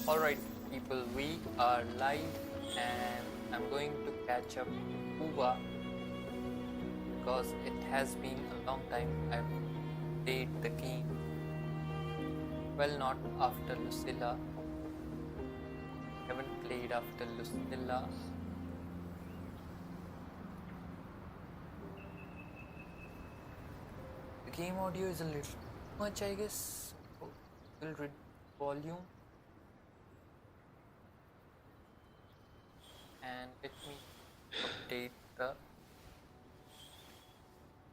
Alright, people, we are live and I'm going to catch up Cuba because it has been a long time I've played the game. Well, not after Lucilla. Haven't played after Lucilla. The game audio is a little much, I guess. So we'll read volume and let me update the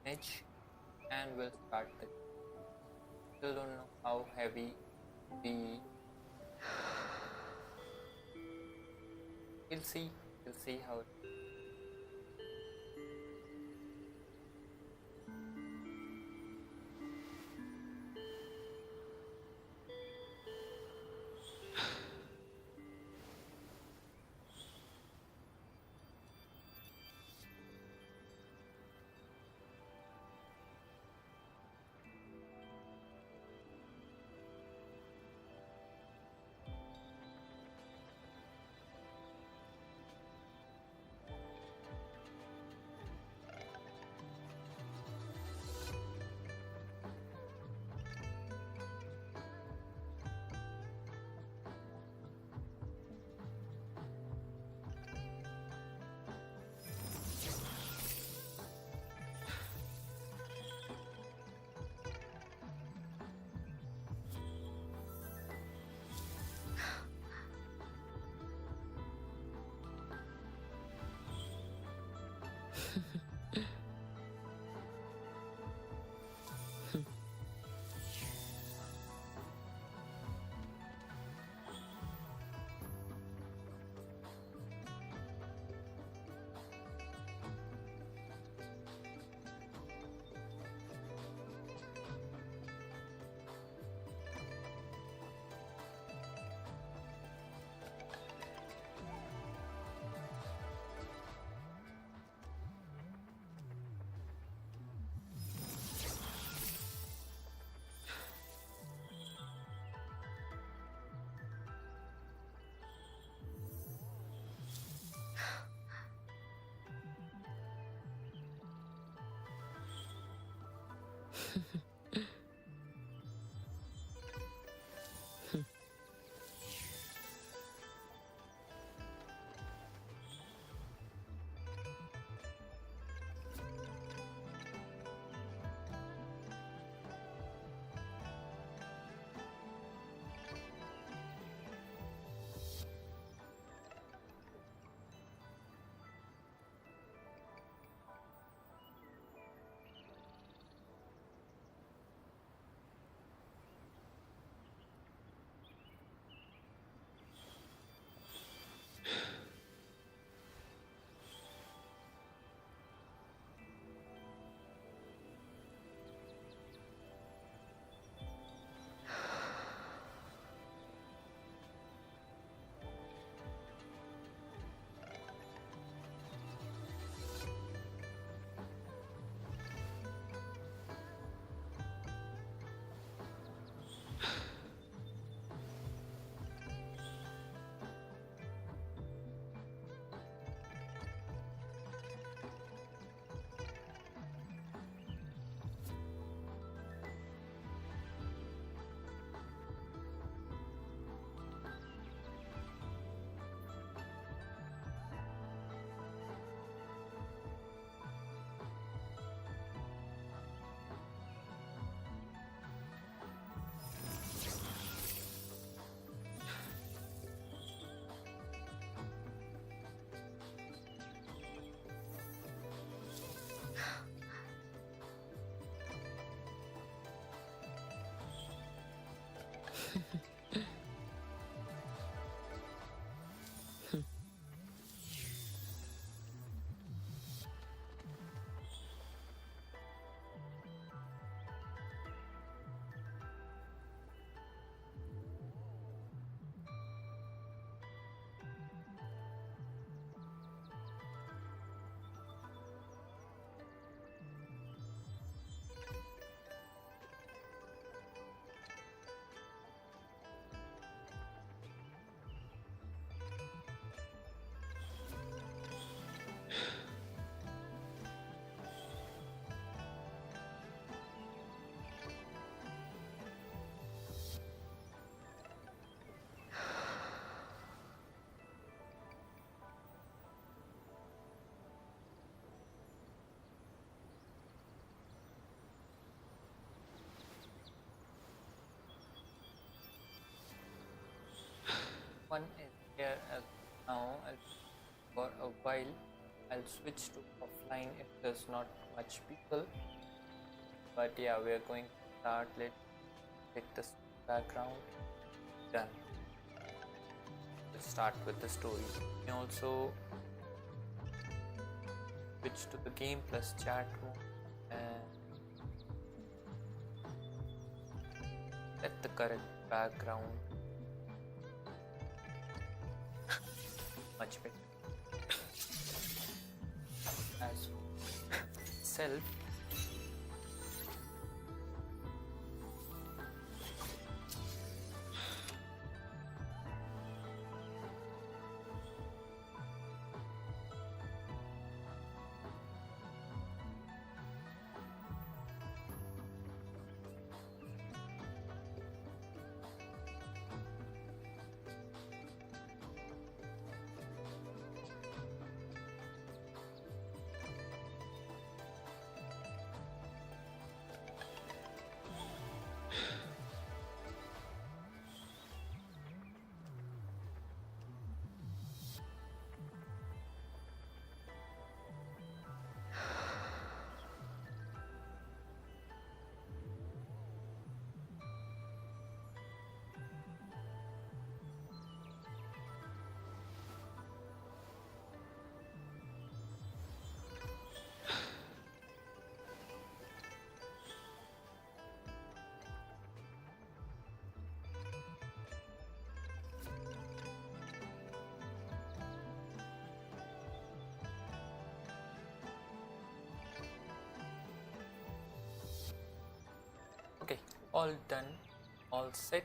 image and we'll start the game. Still don't know how heavy the we'll see how it one is here. Now for a while I'll switch to offline if there's not much people. But yeah, we're going to start. Let's hit this background. Done. Let's start with the story. You can also switch to the game plus chat mode and set the correct background. Much better. As self, okay, all done, all set.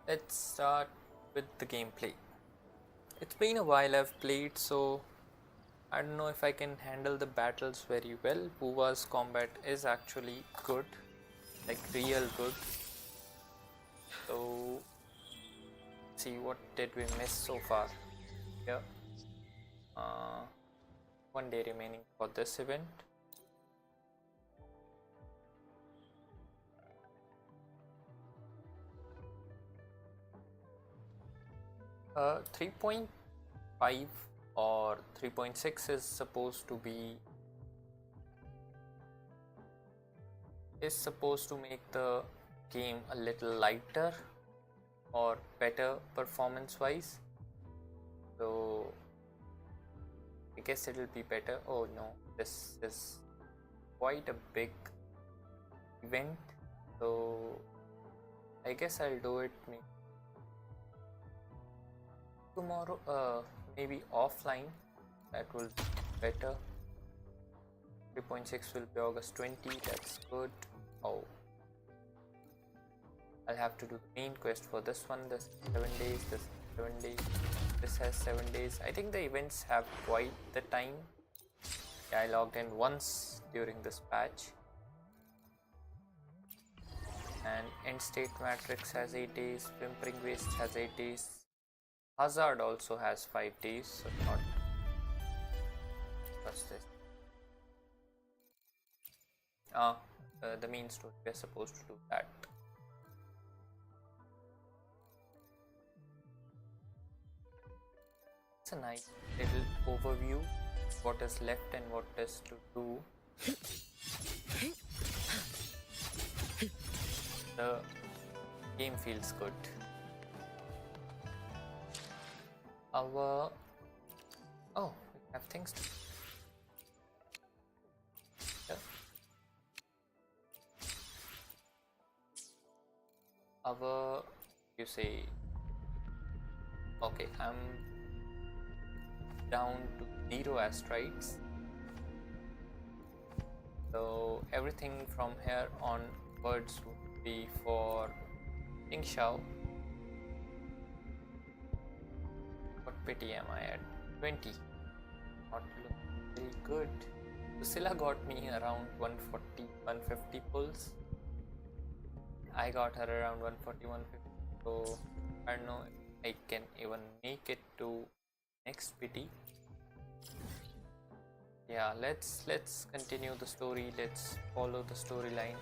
Let's start with the gameplay. It's been a while I've played, so I don't know if I can handle the battles very well. Puva's combat is actually good, like real good. So, see what did we miss so far here. 1 day remaining for this event. Uh, 3.5 or 3.6 is supposed to make the game a little lighter or better performance wise, so I guess it'll be better. Oh no, this is quite a big event, so I guess I'll do it tomorrow, maybe offline. That will be better. 3.6 will be August 20. That's good. Oh, I'll have to do the main quest for this one. This 7 days, this 7 days, this has 7 days. I think the events have quite the time. Yeah, I logged in once during this patch. And End State Matrix has 8 days, Whimpering Waste has 8 days, Hazard also has 5 days, so not. What's this? The main story, we're supposed to do that. It's a nice little overview, what is left and what is to do. The game feels good. Oh, we have things to do. Yeah. You say, okay, I'm down to 0 asteroids, so everything from here onwards would be for Qingxiao. What pity am I at? 20. Not looking very good. Priscilla got me around 140, 150 pulls. I got her around 140, 150. So I don't know if I can even make it to next pity. Yeah, let's continue the story. Let's follow the storyline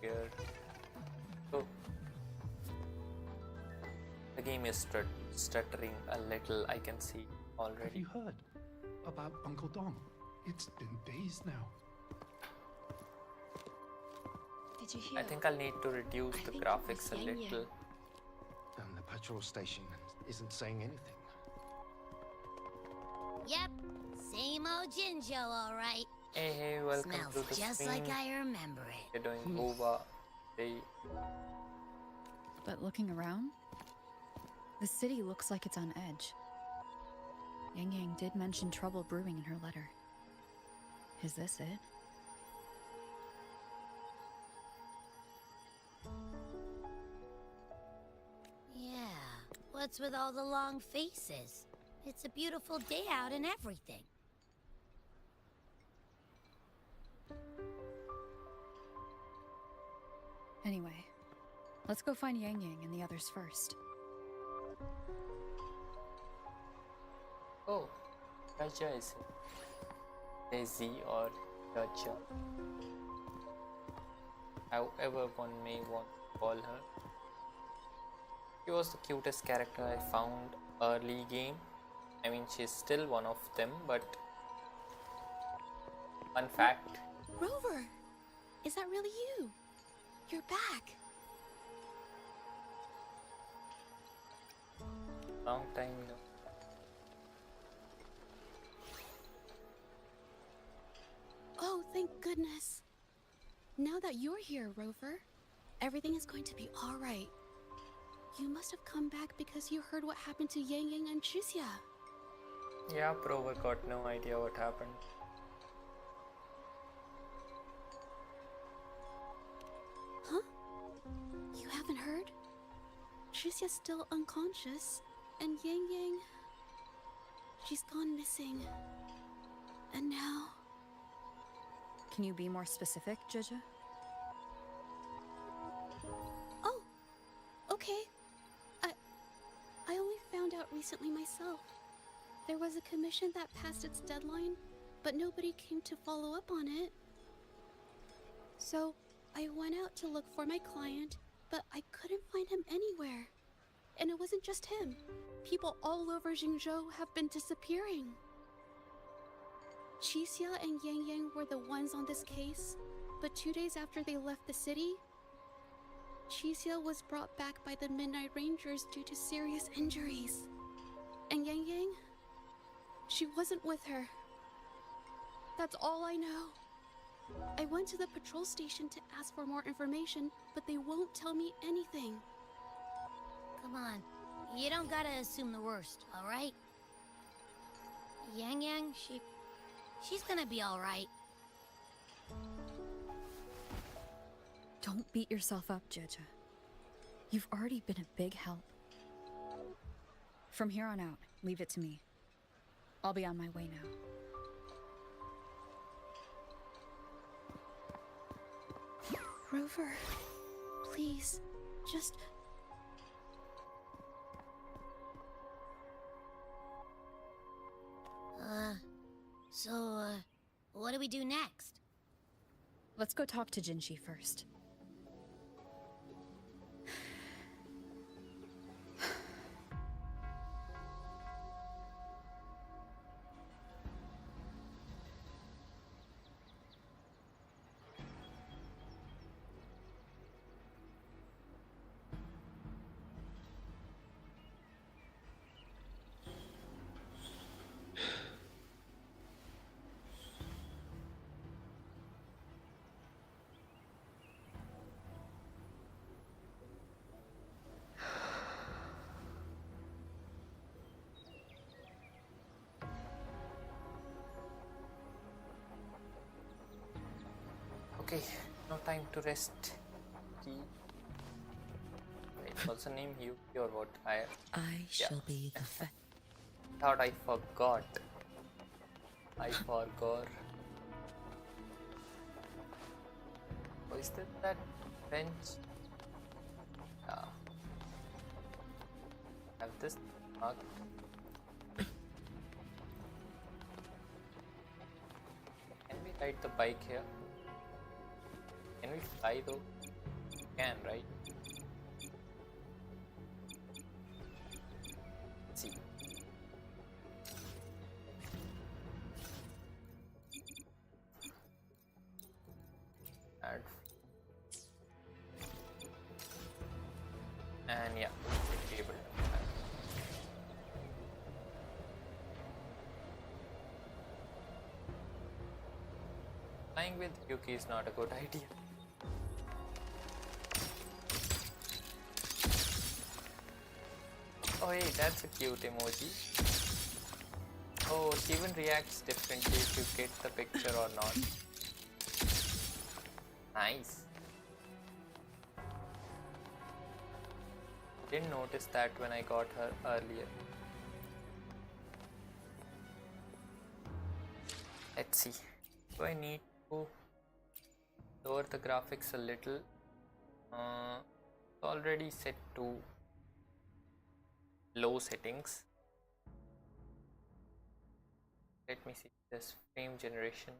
here. So the The game is stuttering a little, I can see Have already. you heard about Uncle Dom? It's been days now. Did you hear? I think I'll need to reduce I the think it graphics was a Yang little. Yang. And the patrol station isn't saying anything. Yep, same old Qingxiao, all right. Hey, welcome Smells to the just stream. like I remember it. We're doing OVA. They But looking around, the city looks like it's on edge. Yang Yang did mention trouble brewing in her letter. Is this it? Yeah, what's with all the long faces? It's a beautiful day out and everything. Anyway, let's go find Yang Yang and the others first. Oh, Raja is here. Daisy or Raja. However one may want to call her. She was the cutest character I found early game. I mean, she's still one of them, but fun fact. Rover, is that really you? You're back. Long time no. Oh, thank goodness. Now that you're here, Rover, everything is going to be all right. You must have come back because you heard what happened to Yang Yang and Qingxiao. Yeah, Prover got no idea what happened. Huh? You haven't heard? Qingxiao's still unconscious, and Yang Yang... she's gone missing. And now... Can you be more specific, Jija? Oh, okay. I only found out recently myself. There was a commission that passed its deadline, but nobody came to follow up on it. So, I went out to look for my client, but I couldn't find him anywhere. And it wasn't just him. People all over Qingzhou have been disappearing. Qingxiao and Yang Yang were the ones on this case, but 2 days after they left the city, Qingxiao was brought back by the Midnight Rangers due to serious injuries. And Yang Yang? She wasn't with her. That's all I know. I went to the patrol station to ask for more information, but they won't tell me anything. Come on, you don't gotta assume the worst, all right? Yang Yang, she's gonna be all right. Don't beat yourself up, Jija. You've already been a big help. From here on out, leave it to me. I'll be on my way now. Rover, please, just... So, what do we do next? Let's go talk to Jinshi first. Okay, no time to rest. Wait, what's the name? You or what? I shall be the Thought I forgot. I forgot. Oh, is that bench? Yeah. Have this mark. Can we ride the bike here? Can we fly though? We can, right? And yeah, table. Flying with Yuki is not a good idea. Oh hey, that's a cute emoji. Oh, she even reacts differently if you get the picture or not. Nice. Didn't notice that when I got her earlier. Let's see. Do I need to lower the graphics a little? It's already set to low settings. Let me see this frame generation.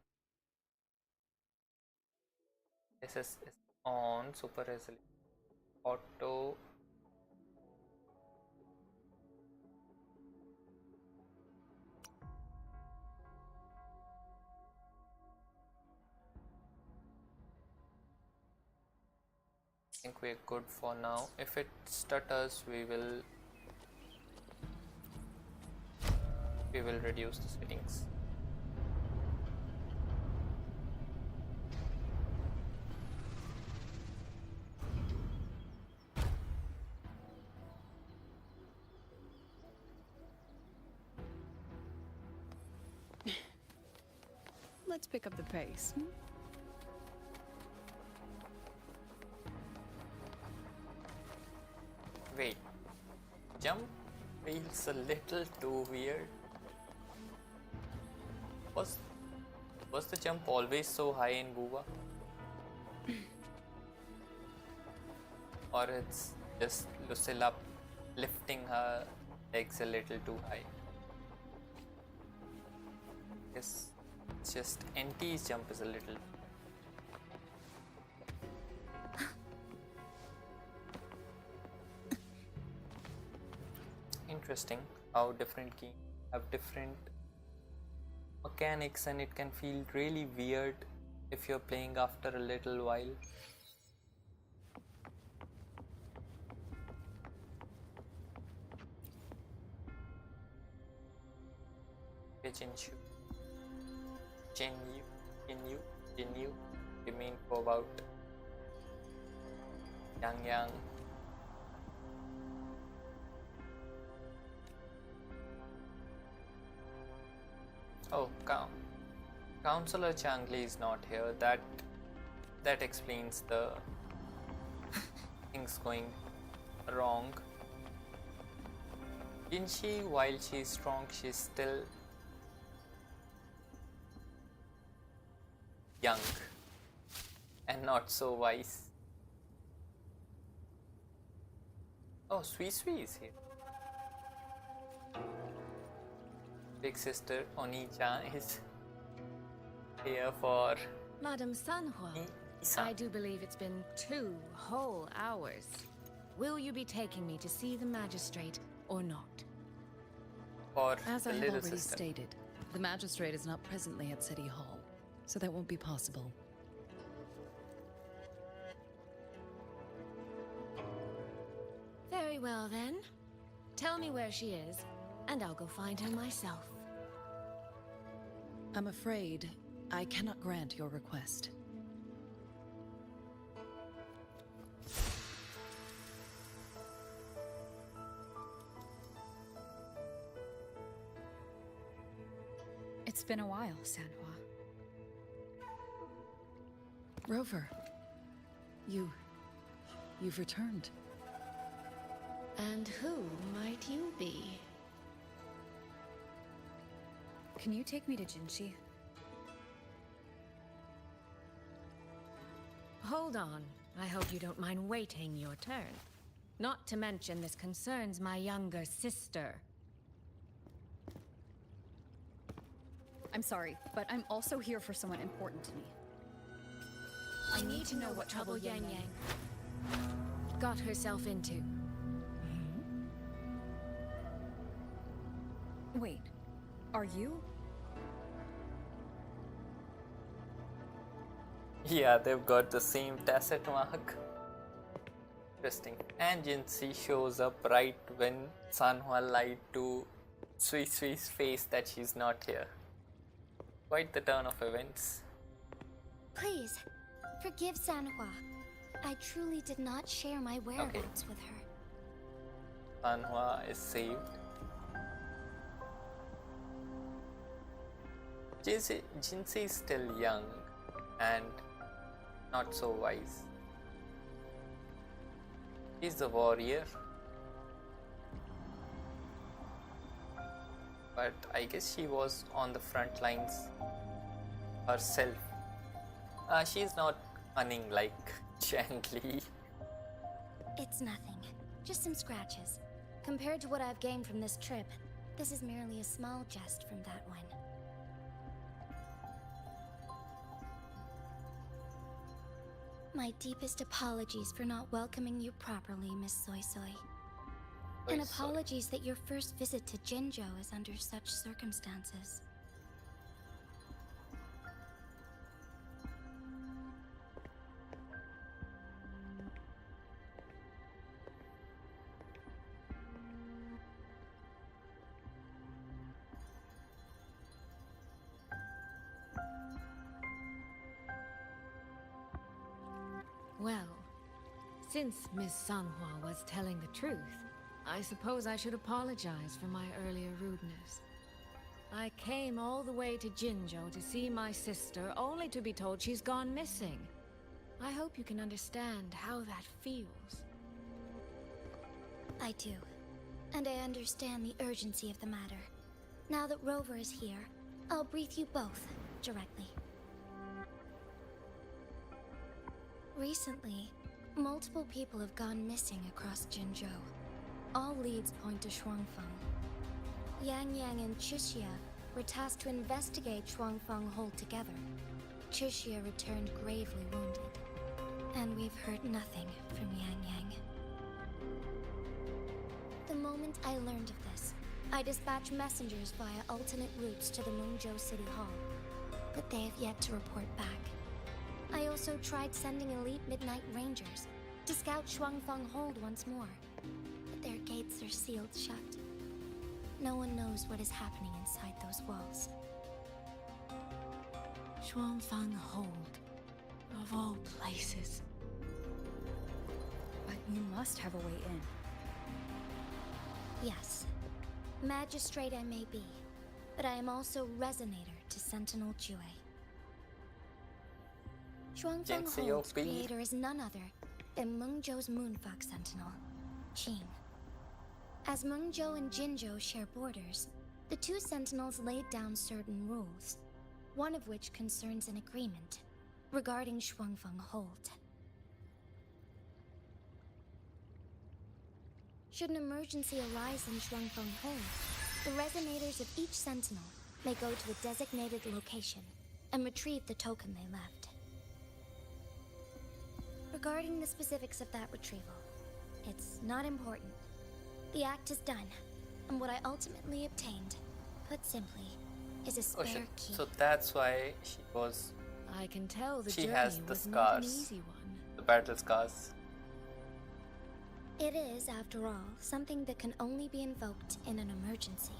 This is on super resolution. Auto. I think we're good for now. If it stutters, we will reduce the settings. Let's pick up the pace. Wait, jump feels a little too weird. Was the jump always so high in Buba? Or it's just Lucilla lifting her legs a little too high? Yes, it's just NT's jump is a little. Interesting how different games have different mechanics, and it can feel really weird if you're playing after a little while. Jinyu remain for about Yang. Oh, Counselor Changli is not here. That explains the things going wrong. Qingxiao, while she's strong, she's still young and not so wise. Oh, Sui is here. Big sister Oni-chan is here for Madam Sanhua, Isan. I do believe it's been 2 whole hours. Will you be taking me to see the magistrate or not? For As the I have little already sister. stated, the magistrate is not presently at City Hall, so that won't be possible. Very well then. Tell me where she is, and I'll go find her myself. I'm afraid I cannot grant your request. It's been a while, Sanhua. Rover, you've returned. And who might you be? Can you take me to Jinshi? Hold on. I hope you don't mind waiting your turn. Not to mention this concerns my younger sister. I'm sorry, but I'm also here for someone important to me. I need to know what trouble Yang Yang got herself into. Wait, are you? Yeah, they've got the same tacit mark. Interesting. And Jinxie shows up right when Sanhua lied to Sui Sui's face that she's not here. Quite the turn of events. Please, forgive Sanhua. I truly did not share my whereabouts with her. Sanhua is saved. Jinxie is still young and not so wise. She's a warrior, but I guess she was on the front lines herself. She's not cunning like Gently. It's nothing. Just some scratches. Compared to what I've gained from this trip, this is merely a small jest from that one. My deepest apologies for not welcoming you properly, Miss Soy Soy. And apologies that your first visit to Qingxiao is under such circumstances. Well, since Miss Sanhua was telling the truth, I suppose I should apologize for my earlier rudeness. I came all the way to Qingxiao to see my sister, only to be told she's gone missing. I hope you can understand how that feels. I do. And I understand the urgency of the matter. Now that Rover is here, I'll brief you both directly. Recently, multiple people have gone missing across Qingxiao. All leads point to Shuangfeng. Yang Yang and Qingxiao were tasked to investigate Shuangfeng Hold together. Qingxiao returned gravely wounded, and we've heard nothing from Yang Yang. The moment I learned of this, I dispatched messengers via alternate routes to the Mengzhou City Hall, but they have yet to report back. I also tried sending elite Midnight Rangers to scout Shuangfeng Hold once more, but their gates are sealed shut. No one knows what is happening inside those walls. Shuangfeng Hold, of all places. But you must have a way in. Yes, magistrate I may be, but I am also resonator to Sentinel Jue. Shuangfeng Hold's creator is none other than Mengzhou's Moonfuck Sentinel, Qing. As Mengzhou and Qingxiao share borders, the two Sentinels laid down certain rules, one of which concerns an agreement regarding Shuangfeng Hold. Should an emergency arise in Shuangfeng Hold, the resonators of each Sentinel may go to a designated location and retrieve the token they left. Regarding the specifics of that retrieval, it's not important. The act is done, and what I ultimately obtained, put simply, is a spare key. So that's why she was. I can tell the She journey has the was not an scars. easy one. The battle scars. It is, after all, something that can only be invoked in an emergency.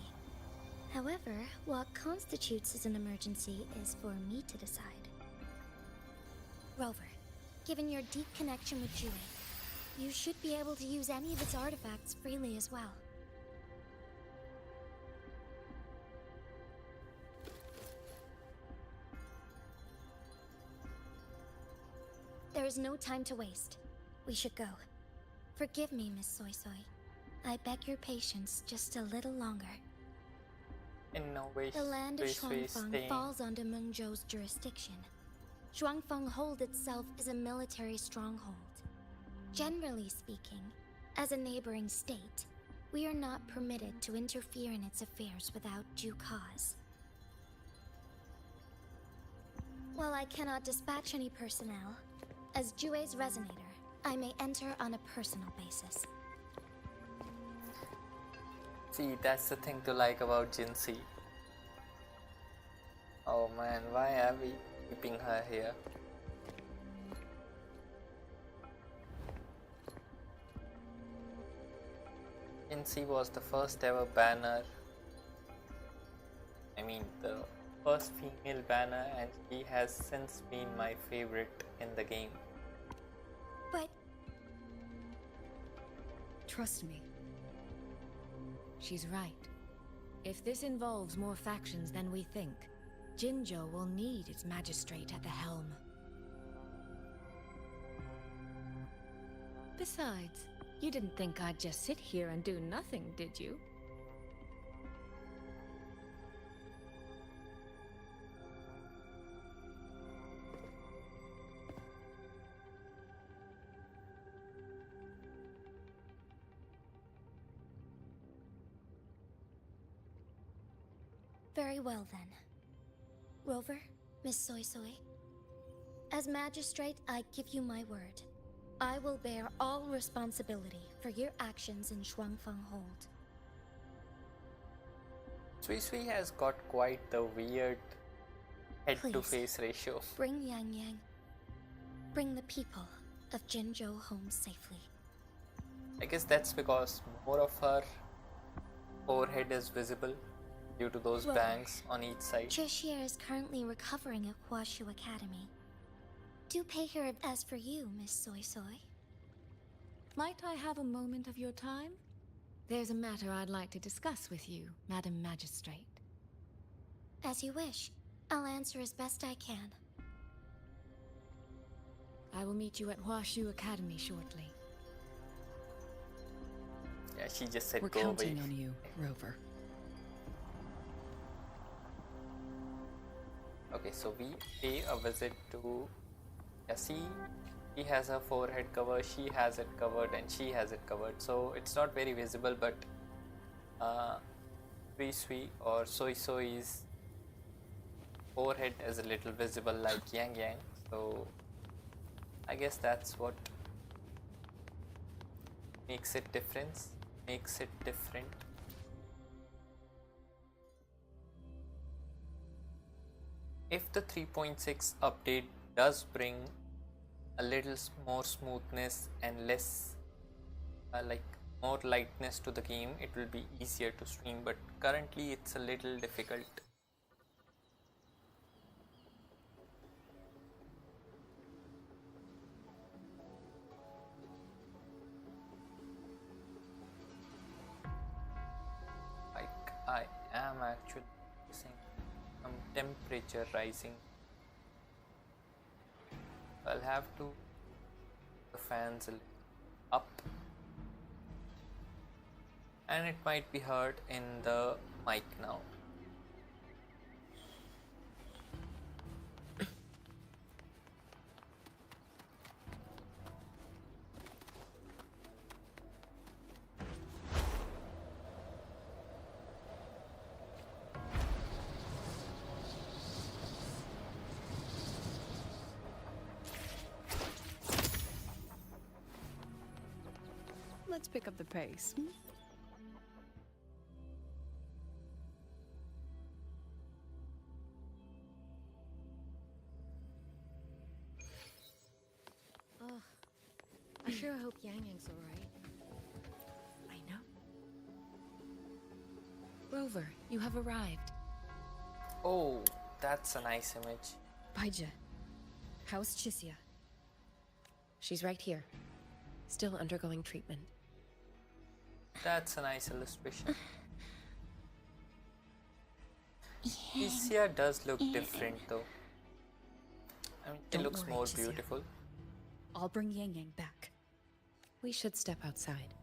However, what constitutes as an emergency is for me to decide. Rover, given your deep connection with Jue, you should be able to use any of its artifacts freely as well. There is no time to waste. We should go. Forgive me, Miss Soy Soy. I beg your patience just a little longer. In no way. The land of Shuangfeng staying. falls under Mengzhou's jurisdiction. Shuangfeng Hold itself is a military stronghold. Generally speaking, as a neighboring state, we are not permitted to interfere in its affairs without due cause. While I cannot dispatch any personnel, as Jue's resonator, I may enter on a personal basis. See, that's the thing to like about Jinxie. Oh man, why are we keeping her here? Qingxi was the first ever banner. I mean, the first female banner, and she has since been my favorite in the game. But Trust me. She's right. If this involves more factions than we think, Qingxiao will need its magistrate at the helm. Besides, you didn't think I'd just sit here and do nothing, did you? very well then. Rover, Miss Soy Soy. As magistrate, I give you my word. I will bear all responsibility for your actions in Shuangfeng Hold. Sui Sui has got quite the weird head-to-face ratio. Bring Yang Yang. Bring the people of Qingxiao home safely. I guess that's because more of her forehead is visible due to those Well, bangs on each side. Qingxiao is currently recovering at Huashu Academy. Do pay her as for you, Miss Soy Soy. Might I have a moment of your time? There's a matter I'd like to discuss with you, Madam Magistrate. As you wish. I'll answer as best I can. I will meet you at Huashu Academy shortly. Yeah, she just said We're go counting away. on you, Rover. Okay, so we pay a visit to Yassi. He has her forehead cover, she has it covered, and she has it covered. So it's not very visible, but Sui Sui or Soy Soy's forehead is a little visible like Yang Yang. So I guess that's what makes it different. If the 3.6 update does bring a little more smoothness and less like more lightness to the game, it will be easier to stream, but currently it's a little difficult. Like I am actually seeing some temperature rising. I'll have to the fans a little up, and it might be heard in the mic now. Let's pick up the pace. I sure hope Yang Yang's alright. I know. Rover, you have arrived. Oh, that's a nice image. Baija, how's Qingxiao? She's right here, still undergoing treatment. That's a nice illustration. Qingxiao does look different though. I mean, it Don't looks worry, more Qingxiao. beautiful. I'll bring Yang Yang back. We should step outside.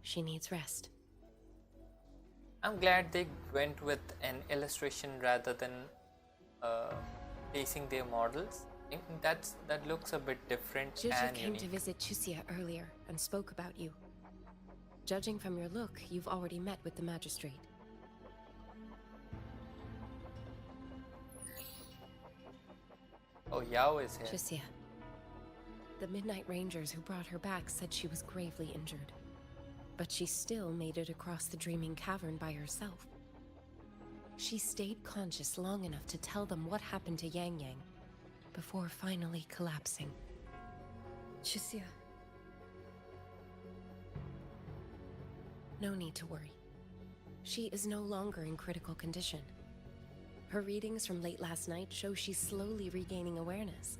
She needs rest. I'm glad they went with an illustration rather than facing their models. I think that looks a bit different Juju and came unique. to visit Qingxiao earlier and spoke about you. Judging from your look, you've already met with the magistrate. Oh, Yao is here. Qingxiao. The Midnight Rangers who brought her back said she was gravely injured. But she still made it across the Dreaming Cavern by herself. She stayed conscious long enough to tell them what happened to Yang Yang, before finally collapsing. Qingxiao. No need to worry. She is no longer in critical condition. Her readings from late last night show she's slowly regaining awareness.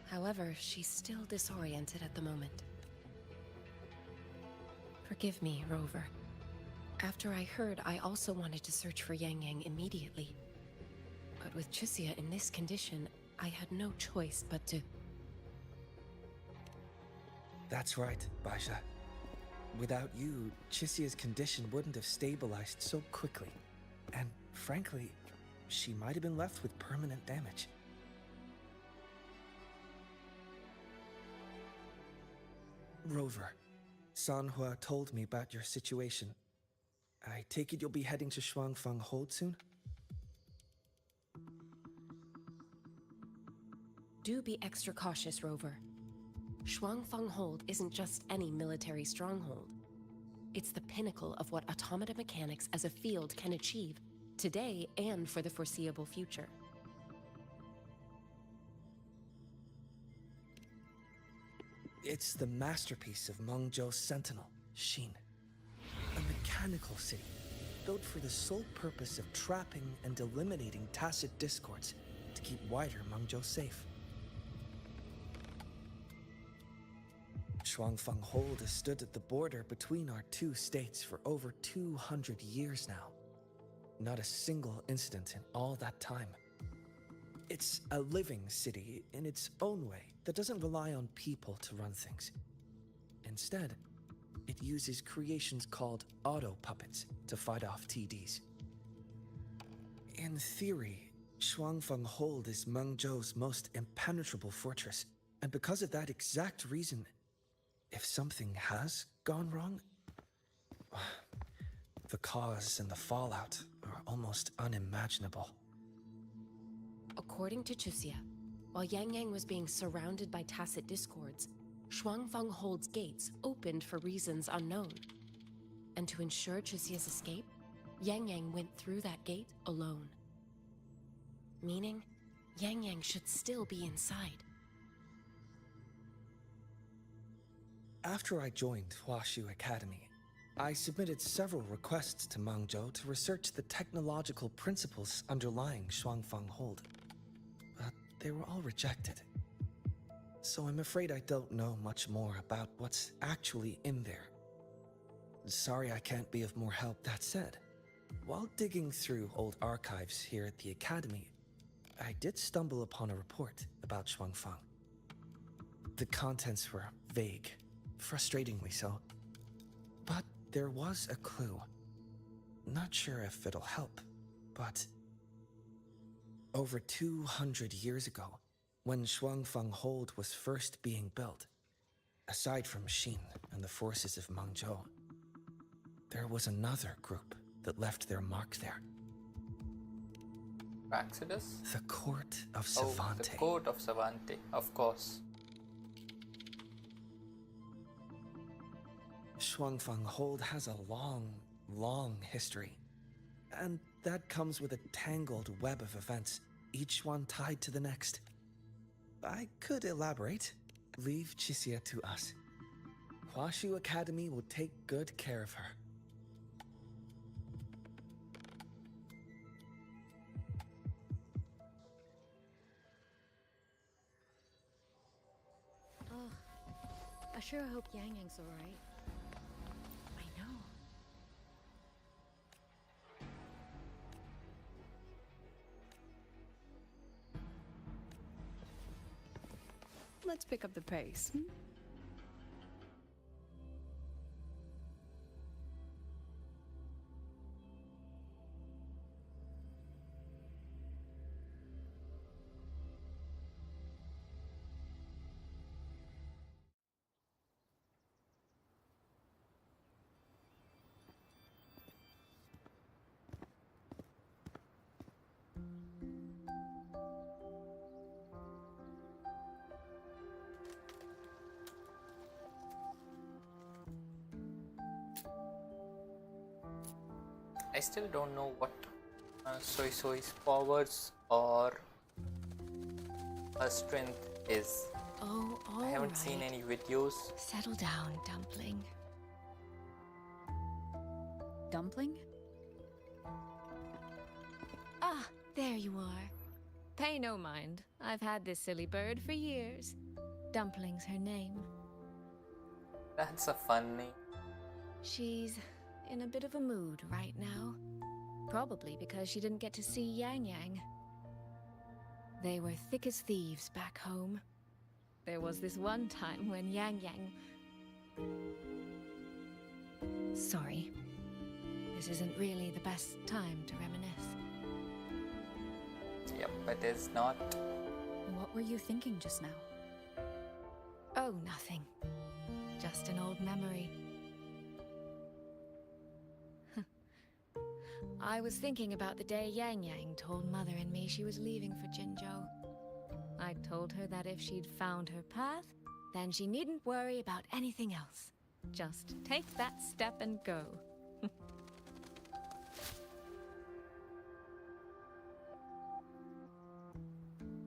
However, she's still disoriented at the moment. Forgive me, Rover. After I heard, I also wanted to search for Yang Yang immediately. But with Qingxiao in this condition, I had no choice but to... That's right, Baisha. Without you, Qingxiao's condition wouldn't have stabilized so quickly. And frankly, she might have been left with permanent damage. Rover, Sanhua told me about your situation. I take it you'll be heading to Shuangfang Hold soon? Do be extra cautious, Rover. Shuangfang Hold isn't just any military stronghold. It's the pinnacle of what automata mechanics as a field can achieve, today and for the foreseeable future. It's the masterpiece of Mengzhou's sentinel, Xin. A mechanical city, built for the sole purpose of trapping and eliminating tacit discords to keep wider Mengzhou safe. Shuangfang Hold has stood at the border between our two states for over 200 years now. Not a single incident in all that time. It's a living city in its own way that doesn't rely on people to run things. Instead, it uses creations called auto-puppets to fight off TDs. In theory, Shuangfang Hold is Mengzhou's most impenetrable fortress, and because of that exact reason, if something has gone wrong, the cause and the fallout are almost unimaginable. According to Qingxiao, while Yang Yang was being surrounded by tacit discords, Shuangfang Hold's gates opened for reasons unknown. And to ensure Qingxiao's escape, Yang Yang went through that gate alone. Meaning, Yang Yang should still be inside. After I joined Huashu Academy, I submitted several requests to Mengzhou to research the technological principles underlying Shuangfang Hold. But they were all rejected. So I'm afraid I don't know much more about what's actually in there. Sorry I can't be of more help. That said, while digging through old archives here at the Academy, I did stumble upon a report about Shuangfang. The contents were vague, frustratingly so. But there was a clue. Not sure if it'll help, but... Over 200 years ago, when Shuangfang Hold was first being built, aside from Xin and the forces of Mengzhou, there was another group that left their mark there. Exodus? The Court of Oh, Savante. the Court of Savante, of course. Shuangfang Hold has a long, long history. And that comes with a tangled web of events, each one tied to the next. I could elaborate. Leave Qingxiao to us. Huashu Academy will take good care of her. Oh, I sure hope Yang Yang's alright. I know. Let's pick up the pace. I still don't know what Soy Soy's powers or her strength is. Oh, all I haven't seen any videos. Settle down, Dumpling. Dumpling? Ah, there you are. Pay no mind. I've had this silly bird for years. Dumpling's her name. That's a fun name. She's in a bit of a mood right now. Probably because she didn't get to see Yang Yang. They were thick as thieves back home. There was this one time when Yang Yang... Sorry. This isn't really the best time to reminisce. Yep, it is not. What were you thinking just now? Oh, nothing. Just an old memory. I was thinking about the day Yang Yang told Mother and me she was leaving for Qingxiao. I told her that if she'd found her path, then she needn't worry about anything else. Just take that step and go.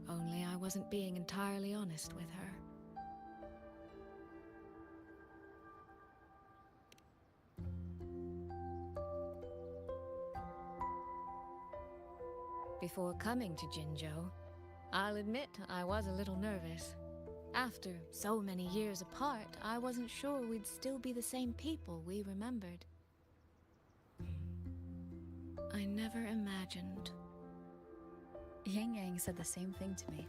Only I wasn't being entirely honest with her. Before coming to Qingzhou, I'll admit I was a little nervous. After so many years apart, I wasn't sure we'd still be the same people we remembered. I never imagined. Yang Yang said the same thing to me.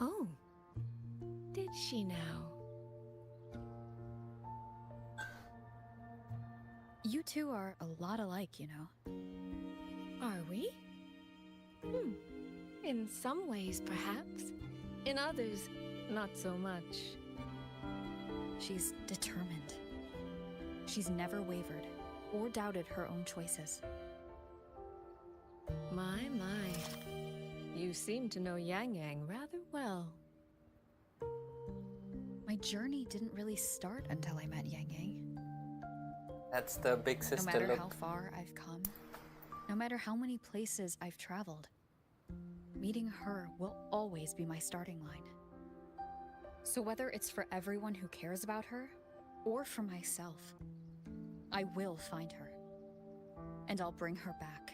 Oh, did she now? You two are a lot alike, you know. Are we? In some ways, perhaps. In others, not so much. She's determined. She's never wavered or doubted her own choices. My. You seem to know Yang Yang rather well. My journey didn't really start until I met Yang Yang. That's the big sister No matter look. how far I've come, no matter how many places I've traveled, meeting her will always be my starting line. So whether it's for everyone who cares about her, or for myself, I will find her. And I'll bring her back.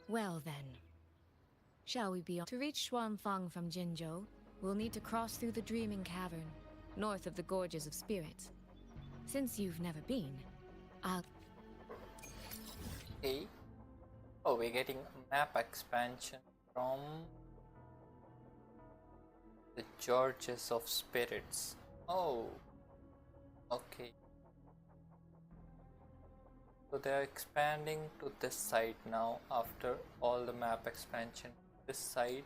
Well then, shall we be on? To reach Xuanfang from Jinzhou, we'll need to cross through the Dreaming Cavern, north of the Gorges of Spirits. Since you've never been, I'll... Okay. Oh, we're getting a map expansion from the Gorges of Spirits. Oh, okay. So they are expanding to this side now after all the map expansion. This side,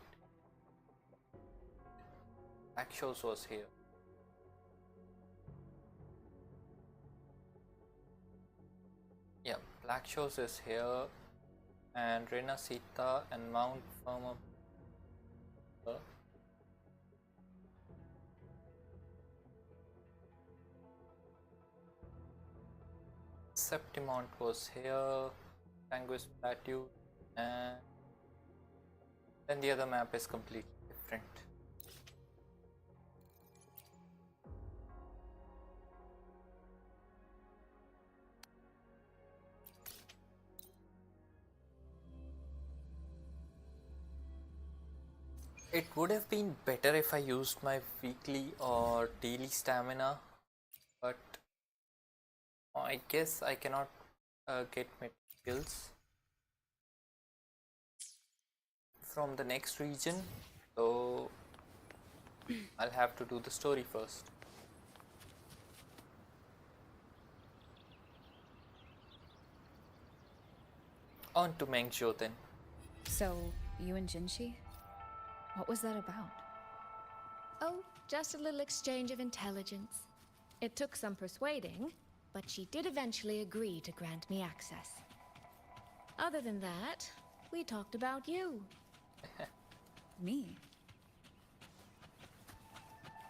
Axos was here. Yeah, Black Shows is here, and Renasita and Mount Firma. Septimont was here, Tanguis Plateau, and then the other map is completely different. It would have been better if I used my weekly or daily stamina, but I guess I cannot get materials from the next region, so I'll have to do the story first. On to Mengzhou then. So, you and Jinshi? What was that about? Oh, just a little exchange of intelligence. It took some persuading, but she did eventually agree to grant me access. Other than that, we talked about you. Me?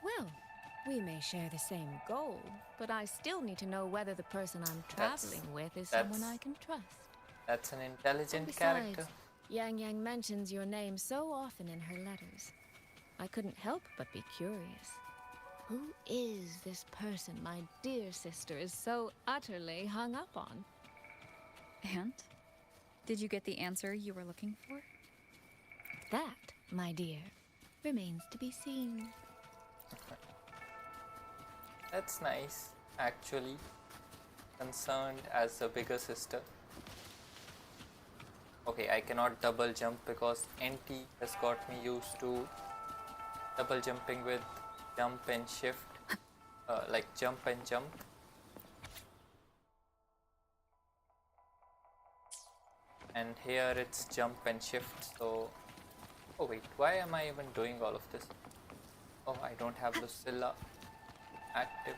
Well, We may share the same goal, but I still need to know whether the person I'm That's- traveling with is that's- someone I can trust. That's an And intelligent besides, character. Yang Yang mentions your name so often in her letters. I couldn't help but be curious. Who is this person my dear sister is so utterly hung up on? And? Did you get the answer you were looking for? That, my dear, remains to be seen. That's nice, actually. Concerned as a bigger sister. Okay, I cannot double jump because NT has got me used to double jumping with jump and shift. Like jump and jump. And here it's jump and shift, so... Oh wait, why am I even doing all of this? Oh, I don't have Lucilla active.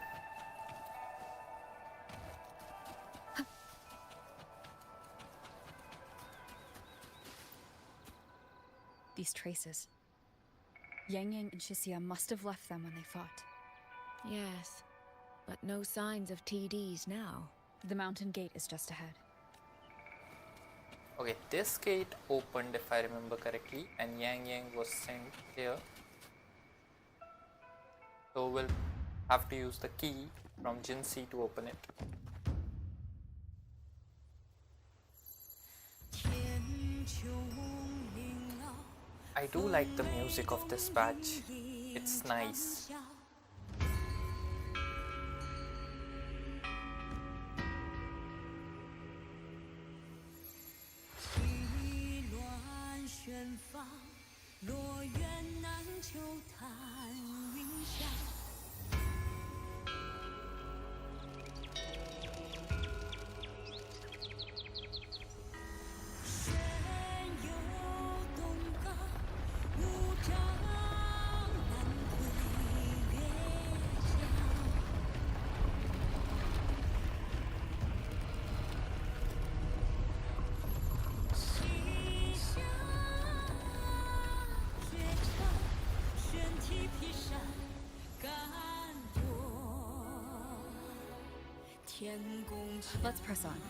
These traces. Yang Yang and Qingxiao must have left them when they fought. Yes, but no signs of TDs now. The mountain gate is just ahead. Okay, this gate opened if I remember correctly, and Yang Yang was sent here. So we'll have to use the key from Jinxi to open it. I do like the music of this patch. It's nice. Let's press on.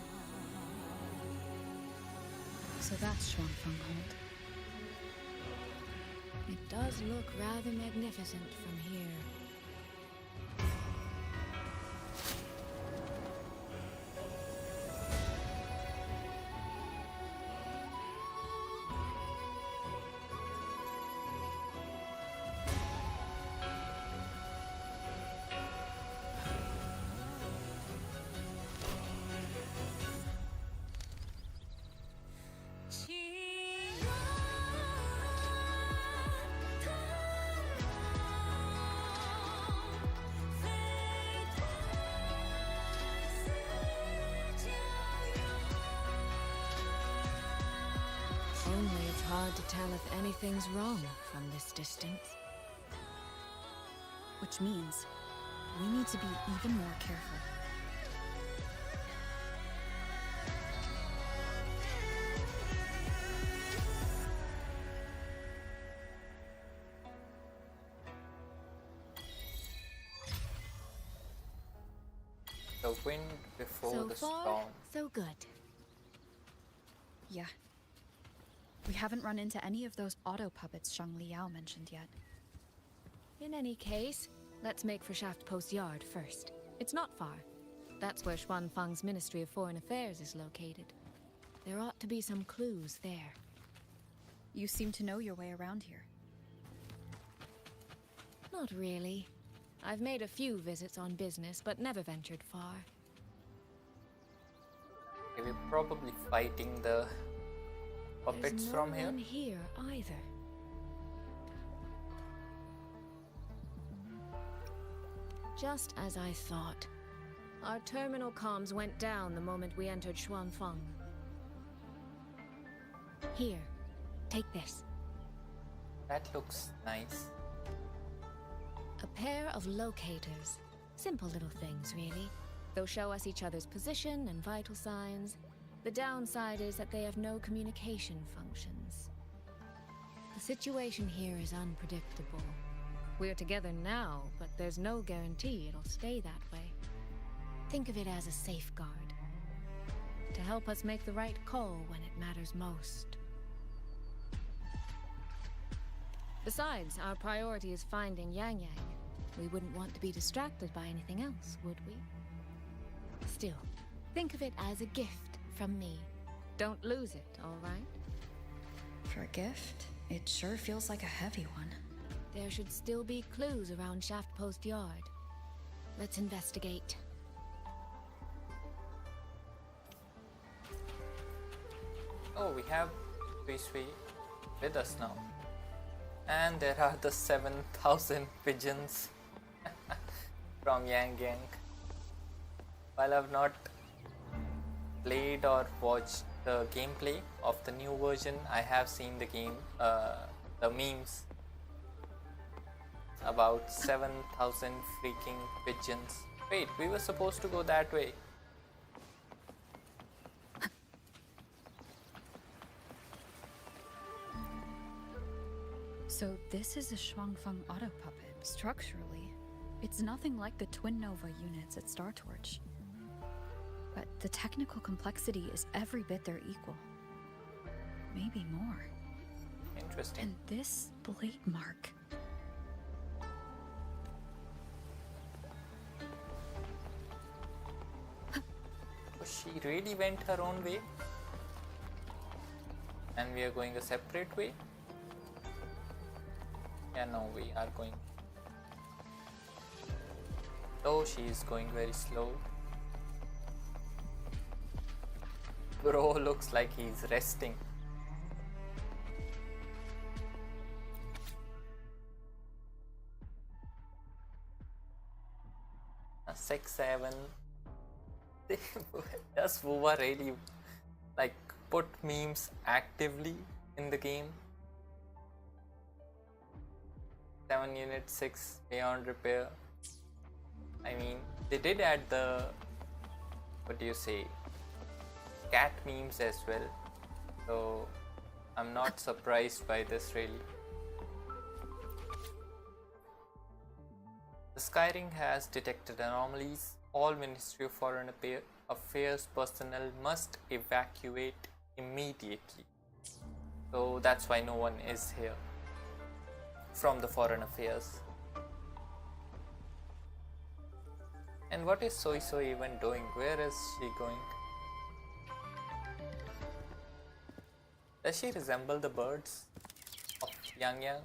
So that's Shuangfeng Hold. It does look rather magnificent from here. Only it's hard to tell if anything's wrong from this distance. Which means we need to be even more careful. The wind before So the far, storm. so good. Yeah. We haven't run into any of those auto puppets Shang Liao mentioned yet. In any case, let's make for Shaft Post Yard first. It's not far. That's where Xuanfang's Ministry of Foreign Affairs is located. There ought to be some clues there. You seem to know your way around here. Not really. I've made a few visits on business, but never ventured far. Okay, we're probably fighting the puppets There's no from here. one here either. Just as I thought. Our terminal comms went down the moment we entered Xuanfang. Here, take this. That looks nice. A pair of locators. Simple little things, really. They'll show us each other's position and vital signs. The downside is that they have no communication functions. The situation here is unpredictable. We're together now, but there's no guarantee it'll stay that way. Think of it as a safeguard. To help us make the right call when it matters most. Besides, our priority is finding Yang Yang. We wouldn't want to be distracted by anything else, would we? Still, think of it as a gift from me. Don't lose it, all right? For a gift, it sure feels like a heavy one. There should still be clues around Shaft Post Yard. Let's investigate. Oh, we have Sui Sui with us now. And there are the 7,000 pigeons from Yang Yang. While I've not played or watched the gameplay of the new version, I have seen the game, the memes about 7,000 freaking pigeons. Wait, we were supposed to go that way. So this is a Shuangfeng auto puppet. Structurally, it's nothing like the Twin Nova units at Star Torch. But the technical complexity is every bit their equal. Maybe more. Interesting. And this blade mark. So she really went her own way? And we are going a separate way? Yeah, no, we are going. Oh, she is going very slow. Bro looks like he's resting. A 6-7. Does Wuba really like put memes actively in the game? 7 unit 6 beyond repair. I mean, they did add the, what do you say, cat memes as well. So I'm not surprised by this really. The Skyring has detected anomalies. All Ministry of Foreign Affairs personnel must evacuate immediately. So that's why no one is here from the Foreign Affairs. And what is Soi Soi even doing? Where is she going? Does she resemble the birds of Yang Yang?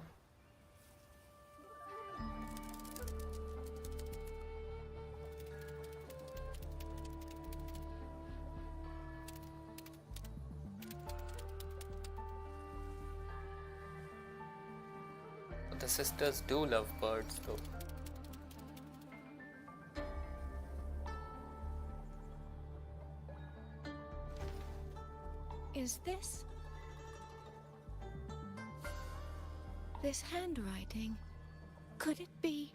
The sisters do love birds though. Is this handwriting? Could it be?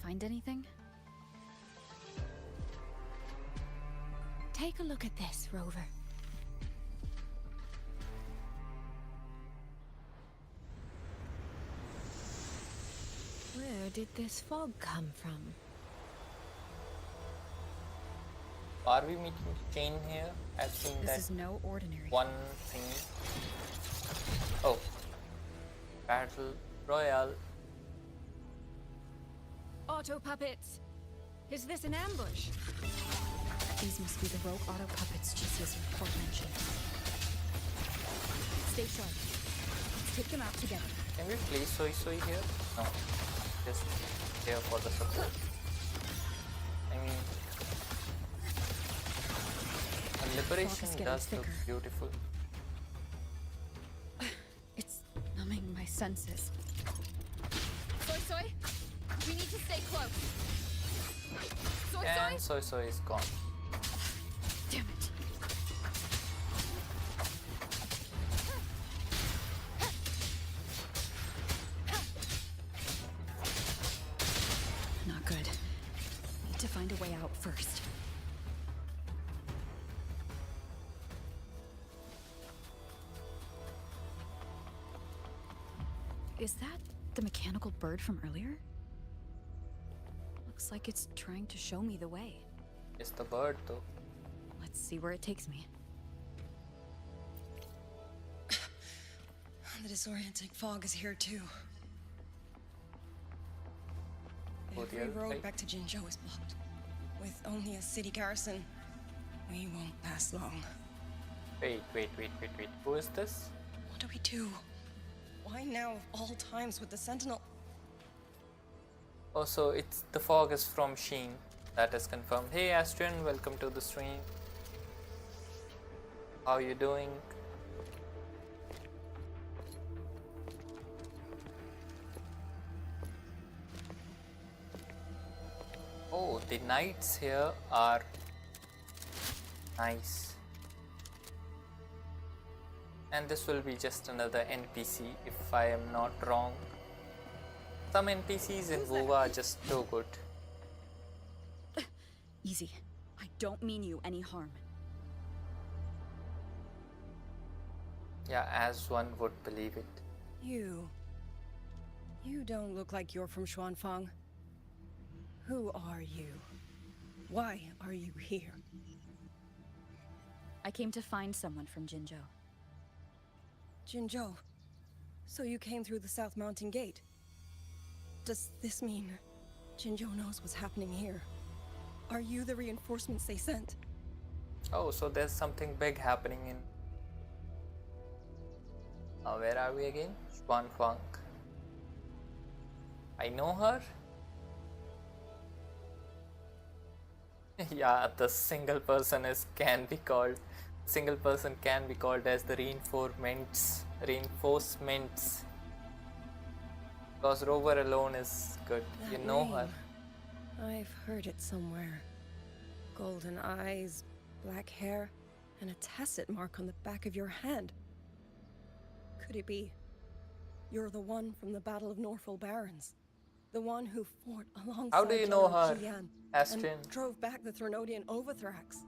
Find anything? Take a look at this, Rover. Where did this fog come from? Are we meeting Chain here? I've seen This that is no ordinary. one thing. Oh, Battle Royale. Auto puppets! Is this an ambush? These must be the rogue auto puppets GC's report mentioned. Stay sharp. Let's take them out together. Can we play Soi Soi here? No, just here for the support. I mean, the Liberation getting does look thicker. beautiful. It's numbing my senses. Soy Soy, we need to stay close. Soy And Soi Soi is gone. Damn it. Not good. Need to find a way out first. Is that the mechanical bird from earlier? Looks like it's trying to show me the way. It's the bird though. Let's see where it takes me. The disorienting fog is here too. Every road back to Qingxiao is blocked. With only a city garrison, we won't pass long. Wait. Who is this? What do we do? Why now of all times with the Sentinel? Oh, so it's the fog is from Sheen. That is confirmed. Hey Astrid, welcome to the stream. How you doing? Oh, the knights here are nice. And this will be just another NPC if I am not wrong. Some NPCs in WoW are just too good. Easy. I don't mean you any harm. Yeah, as one would believe it. You don't look like you're from Xuanfang. Who are you? Why are you here? I came to find someone from Qingxiao. Qingxiao. So you came through the South Mountain Gate. Does this mean Qingxiao knows what's happening here? Are you the reinforcements they sent? Oh, so there's something big happening in... where are we again? Xuanfang. I know her? Yeah, the single person can be called as the reinforcements. Because Rover alone is good. You know her. I've heard it somewhere. Golden eyes, black hair, and a tacit mark on the back of your hand. Could it be you're the one from the Battle of Norfolk Barrens? The one who fought alongside How do you know General her, Jian Astrid? and drove back the Thrunodian Overthrax?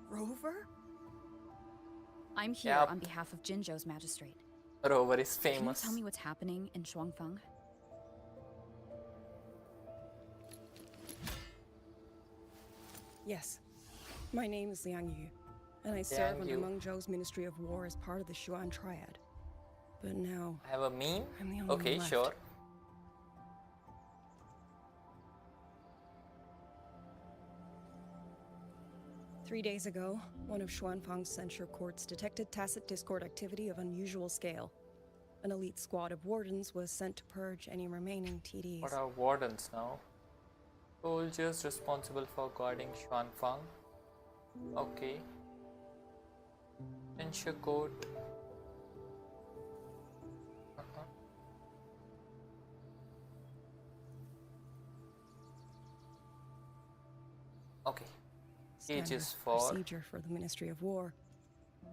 Rover? I'm here on behalf of Qingxiao's magistrate. Rover is Can you famous. tell me what's happening in Xuanfang? Yes. My name is Liang Yu, and I serve under Meng Zhou's Ministry of War as part of the Xuan Triad. But now... I have a meme? I'm the only Okay, one left. sure. Three days ago, one of Xuanfang's censure courts detected tacit discord activity of unusual scale. An elite squad of wardens was sent to purge any remaining TDs. What are wardens now? Soldiers responsible for guarding Xuanfang. Okay. Censure court. Okay. Standard Ages for procedure for the Ministry of War.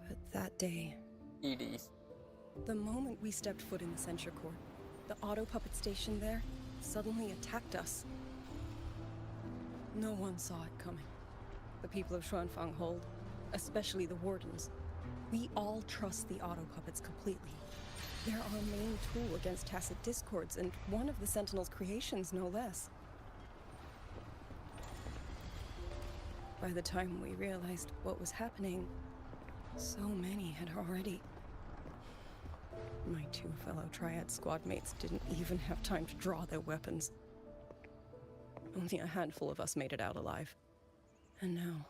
But that day, EDs. the moment we stepped foot in the censure court, the auto puppet station there suddenly attacked us. No one saw it coming. The people of Xuanfang hold, especially the wardens. We all trust the auto puppets completely. They're our main tool against tacit discords, and one of the Sentinel's creations, no less. By the time we realized what was happening, so many had already... My two fellow Triad squad mates didn't even have time to draw their weapons. Only a handful of us made it out alive. And now...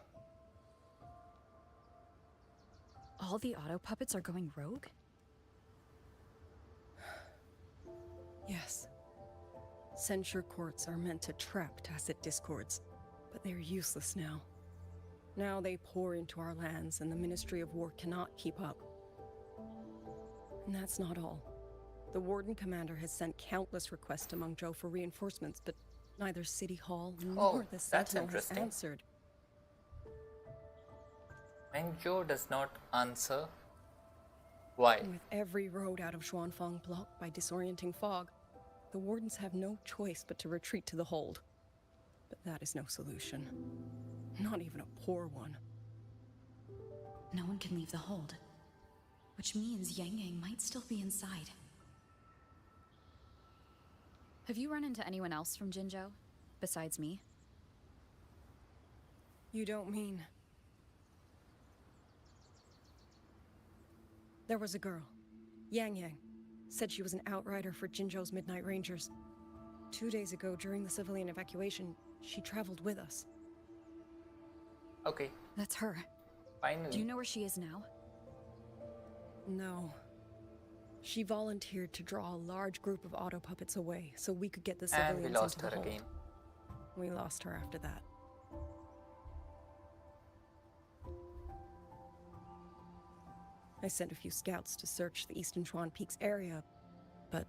All the auto puppets are going rogue? Yes. Censure courts are meant to trap tacit discords, but they're useless now. Now they pour into our lands, and the Ministry of War cannot keep up. And that's not all. The Warden Commander has sent countless requests to Meng Zhou for reinforcements, but neither City Hall nor the Sentinel has answered. Meng Zhou does not answer. Why? And with every road out of Xuanfang blocked by disorienting fog, the Wardens have no choice but to retreat to the hold. But that is no solution. Not even a poor one. No one can leave the hold. Which means Yang Yang might still be inside. Have you run into anyone else from Qingxiao, besides me? You don't mean... There was a girl, Yang. Said she was an outrider for Qingzhou's Midnight Rangers. 2 days ago, during the civilian evacuation, she traveled with us. Okay, That's her. finally. Do you know where she is now? No. She volunteered to draw a large group of auto puppets away so we could get the And civilians we lost into her the hold. again. We lost her after that. I sent a few scouts to search the Eastern Chuan Peaks area, but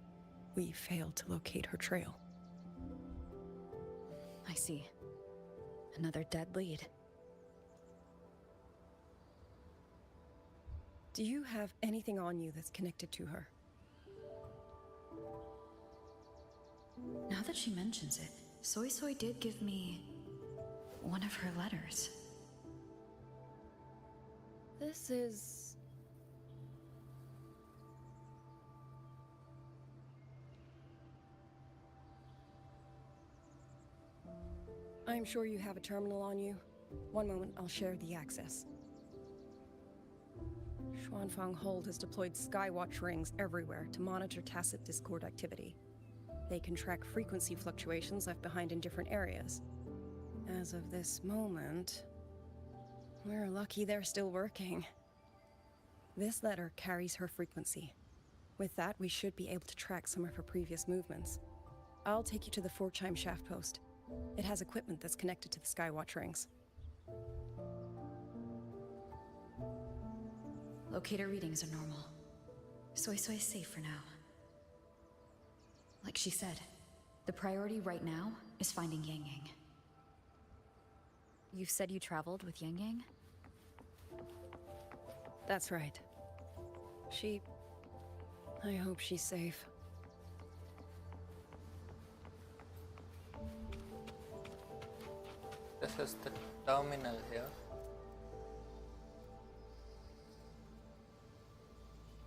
we failed to locate her trail. I see. Another dead lead. Do you have anything on you that's connected to her? Now that she mentions it, Soy Soy did give me one of her letters. This is... I'm sure you have a terminal on you. One moment, I'll share the access. Xuanfang Hold has deployed Skywatch rings everywhere to monitor tacit Discord activity. They can track frequency fluctuations left behind in different areas. As of this moment, we're lucky they're still working. This letter carries her frequency. With that, we should be able to track some of her previous movements. I'll take you to the 4-chime shaft post. It has equipment that's connected to the Skywatch rings. Locator readings are normal. Soy Soy is safe for now. Like she said, the priority right now is finding Yang Yang. You said you traveled with Yang Yang? That's right. I hope she's safe. This is the terminal here.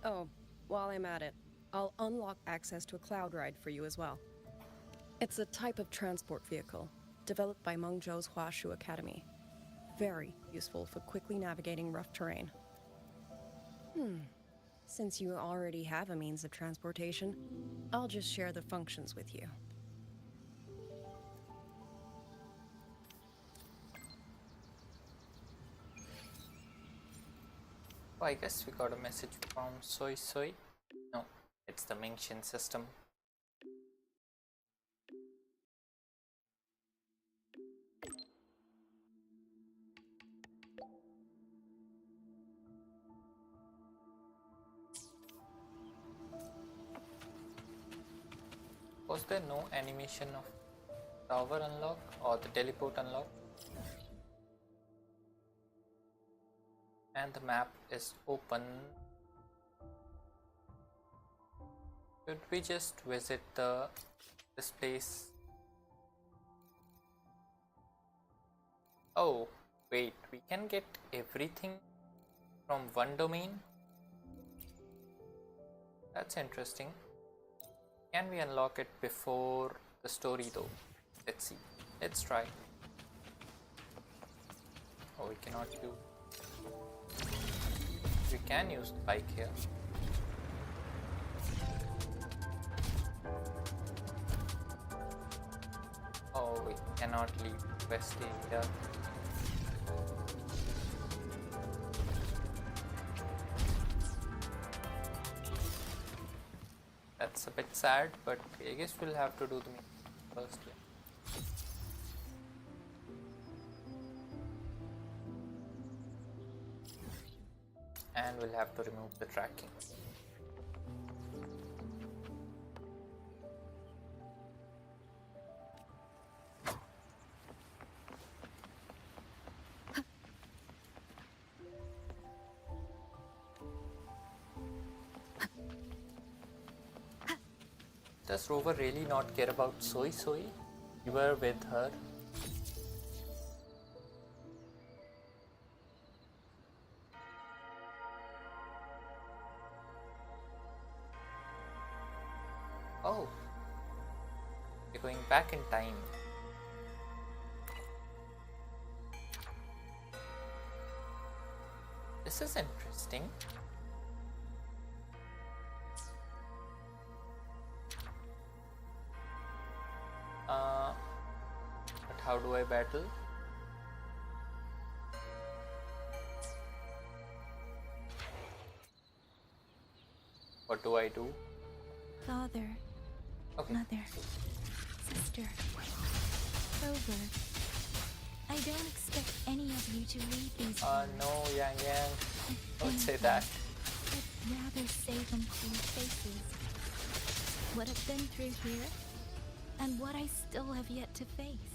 Oh, while I'm at it, I'll unlock access to a cloud ride for you as well. It's a type of transport vehicle, developed by Mengzhou's Huashu Academy. Very useful for quickly navigating rough terrain. Since you already have a means of transportation, I'll just share the functions with you. Oh, I guess we got a message from Soy Soy. No, it's the Mingxian system. Was there no animation of tower unlock or the teleport unlock? And the map is open. Should we just visit this place? Oh, wait, we can get everything from one domain? That's interesting. Can we unlock it before the story though? Let's see. Let's try. Oh, we cannot use. We can use the bike here. Oh, we cannot leave West India. That's a bit sad, but I guess we'll have to do the first here. And we'll have to remove the tracking. Does Rover really not care about Soy Soy? You were with her. Oh. back in time. This is interesting. But how do I battle? What do I do? Father, Okay. mother, sister, Rover. I don't expect any of you to read these words. No, Yang Yang. and Don't think say them, that. but rather say them to your faces. What I've been through here, and what I still have yet to face.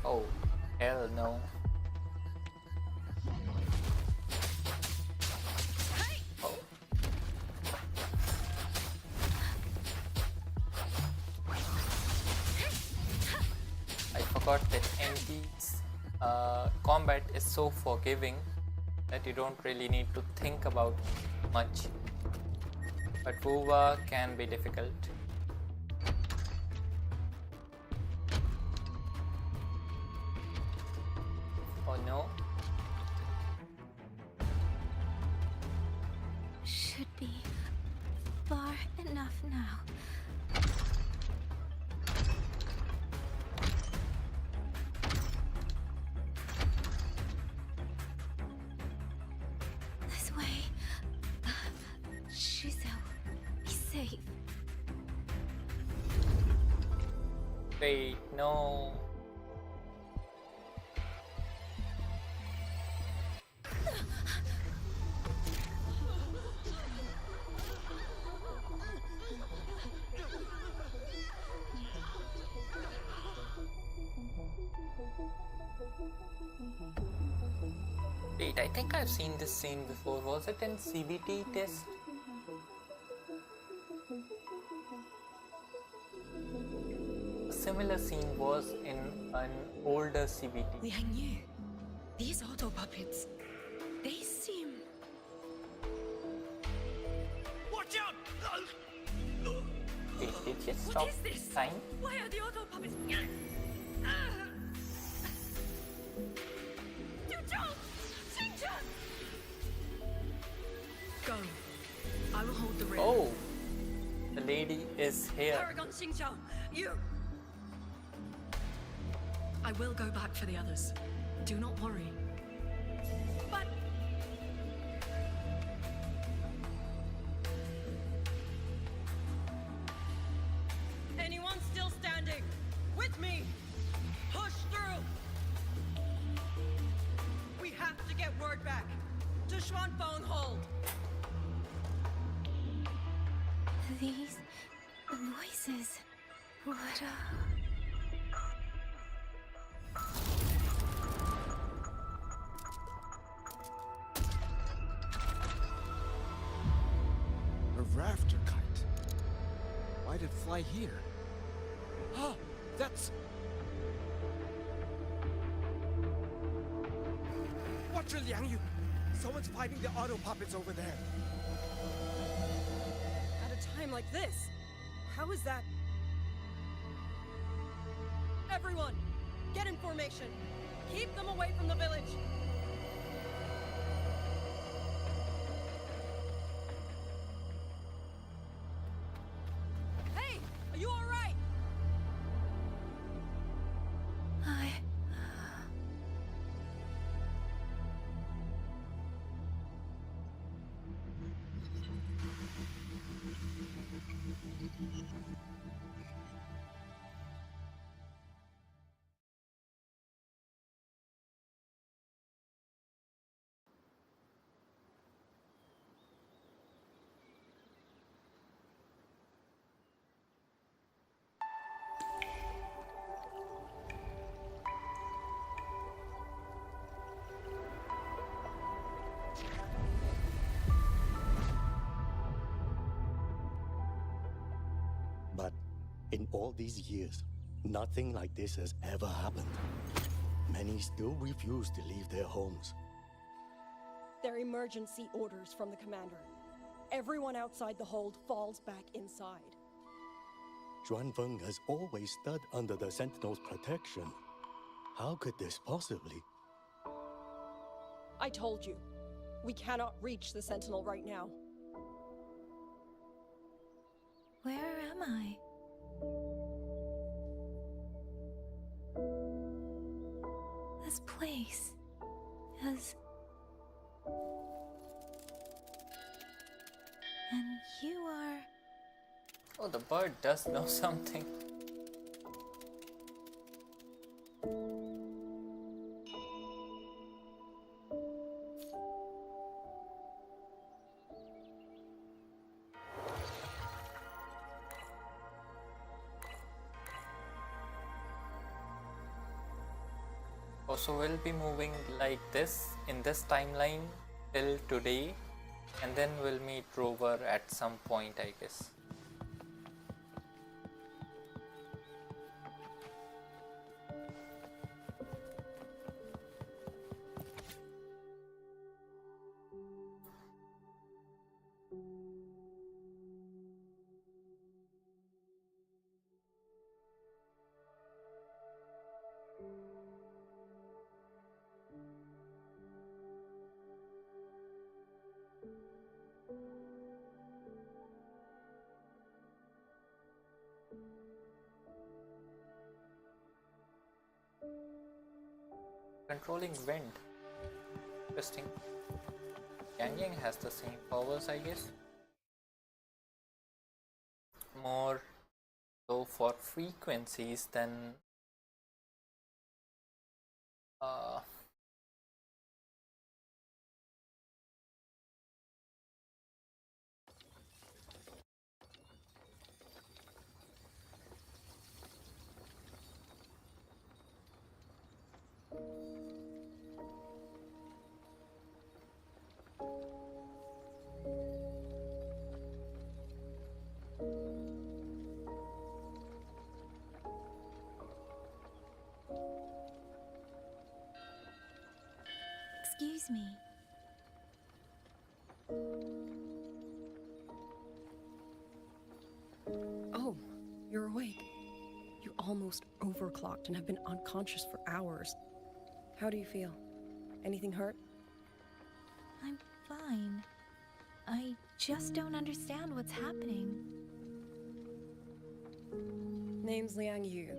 Oh, hell no. Oh. I forgot that NT's combat is so forgiving that you don't really need to think about much. But Wuwa can be difficult. Oh no. Should be far enough now. This way. Qingxiao, be safe. Wait, no. Wait, I think I've seen this scene before. Was it in CBT test? A similar scene was in an older CBT. Liang Yu, these auto puppets, they seem... Watch out! Wait, did you stop time? Why are the auto puppets... Go. I will hold the rear. Oh, the lady is here. Paragon Qingxiao, you... I will go back for the others. Do not worry. But... Anyone still standing? With me! Push through! We have to get word back. To Xuanfeng Hold. These voices. What A rafter kite. Why'd it fly here? Ah, that's... Watch it, Liang Yu! Someone's fighting the auto puppets over there. At a time like this, how is that? Everyone, get in formation. Keep them away from the village. In all these years, nothing like this has ever happened. Many still refuse to leave their homes. They're emergency orders from the commander. Everyone outside the hold falls back inside. Xuanfeng has always stood under the Sentinel's protection. How could this possibly? I told you, we cannot reach the Sentinel right now. Where am I? This place is... And you are... Oh, the bird does know something. So we'll be moving like this in this timeline till today, and then we'll meet Rover at some point, I guess. Controlling wind. Interesting. Yang Yang has the same powers, I guess. More so for frequencies than Excuse me. Oh, you're awake. You almost overclocked and have been unconscious for hours. How do you feel? Anything hurt? I'm fine. I just don't understand what's happening. Name's Liang Yu.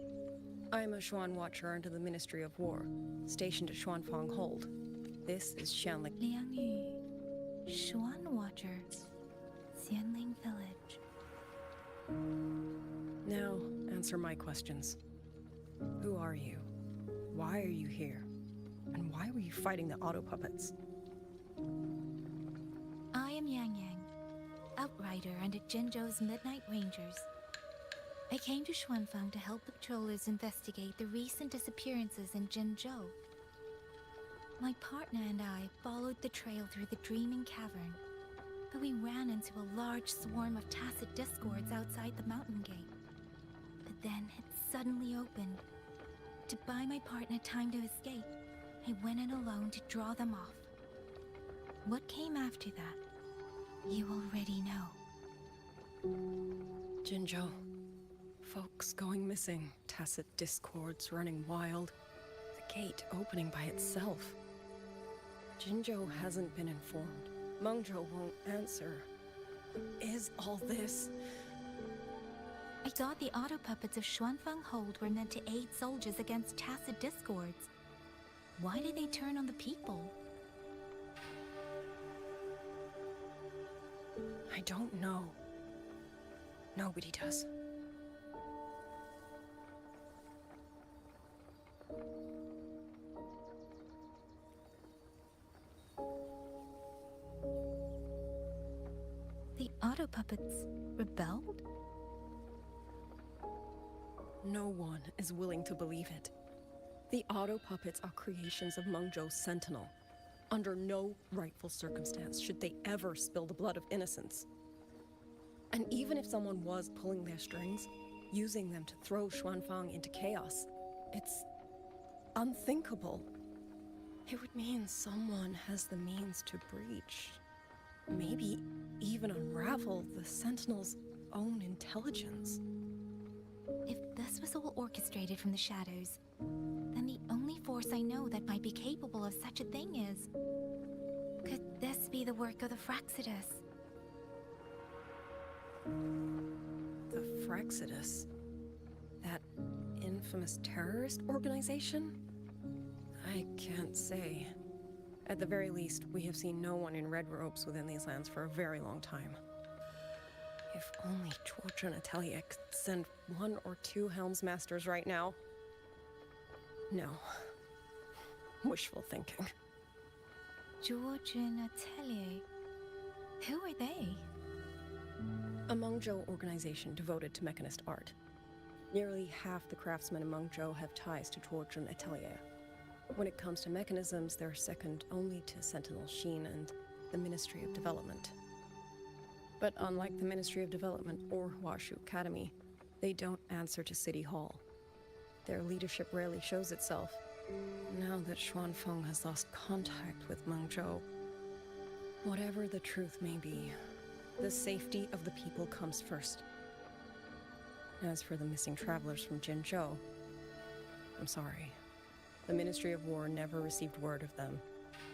I'm a Xuan Watcher under the Ministry of War, stationed at Xuanfang Hold. This is Xianling. Liang Yu, Xuan Watcher, Xianling Village. Now, answer my questions. Who are you? Why are you here? And why were you fighting the auto puppets? I am Yang Yang, Outrider under Qingxiao's Midnight Rangers. I came to Xuanfang to help the patrollers investigate the recent disappearances in Qingxiao. My partner and I followed the trail through the Dreaming Cavern, but we ran into a large swarm of tacit discords outside the mountain gate. But then it suddenly opened. To buy my partner time to escape, I went in alone to draw them off. What came after that, you already know. Qingxiao. Folks going missing, tacit discords running wild, the gate opening by itself. Qingxiao hasn't been informed. Mengzhou won't answer. What is all this? I thought the auto puppets of Xuanfang Hold were meant to aid soldiers against tacit discords. Why did they turn on the people? I don't know. Nobody does. The auto puppets rebelled? No one is willing to believe it. The auto puppets are creations of Mengzhou's Sentinel. Under no rightful circumstance should they ever spill the blood of innocents. And even if someone was pulling their strings, using them to throw Xuanfang into chaos. It's unthinkable. It would mean someone has the means to breach, maybe even unravel the Sentinel's own intelligence. If this was all orchestrated from the shadows, then the only force I know that might be capable of such a thing is... Could this be the work of the Fraxidus? The Fraxidus? That infamous terrorist organization? I can't say. At the very least, we have seen no one in red robes within these lands for a very long time. If only George and Atelier could send 1 or 2 Helmsmasters right now. No. Wishful thinking. George and Atelier? Who are they? A Mengzhou organization devoted to mechanist art. Nearly half the craftsmen in Mengzhou have ties to George and Atelier. When it comes to mechanisms, they're second only to Sentinel Sheen and the Ministry of Development. But unlike the Ministry of Development or Huashu Academy, they don't answer to City Hall. Their leadership rarely shows itself. Now that Xuanfeng has lost contact with Mengzhou, whatever the truth may be, the safety of the people comes first. As for the missing travelers from Qingxiao, I'm sorry. The Ministry of War never received word of them,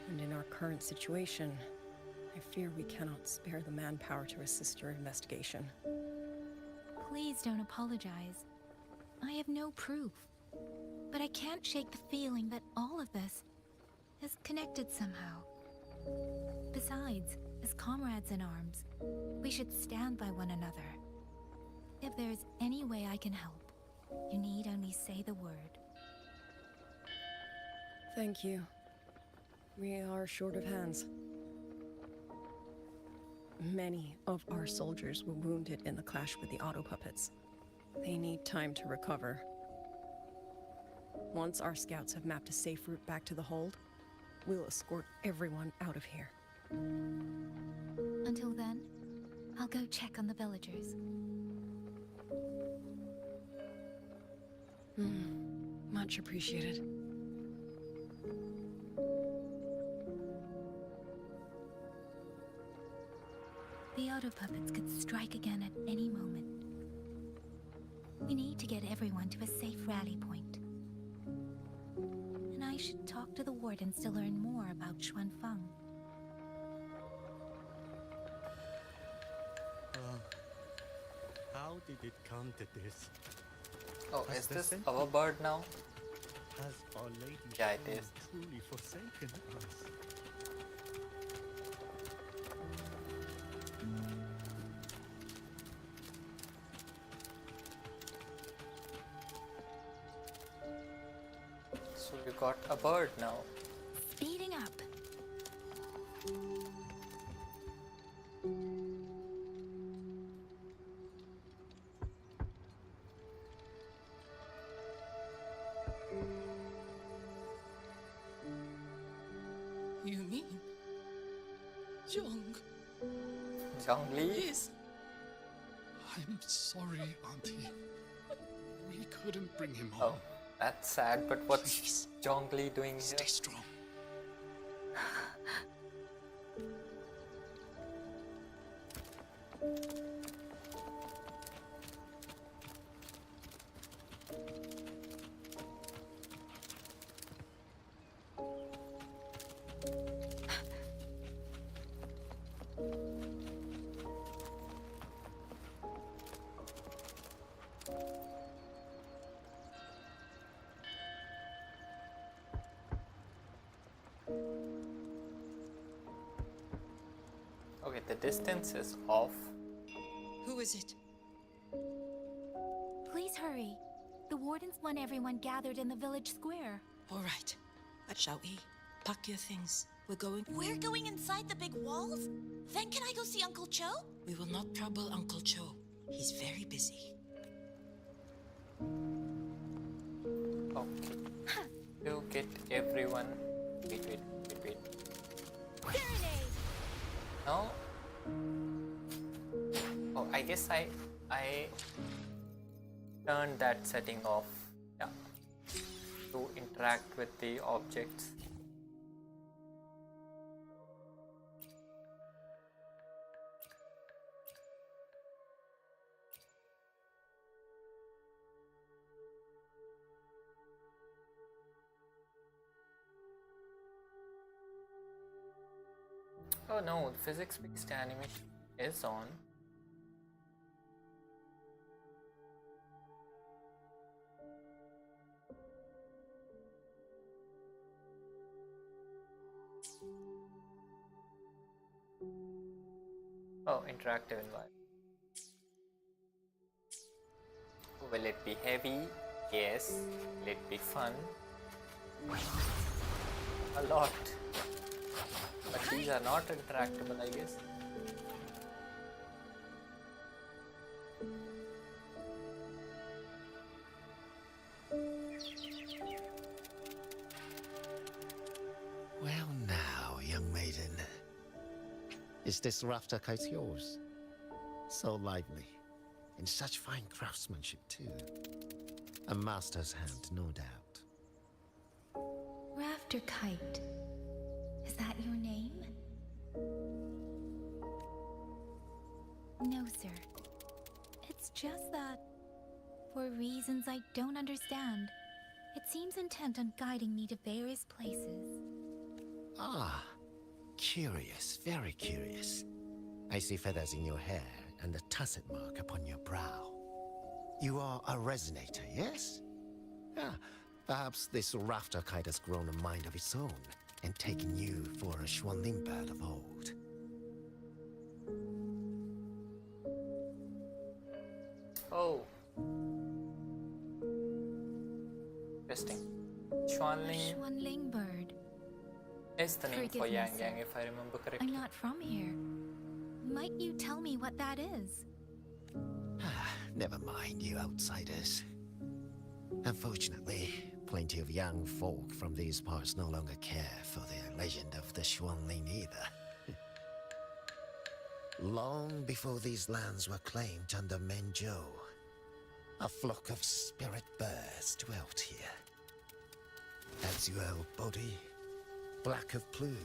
and in our current situation, I fear we cannot spare the manpower to assist your investigation. Please don't apologize. I have no proof. But I can't shake the feeling that all of this is connected somehow. Besides, as comrades in arms, we should stand by one another. If there's any way I can help, you need only say the word. Thank you. We are short of hands. Many of our soldiers were wounded in the clash with the auto puppets. They need time to recover. Once our scouts have mapped a safe route back to the hold, we'll escort everyone out of here. Until then, I'll go check on the villagers. Much appreciated. The auto puppets could strike again at any moment. We need to get everyone to a safe rally point. And I should talk to the wardens to learn more about Xuanfeng. How did it come to this? Oh, is this our bird now? Has Our Lady Yeah, it is. truly forsaken us? So you got a bird now. Speeding up. You mean Zhong? Zhongli? Yes. I'm sorry, Auntie. We couldn't bring him Oh, home. that's sad, but what's Zhongli doing here? Stay strong. Okay, the distance is off. Who is it? Please hurry. The wardens want everyone gathered in the village square. All right. But shall we? Pack your things. We're going. We're going inside the big walls? Then can I go see Uncle Cho? We will not trouble Uncle Cho. He's very busy. Okay. To get everyone. Wait. No? Oh, I guess I turn that setting off. Yeah. To interact with the objects. Oh no, the physics-based animation is on. Oh, interactive environment. Will it be heavy? Yes. Will it be fun? A lot. But these are not interactable, I guess. Well now, young maiden. Is this rafter kite yours? So lively. And such fine craftsmanship too. A master's hand, no doubt. Rafter Kite. Is that your name? No, sir. It's just that, for reasons I don't understand, it seems intent on guiding me to various places. Ah, curious, very curious. I see feathers in your hair and a tusset mark upon your brow. You are a resonator, yes? Ah, perhaps this rafter kite has grown a mind of its own and taken you for a Xuanling bird of old. Oh. Interesting. Xuanling Xuanling bird. is the name for Forgive me, Yang sir. Yang, if I remember correctly. I'm not from here. Might you tell me what that is? Never mind, you outsiders. Unfortunately, plenty of young folk from these parts no longer care for the legend of the Xuanling either. Long before these lands were claimed under Menzhou, a flock of spirit birds dwelt here. Azure body, black of plume.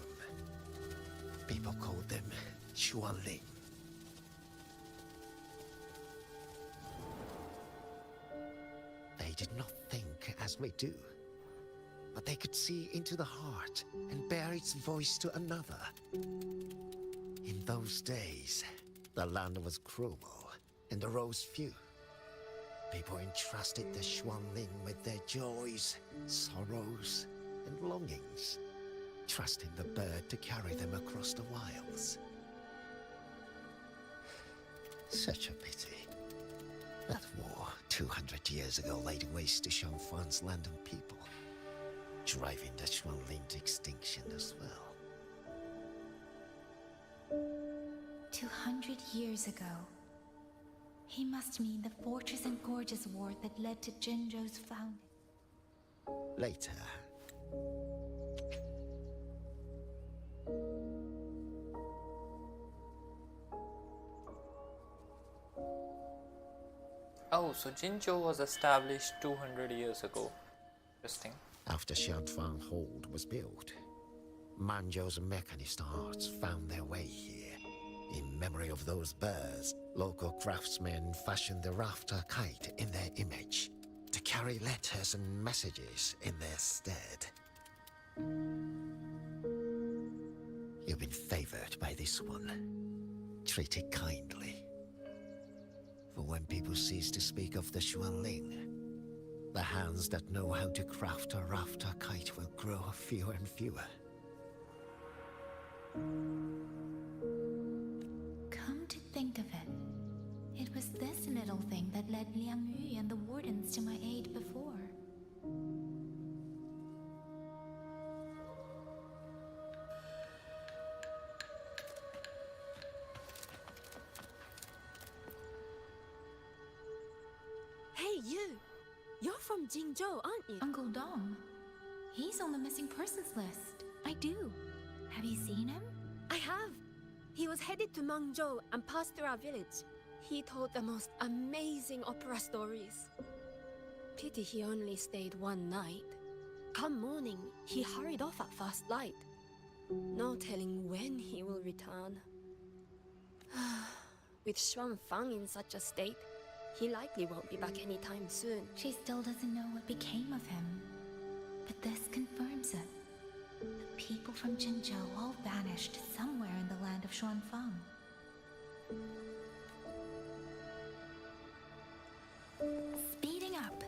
People called them Xuanling. They did not think as we do, but they could see into the heart and bear its voice to another. In those days, the land was cruel and the roads few. People entrusted the Xuanling with their joys, sorrows, and longings, trusting the bird to carry them across the wilds. Such a pity. That war 200 years ago laid waste to Shangfan's land and people, driving the Xuanling to extinction as well. 200 years ago. He must mean the Fortress and Gorges War that led to Jinzhou's founding. Later. Oh, so Jinzhou was established 200 years ago. Interesting. After Xianfang Hold was built, Manzhou's mechanist arts found their way here. In memory of those birds, local craftsmen fashioned the rafter kite in their image to carry letters and messages in their stead. You've been favored by this one. Treat it kindly. For when people cease to speak of the Xuanling, the hands that know how to craft a rafter kite will grow fewer and fewer. Come to think of it, it was this little thing that led Liang Yu and the wardens to my aid before. Hey, you! You're from Qingzhou, aren't you? Uncle Dong. He's on the missing persons list. I do. Have you seen him? I have. He was headed to Mengzhou and passed through our village. He told the most amazing opera stories. Pity he only stayed one night. Come morning, he hurried off at first light. No telling when he will return. With Xuanfang in such a state, he likely won't be back anytime soon. She still doesn't know what became of him. But this confirms it. The people from Qingxiao all vanished somewhere in the land of Xuanfang. Speeding up.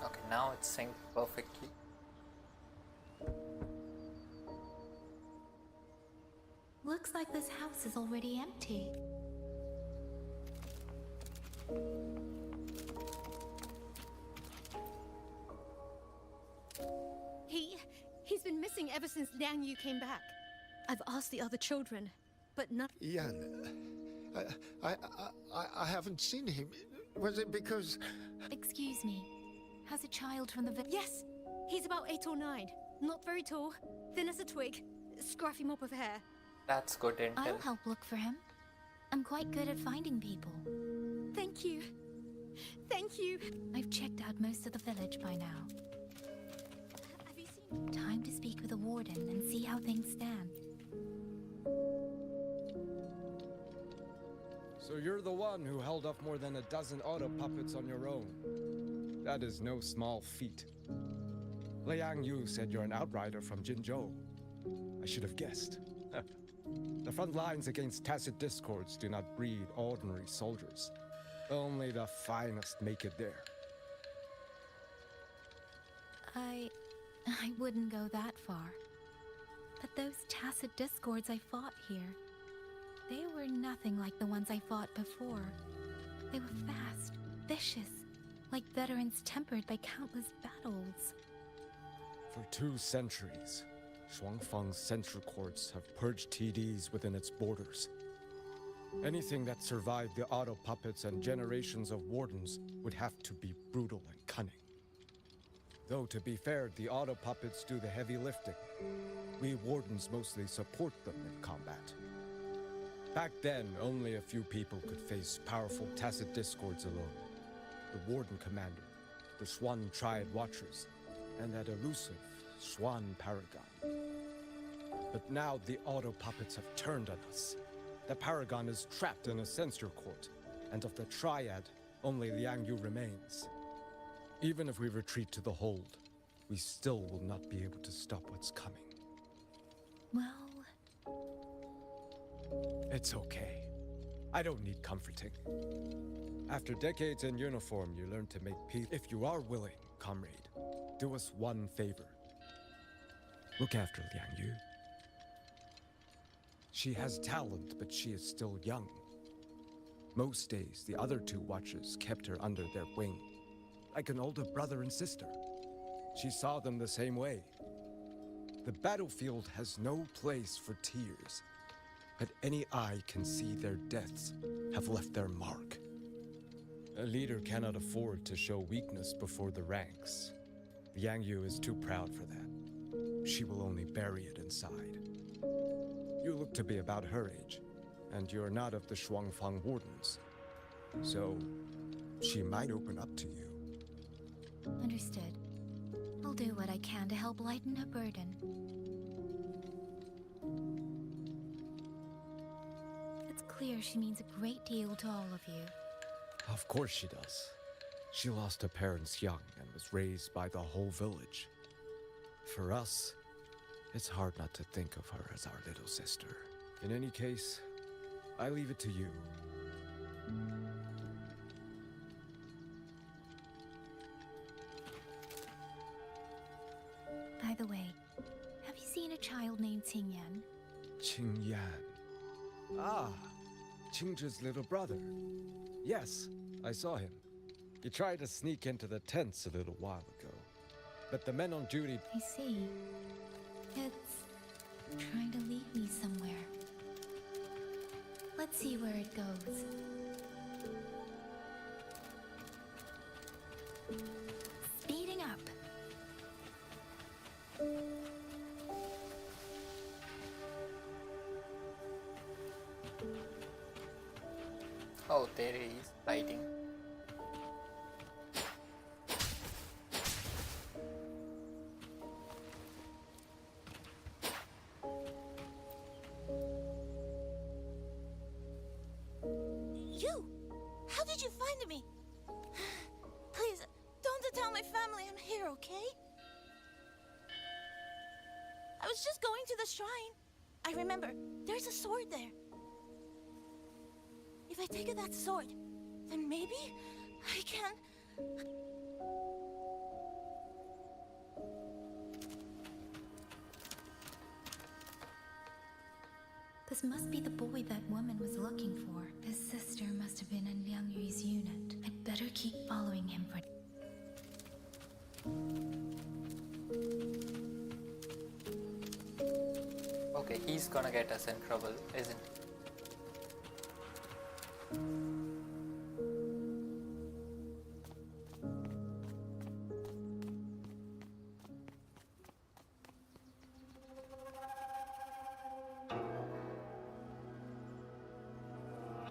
Okay, now it's synced perfectly. Looks like this house is already empty. He's been missing ever since Liang Yu came back. I've asked the other children, but none. Yan, I haven't seen him. Was it because... Excuse me. Has a child from the Yes! He's about 8 or 9. Not very tall. Thin as a twig. Scruffy mop of hair. That's good intel. I'll help look for him. I'm quite good at finding people. Thank you. Thank you. I've checked out most of the village by now. Have you seen... Time to speak with the warden and see how things stand. So you're the one who held off more than a dozen auto puppets on your own. That is no small feat. Liang Yu said you're an outrider from Jinzhou. I should have guessed. The front lines against tacit discords do not breed ordinary soldiers. Only the finest make it there. I wouldn't go that far. But those tacit discords I fought here, they were nothing like the ones I fought before. They were fast, vicious, like veterans tempered by countless battles. For 2 centuries, Shuangfang's central courts have purged TDs within its borders. Anything that survived the auto puppets and generations of wardens would have to be brutal and cunning. Though, to be fair, the auto puppets do the heavy lifting. We wardens mostly support them in combat. Back then, only a few people could face powerful tacit discords alone. The warden commander, the Swan Triad Watchers, and that elusive Swan Paragon. But now the auto puppets have turned on us. The Paragon is trapped in a censure court, and of the Triad, only Liang Yu remains. Even if we retreat to the hold, we still will not be able to stop what's coming. Well... It's okay. I don't need comforting. After decades in uniform, you learn to make peace. If you are willing, comrade, do us one favor. Look after Liang Yu. She has talent, but she is still young. Most days, the other 2 watchers kept her under their wing, like an older brother and sister. She saw them the same way. The battlefield has no place for tears, but any eye can see their deaths have left their mark. A leader cannot afford to show weakness before the ranks. Liang Yu is too proud for that. She will only bury it inside. You look to be about her age, and you're not of the Shuangfang Wardens. So, she might open up to you. Understood. I'll do what I can to help lighten her burden. It's clear she means a great deal to all of you. Of course she does. She lost her parents young and was raised by the whole village. For us, it's hard not to think of her as our little sister. In any case, I leave it to you. By the way, have you seen a child named Qingyan? Qingyan. Ah, Qingzhi's little brother. Yes, I saw him. He tried to sneak into the tents a little while ago. But the men on duty... I see. It's trying to lead me somewhere. Let's see where it goes. Speeding up. Oh, there he is fighting. You! How did you find me? Please, don't tell my family I'm here, okay? I was just going to the shrine. I remember, there's a sword there. If I take that sword, then maybe I can... This must be the boy that woman was looking for. His sister must have been in Liang Yu's unit. I'd better keep following him for... Okay, he's gonna get us in trouble, isn't he?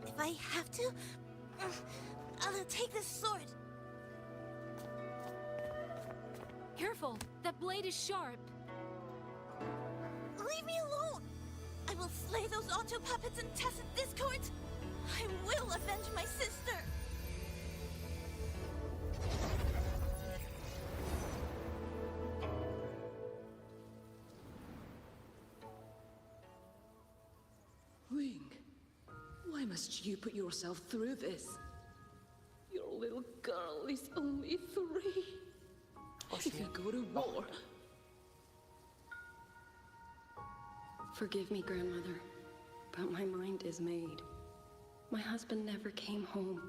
If I have to, I'll take this sword. Careful! That blade is sharp! Leave me alone! I will slay those auto puppets and tacit discords! I will avenge my sister! Wing, why must you put yourself through this? Your little girl is only 3. If you go to war... Forgive me, Grandmother, but my mind is made. My husband never came home.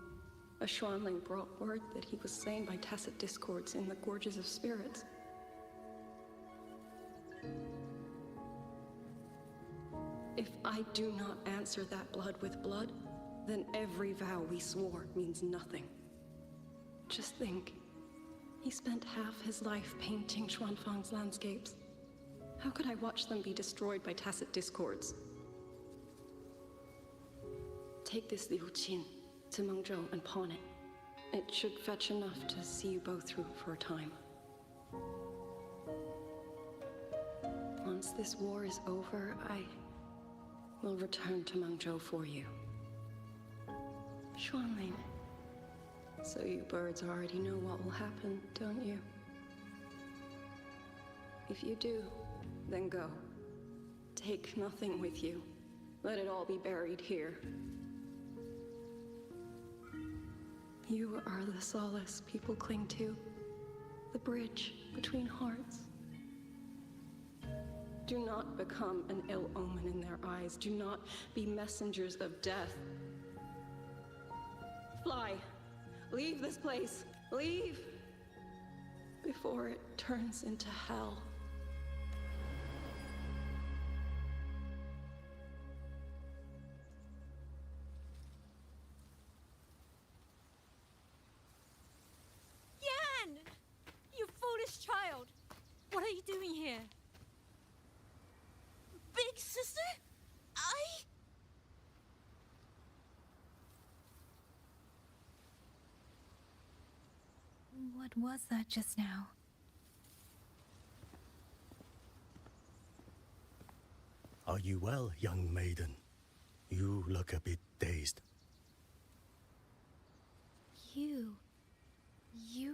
A Xuanling brought word that he was slain by tacit discords in the Gorges of Spirits. If I do not answer that blood with blood, then every vow we swore means nothing. Just think, he spent half his life painting Xuanfang's landscapes. How could I watch them be destroyed by tacit discords? Take this Liu Qin to Mengzhou and pawn it. It should fetch enough to see you both through for a time. Once this war is over, I will return to Mengzhou for you. Xuanling. So you birds already know what will happen, don't you? If you do, then go. Take nothing with you. Let it all be buried here. You are the solace people cling to, the bridge between hearts. Do not become an ill omen in their eyes. Do not be messengers of death. Fly. Leave this place. Leave. Before it turns into hell. Yan! You foolish child! What are you doing here? Big sister? What was that just now? Are you well, young maiden? You look a bit dazed. You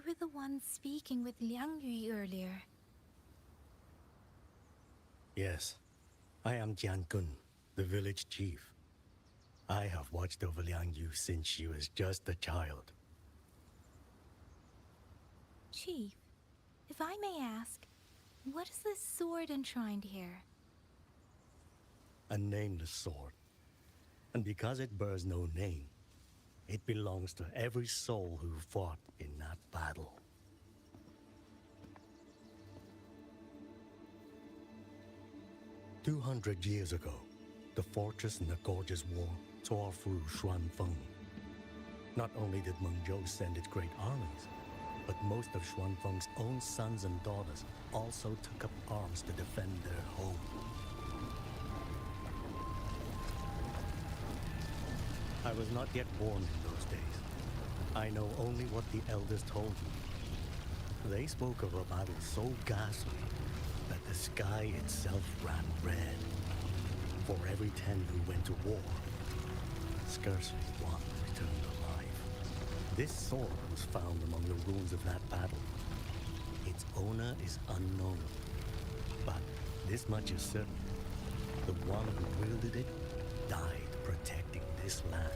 were the one speaking with Liang Yu earlier. Yes, I am Jian Gun, the village chief. I have watched over Liang Yu since she was just a child. Chief, if I may ask, what is this sword enshrined here? A nameless sword. And because it bears no name, it belongs to every soul who fought in that battle. "200 years ago, the fortress in the Gorgeous War tore through Xuanfeng. Not only did Mengzhou send its great armies, but most of Xuanfeng's own sons and daughters also took up arms to defend their home. I was not yet born in those days. I know only what the elders told me. They spoke of a battle so ghastly that the sky itself ran red. For every 10 who went to war, scarcely one returned alive. This sword was found among the ruins of that battle. Its owner is unknown, but this much is certain. The one who wielded it died protecting this land.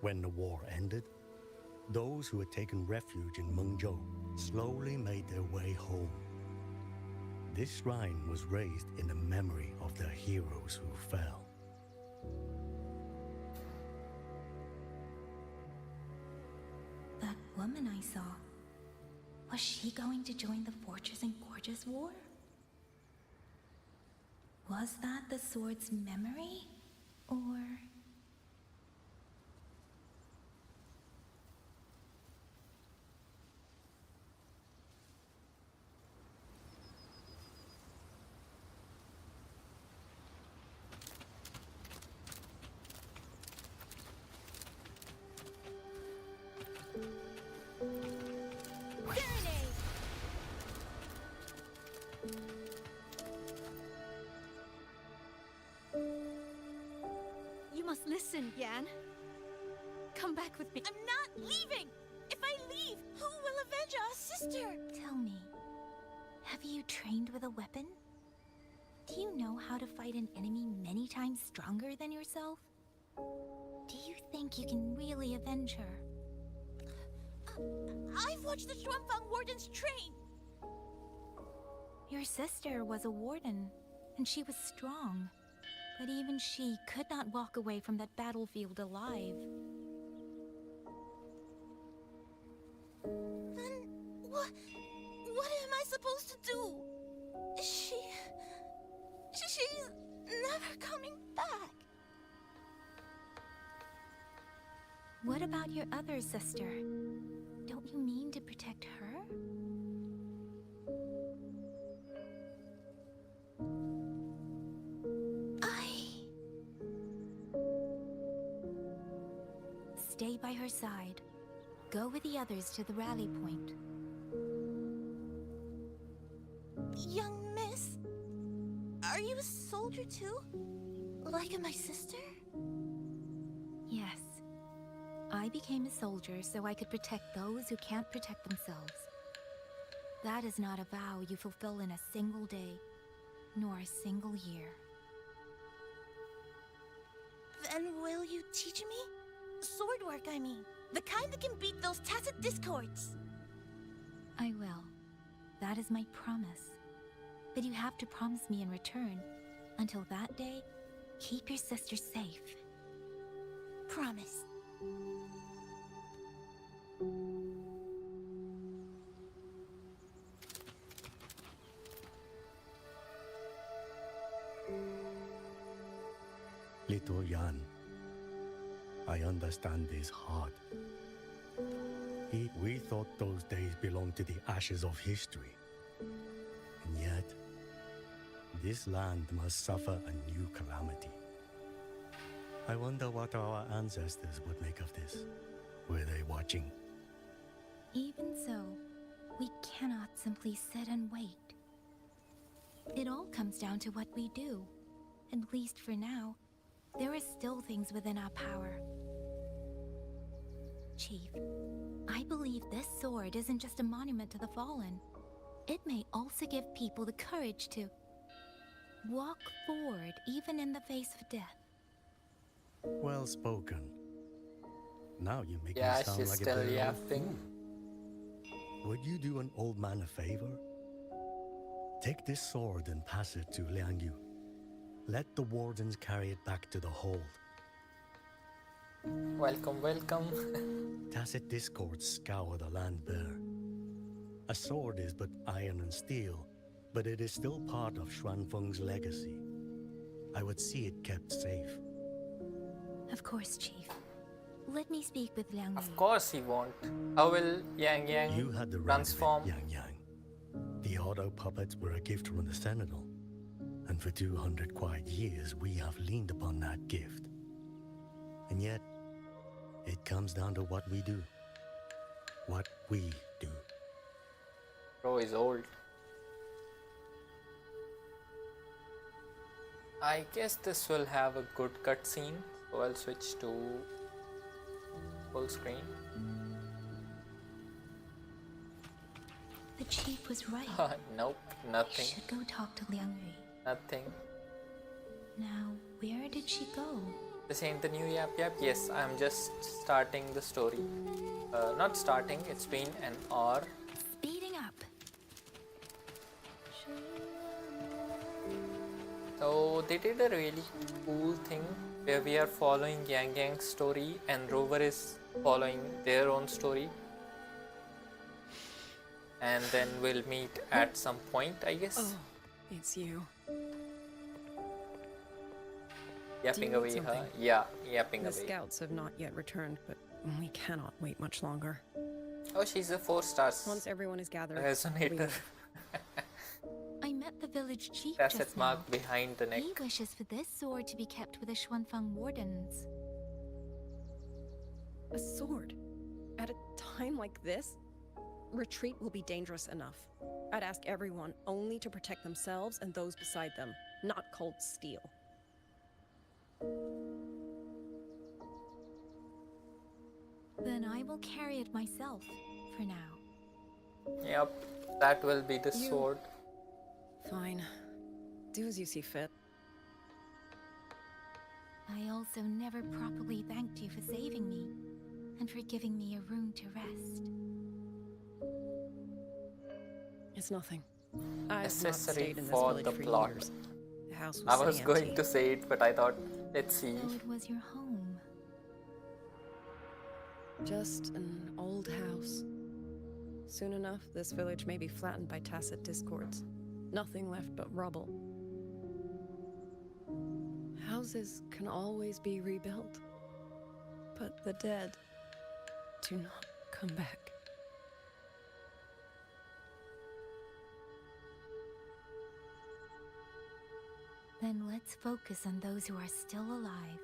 When the war ended, those who had taken refuge in Mengzhou slowly made their way home. This shrine was raised in the memory of the heroes who fell. That woman I saw, was she going to join the Fortress and Gorges War? Was that the sword's memory? Or... You must listen, Yan. Come back with me. I'm not leaving! If I leave, who will avenge our sister? Tell me, have you trained with a weapon? Do you know how to fight an enemy many times stronger than yourself? Do you think you can really avenge her? I've watched the Xuanfang Wardens train! Your sister was a warden, and she was strong. But even she could not walk away from that battlefield alive. Then what am I supposed to do? She's never coming back. What about your other sister? Don't you mean to protect her? Stay by her side. Go with the others to the rally point. Young miss, are you a soldier too? Like my sister? Yes. I became a soldier so I could protect those who can't protect themselves. That is not a vow you fulfill in a single day, nor a single year. Then will you teach me? Sword work, I mean. The kind that can beat those tacit discords. I will. That is my promise. But you have to promise me in return. Until that day, keep your sister safe. Promise. Little Yan, I understand this hard. We thought those days belonged to the ashes of history. And yet, this land must suffer a new calamity. I wonder what our ancestors would make of this. Were they watching? Even so, we cannot simply sit and wait. It all comes down to what we do. At least for now, there are still things within our power. Chief, I believe this sword isn't just a monument to the fallen. It may also give people the courage to walk forward even in the face of death. Well spoken. Now you make me Yeah, sound she's like a still dirty old yapping. fool. Would you do an old man a favor? Take this sword and pass it to Liang Yu. Let the wardens carry it back to the hold. Welcome, welcome. Tacit discords scour the land bare. A sword is but iron and steel, but it is still part of Xuanfeng's legacy. I would see it kept safe. Of course, Chief. Let me speak with Liang Yu. Of course he won't. How will Yang You had the right transform? of it, Yang Yang. The auto puppets were a gift from the Sentinel, and for 200 quiet years we have leaned upon that gift. And yet, it comes down to what we do. What we do. Bro is old. I guess this will have a good cutscene, so I'll switch to full screen. The chief was right. Nope, nothing. You should go talk to Liang Yui. Nothing. Now, where did she go? This ain't the new Yap Yap. Yes, I'm just starting the story. Not starting, it's been an hour. Speeding up. So they did a really cool thing where we are following Yang Yang's story and Rover is following their own story. And then we'll meet at some point, I guess. Oh, it's you. Yapping away, huh? Yeah, yapping the away. The scouts have not yet returned, but we cannot wait much longer. Oh, she's a 4 stars. Once everyone is gathered. Resonator. I met the village chief Facet just mark now. behind the neck. He wishes for this sword to be kept with the Xuanfang wardens. A sword? At a time like this? Retreat will be dangerous enough. I'd ask everyone only to protect themselves and those beside them, not cold steel. Then I will carry it myself, for now. Yep, that will be the sword. Fine. Do as you see fit. I also never properly thanked you for saving me, and for giving me a room to rest. It's nothing. I've Necessary not stayed in this for village the for plot. years. The house I was was going empty. to say it, but I thought, let's see. So it was your home. Just an old house. Soon enough, this village may be flattened by tacit discords. Nothing left but rubble. Houses can always be rebuilt, but the dead do not come back. Then let's focus on those who are still alive.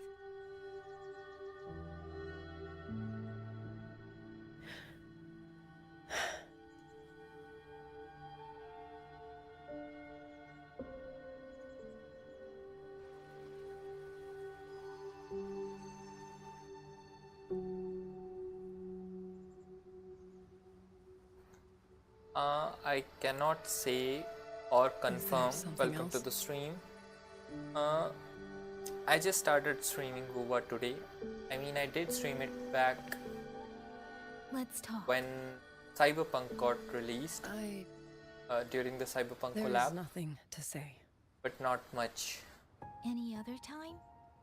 I cannot say or confirm. something Welcome to else? the stream. I just started streaming Wuba today. I mean, I did stream it back Let's talk. when Cyberpunk got released during the Cyberpunk There collab, is nothing to say. but not much. Any other time,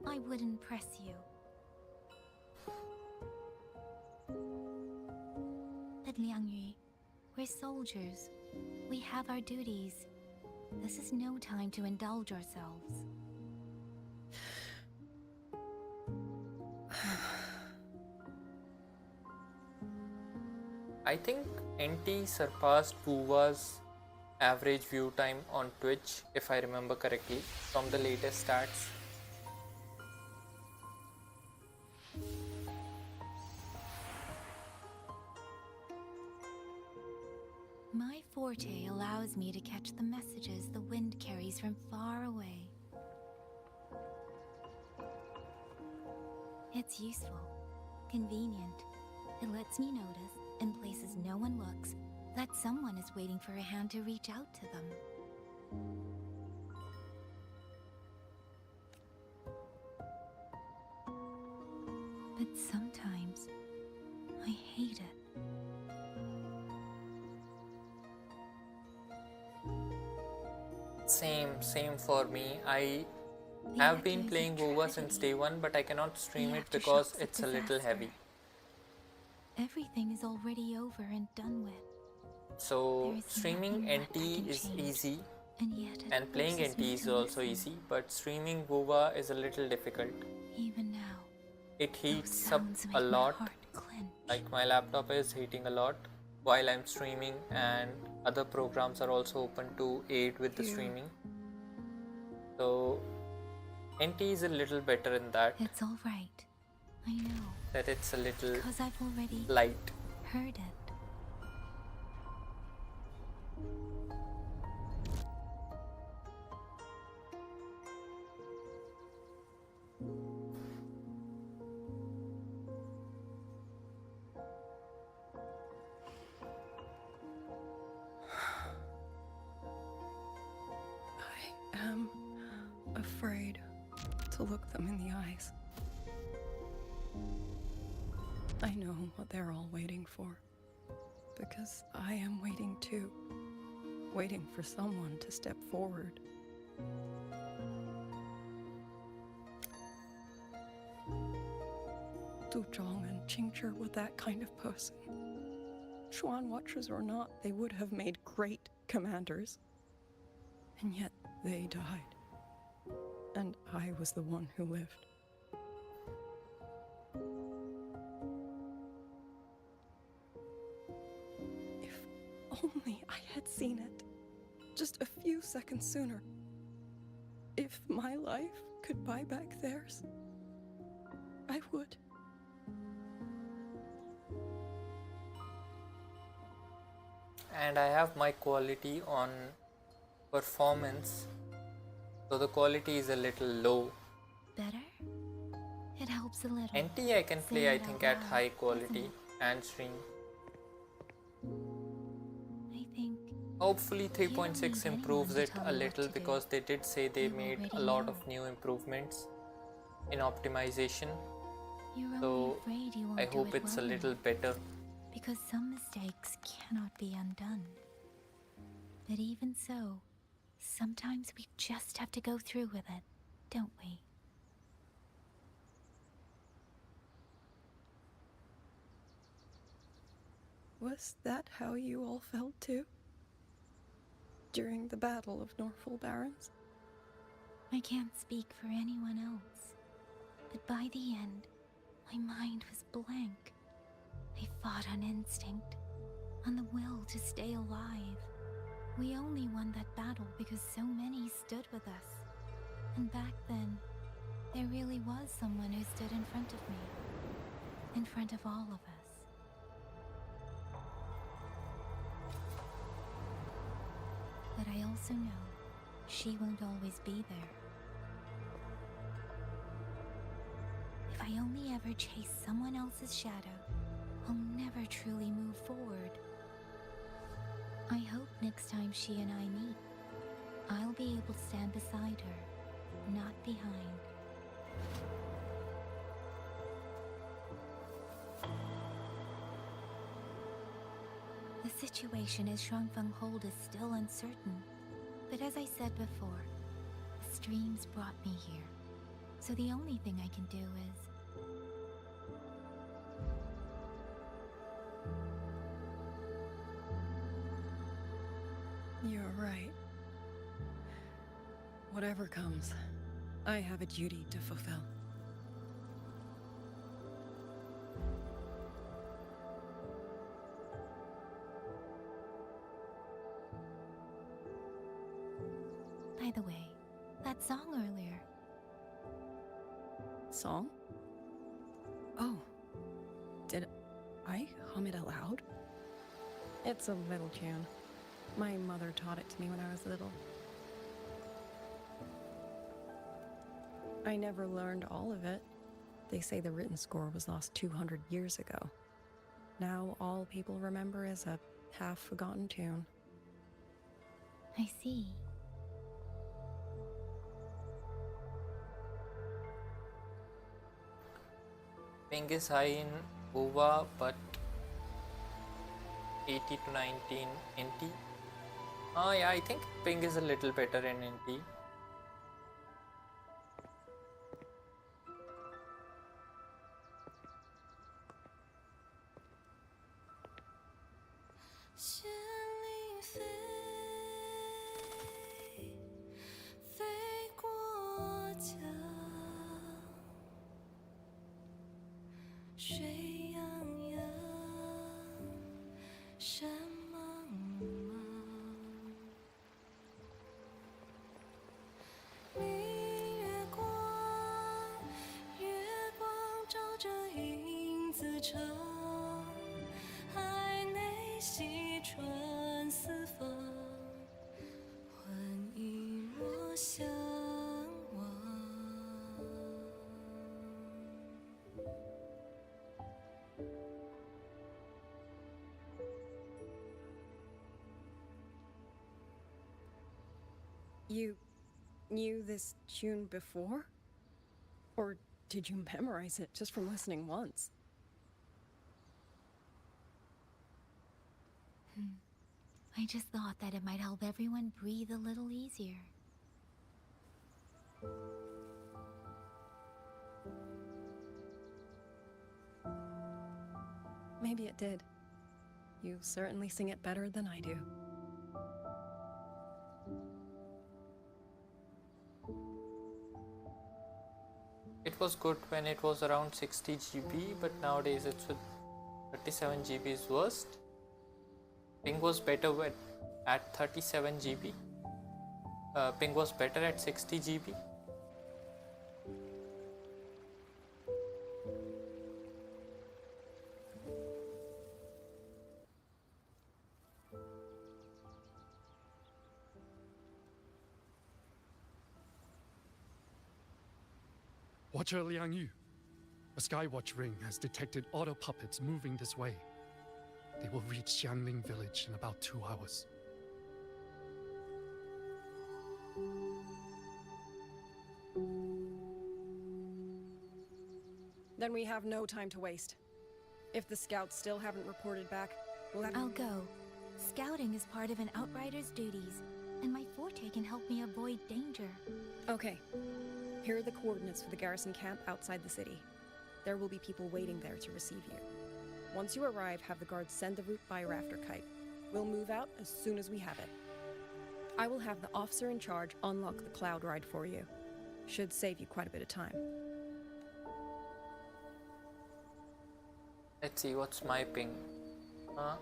I wouldn't press you. But Liang Yui, we're soldiers. We have our duties. This is no time to indulge ourselves. I think NT surpassed Wuba's average view time on Twitch, if I remember correctly, from the latest stats. My forte allows me to catch the messages the wind carries from far away. It's useful, convenient. It lets me notice, in places no one looks, that someone is waiting for a hand to reach out to them. But sometimes, I hate it. Same for me. I have been playing Wuba since day one, but I cannot stream it because it's a little heavy. Everything is already over and done with. So There is streaming nothing that NT can is change, easy, and yet it and playing forces NT me is to also listen. easy, but streaming Wuba is a little difficult. Even now, It heats up sounds a make my lot. heart clench. Like my laptop is heating a lot while I'm streaming, and other programs are also open to aid with the streaming. So NT is a little better in that. It's all right. I know. That it's a little Because I've already light. heard it. I am afraid to look them in the eyes. I know what they're all waiting for, because I am waiting too. Waiting for someone to step forward. Du Zhong and Qingxiao were that kind of person. Xuan Watchers or not, they would have made great commanders. And yet they died. And I was the one who lived. If only I had seen it. Just a few seconds sooner. If my life could buy back theirs, I would. And I have my quality on performance, so the quality is a little low. Better? It helps a little. NT I can play, I think, at high quality and stream. I think Hopefully 3.6 improves it a little, because they did say they made a lot of new improvements in optimization. you're So only afraid you won't I do hope it it's a well little enough, better. because some mistakes cannot be undone. But even so, sometimes we just have to go through with it, don't we? Was that how you all felt too? During the Battle of Norfolk Barrens? I can't speak for anyone else, but by the end, my mind was blank. I fought on instinct, on the will to stay alive. We only won that battle because so many stood with us. And back then, there really was someone who stood in front of me. In front of all of us. But I also know she won't always be there. If I only ever chase someone else's shadow, I'll never truly move forward. I hope next time she and I meet, I'll be able to stand beside her, not behind. The situation as Shuangfeng Hold is still uncertain, but as I said before, the streams brought me here, so the only thing I can do is... You're right. Whatever comes, I have a duty to fulfill. By the way, that song earlier. Song? Oh. Did I hum it aloud? It's a little tune. My mother taught it to me when I was little. I never learned all of it. They say the written score was lost 200 years ago. Now all people remember is a half-forgotten tune. I see. Ping is high in UVA, but 80 to 19 NT. Yeah, I think ping is a little better in NT. 长，海内西传四方，换一抹相望。You knew this tune before? Or did you memorize it just from listening once? I just thought that it might help everyone breathe a little easier. Maybe it did. You certainly sing it better than I do. It was good when it was around 60 GB, but nowadays it's with 37 GB is worst. Ping was better at 37 GB. Ping was better at 60 GB. Watcher Liang Yu, a Skywatch ring has detected auto puppets moving this way. They will reach Xiangling village in about 2 hours. Then we have no time to waste. If the scouts still haven't reported back, we'll have— I'll go. Scouting is part of an outrider's duties, and my forte can help me avoid danger. Okay. Here are the coordinates for the garrison camp outside the city. There will be people waiting there to receive you. Once you arrive, have the guards send the route by rafter kite. We'll move out as soon as we have it. I will have the officer in charge unlock the cloud ride for you. Should save you quite a bit of time. Let's see, what's my ping? Huh?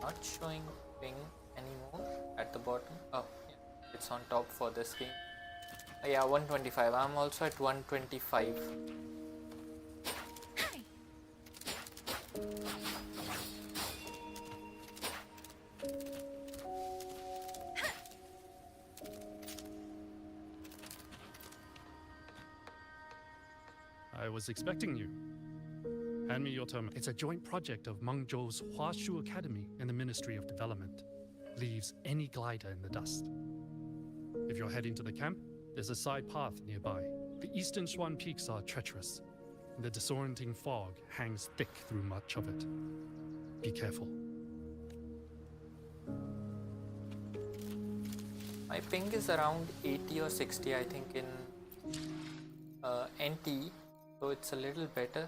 Not showing ping anymore at the bottom. Oh, yeah, it's on top for this game. Yeah, 125. I'm also at 125. I was expecting you. Hand me your term. It's a joint project of Mengzhou's Huashu Academy and the Ministry of Development. Leaves any glider in the dust. If you're heading to the camp, there's a side path nearby. The eastern Shuan peaks are treacherous, and the disorienting fog hangs thick through much of it. Be careful. My ping is around 80 or 60, I think, in NT, so it's a little better.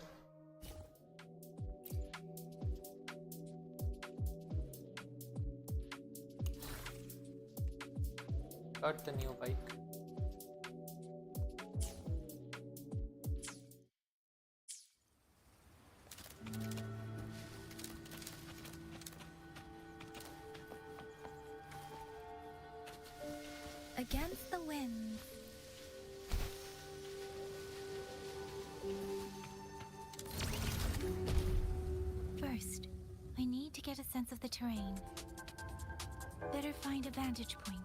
Got the new bike. Against the wind. First, I need to get a sense of the terrain. Better find a vantage point.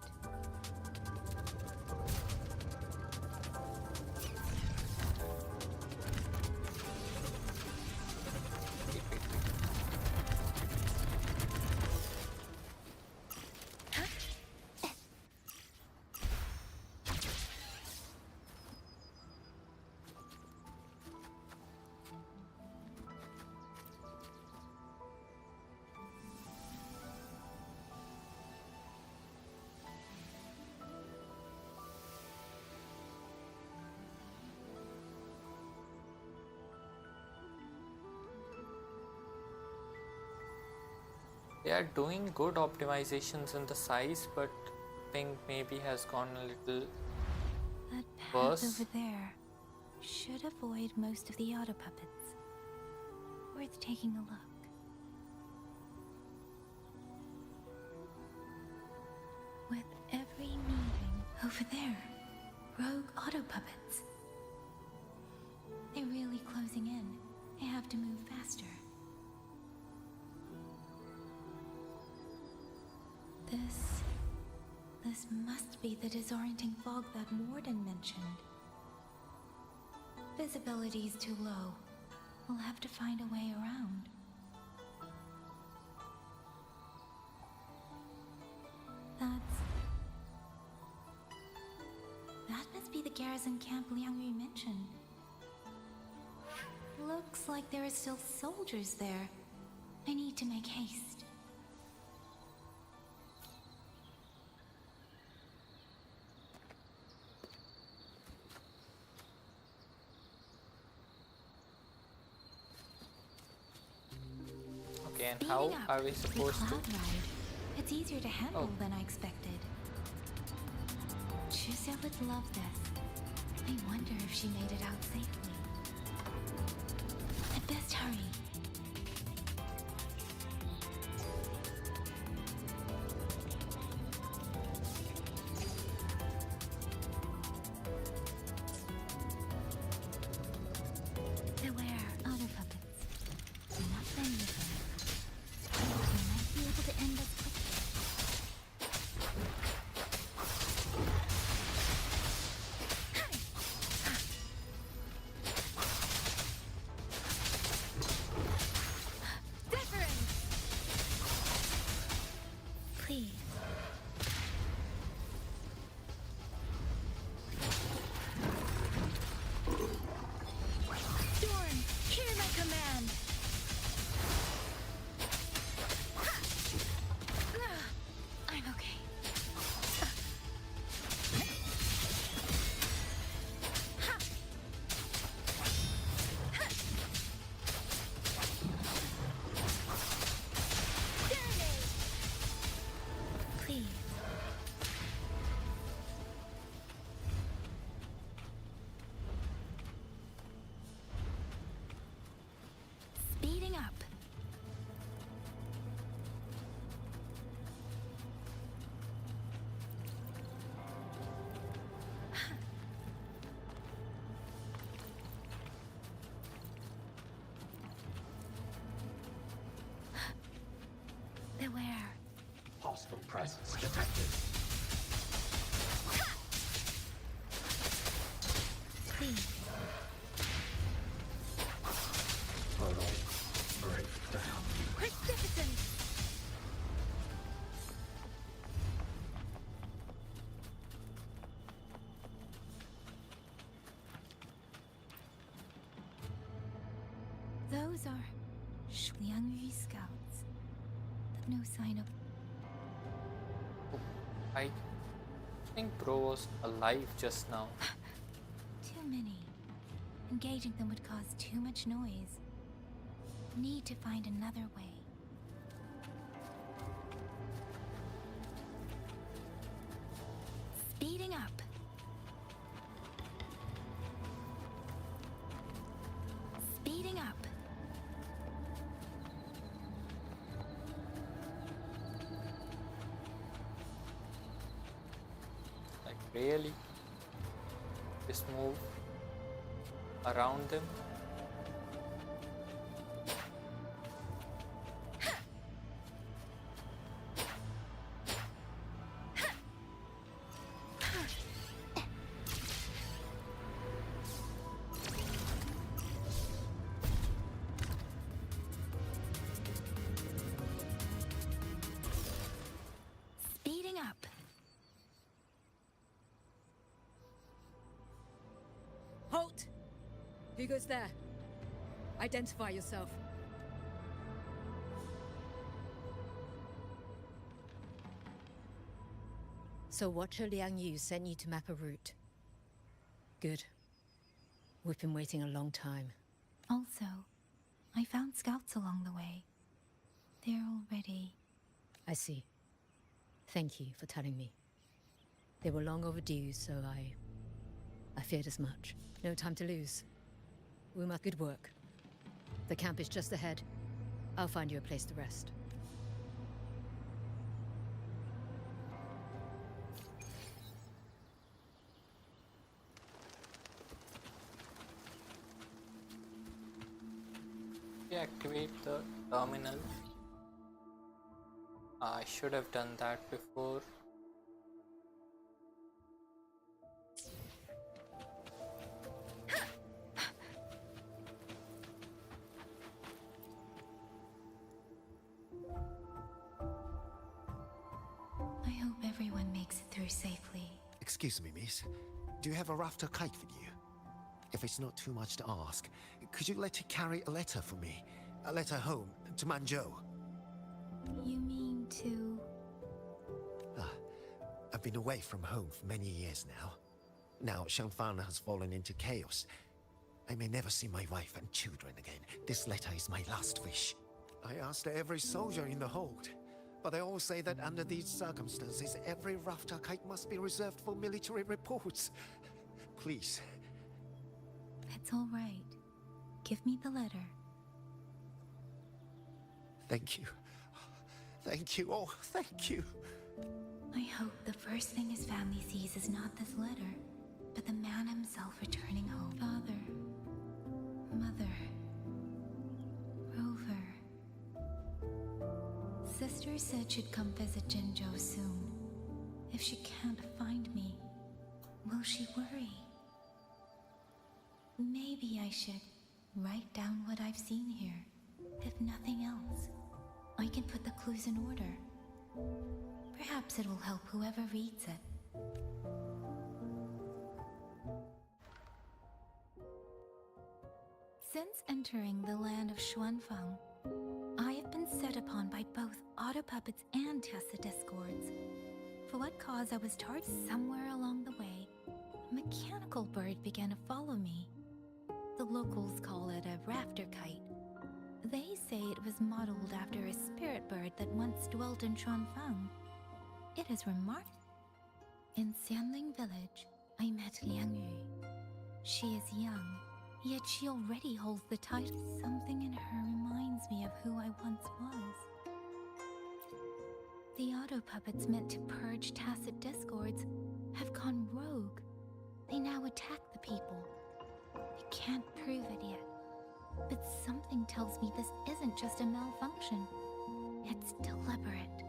They are doing good optimizations in the size, but ping maybe has gone a little That path worse. over there should avoid most of the auto puppets. Worth taking a look. Over there. Rogue auto puppets. They're really closing in. I have to move faster. This must be the disorienting fog that Warden mentioned. Visibility's too low. We'll have to find a way around. That must be the garrison camp Liang Yu mentioned. Looks like there are still soldiers there. I need to make haste. Okay, and how are we supposed to? Cloud ride. It's easier to handle than I expected. Qingxiao would love this. I wonder if she made it out safely. I'd best hurry. Beware, auto puppets. Do not bend with them. You might be able to end us quickly. Please. Storm, hear my command. I'm okay. Please. Speeding up. Beware. Hostile presence detected. Please. Portal breakdown. Magnificent! Those are Liang scouts. But no sign of... I think Bro was alive just now. Too many. Engaging them would cause too much noise. Need to find another way. Speeding up. Speeding up. Like really? Just move around them? Speeding up. Halt! Who goes there? Identify yourself. So Watcher Liang Yu sent you to map a route. Good. We've been waiting a long time. Also, I found scouts along the way. They're already... I see. Thank you for telling me. They were long overdue, so I feared as much. No time to lose. We must... Good work. The camp is just ahead. I'll find you a place to rest. Deactivate the terminal. I should have done that before. I hope everyone makes it through safely. Excuse me, miss. Do you have a rafter kite with you? If it's not too much to ask, could you let it carry a letter for me? A letter home to Manzhou. You mean to... I've been away from home for many years now. Now Shangfang has fallen into chaos. I may never see my wife and children again. This letter is my last wish. I asked every soldier in the hold, but they all say that under these circumstances, every rafter kite must be reserved for military reports. Please. It's all right. Give me the letter. Thank you. Thank you. Oh, thank you. I hope the first thing his family sees is not this letter, but the man himself returning home. Father, Mother, Rover. Sister said she'd come visit Qingxiao soon. If she can't find me, will she worry? Maybe I should write down what I've seen here. If nothing else, I can put the clues in order. Perhaps it will help whoever reads it. Since entering the land of Xuanfang, I have been set upon by both auto puppets and Tessa discords. For what cause I was charged somewhere along the way, a mechanical bird began to follow me. The locals call it a rafter kite. They say it was modeled after a spirit bird that once dwelt in Xuanfang. It is remarkable. In Xianling village, I met Liang Yu. She is young, yet she already holds the title. Something in her reminds me of who I once was. The auto puppets meant to purge tacit discords have gone rogue. They now attack the people. I can't prove it yet, but something tells me this isn't just a malfunction. It's deliberate.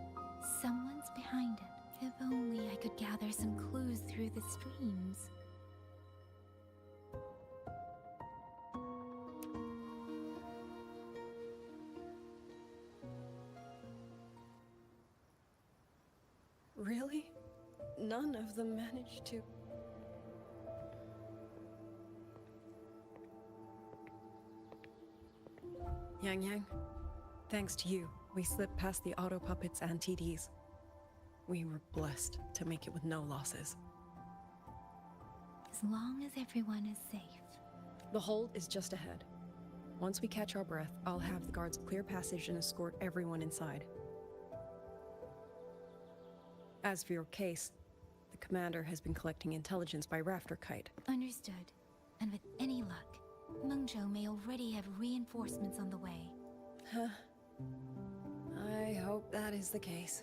Someone's behind it. If only I could gather some clues through the streams. Really? None of them managed to... Yang, thanks to you, we slipped past the auto puppets and TDs. We were blessed to make it with no losses. As long as everyone is safe. The hold is just ahead. Once we catch our breath, I'll have the guards clear passage and escort everyone inside. As for your case, the commander has been collecting intelligence by rafter kite. Understood. And with any luck, Mengzhou may already have reinforcements on the way. Huh. I hope that is the case.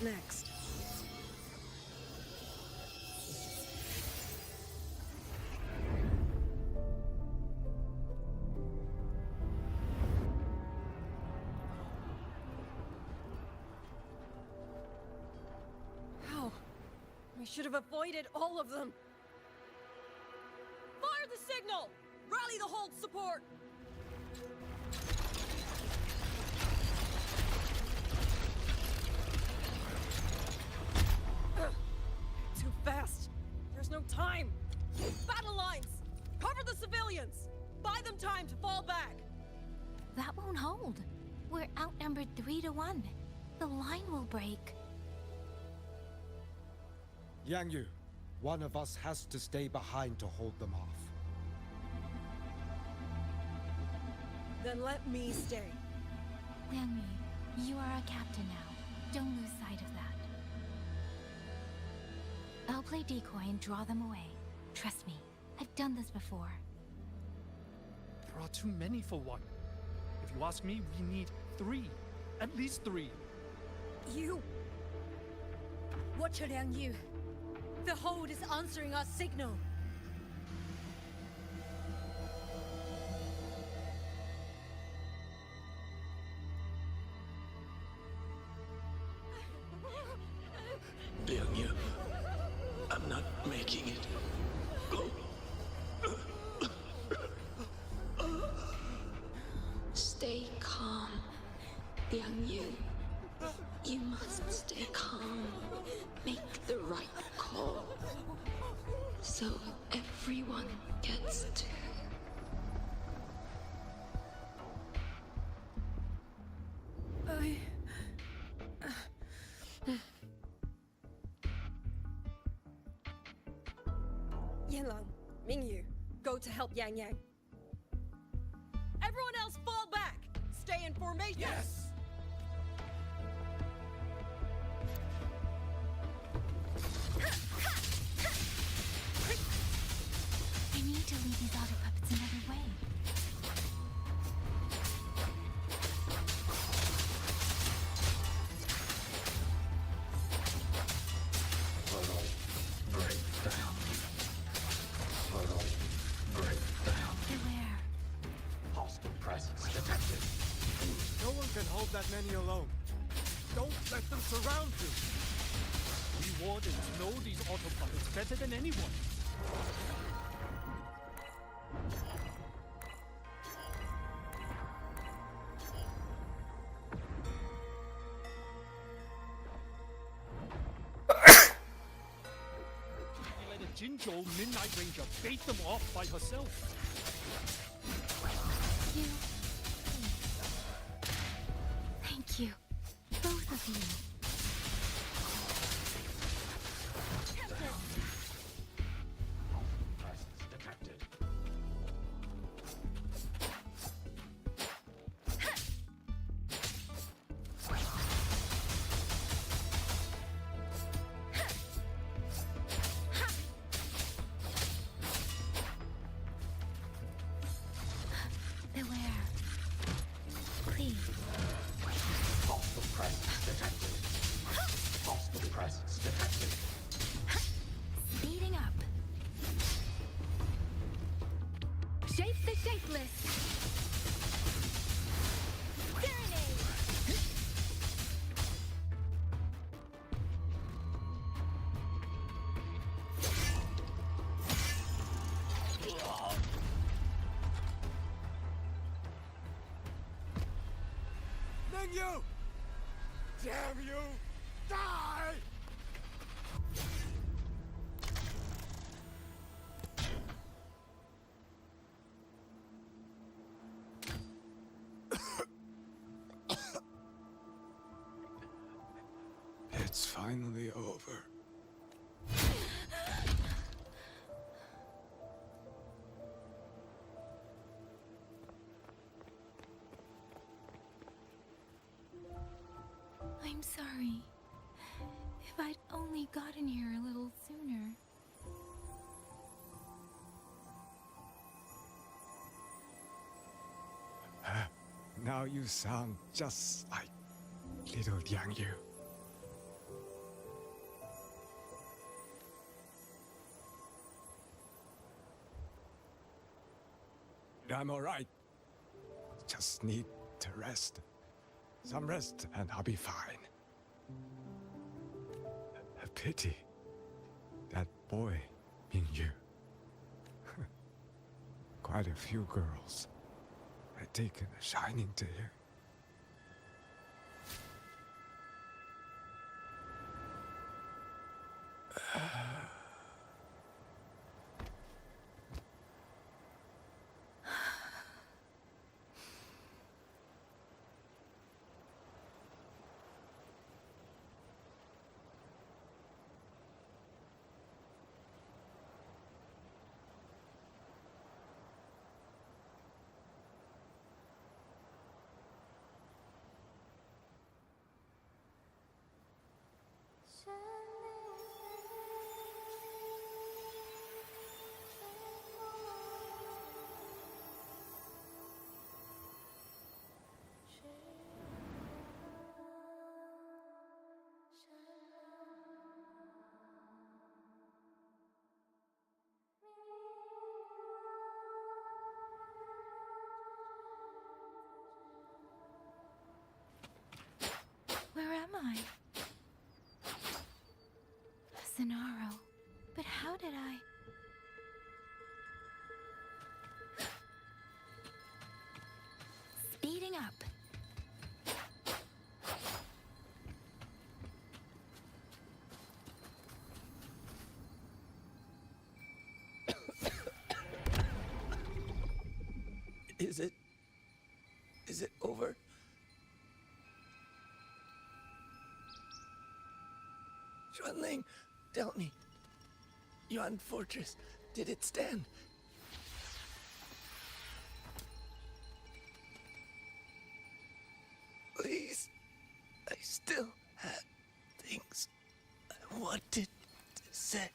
Next. How? We should have avoided all of them. Fire the signal! Rally the hold support! Too fast! There's no time! Battle lines! Cover the civilians! Buy them time to fall back! That won't hold. We're outnumbered 3-1. The line will break. Yang Yu, one of us has to stay behind to hold them off. Then let me stay. Liang Yu, you are a captain now. Don't lose sight of that. I'll play decoy and draw them away. Trust me, I've done this before. There are too many for one. If you ask me, we need 3. At least 3. You! Watch Liang Yu. The hold is answering our signal. Liang Yu, I'm not making it. Go. Stay calm, Liang Yu. You must stay calm. Make the right call. So everyone gets to. Yanlang, Mingyu, go to help Yang Yang. Everyone else fall back! Stay in formation! Yes! I need to lead these auto puppets another way. Portal breakdown. Portal breakdown. Beware. Hostile presence detected. No one can hold that many alone. Don't let them surround you. We wardens know these auto puppets better than anyone. He let a Qingxiao Midnight Ranger bait them off by herself. You. Thank you. Both of you. Presence detected. Beware. Please. Hostile presence detected. Hostile presence detected. Speeding up. Shape the shapeless. Serenade. Mingyu! Damn you! Die! It's finally over. I'm sorry. If I'd only gotten here a little sooner. Now you sound just like little Liang Yu. I'm alright. Just need to rest. Some rest and I'll be fine. A pity. That boy, Mingyu. Quite a few girls had taken a shining to him. I? Zenaro. But how did I? Speeding up. Is it over? Xuanling, tell me. Yuan Fortress, did it stand? Please, I still had things I wanted to say.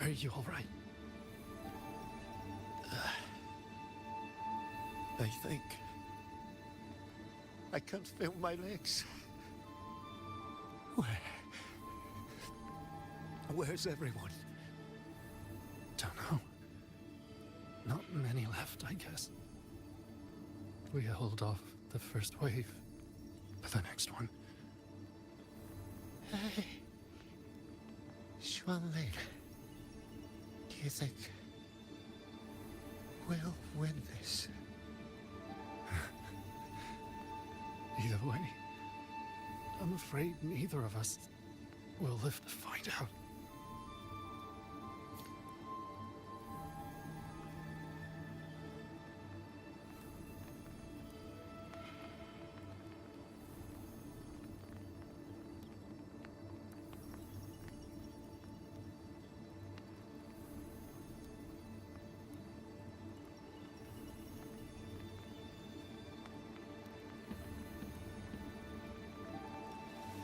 Are you all right? I think I can't feel my legs. Where's everyone? Don't know. Not many left, I guess. We held off the first wave, but the next one. Hey, Xuanling, do you think we'll win this? Either way, I'm afraid neither of us will live to find out.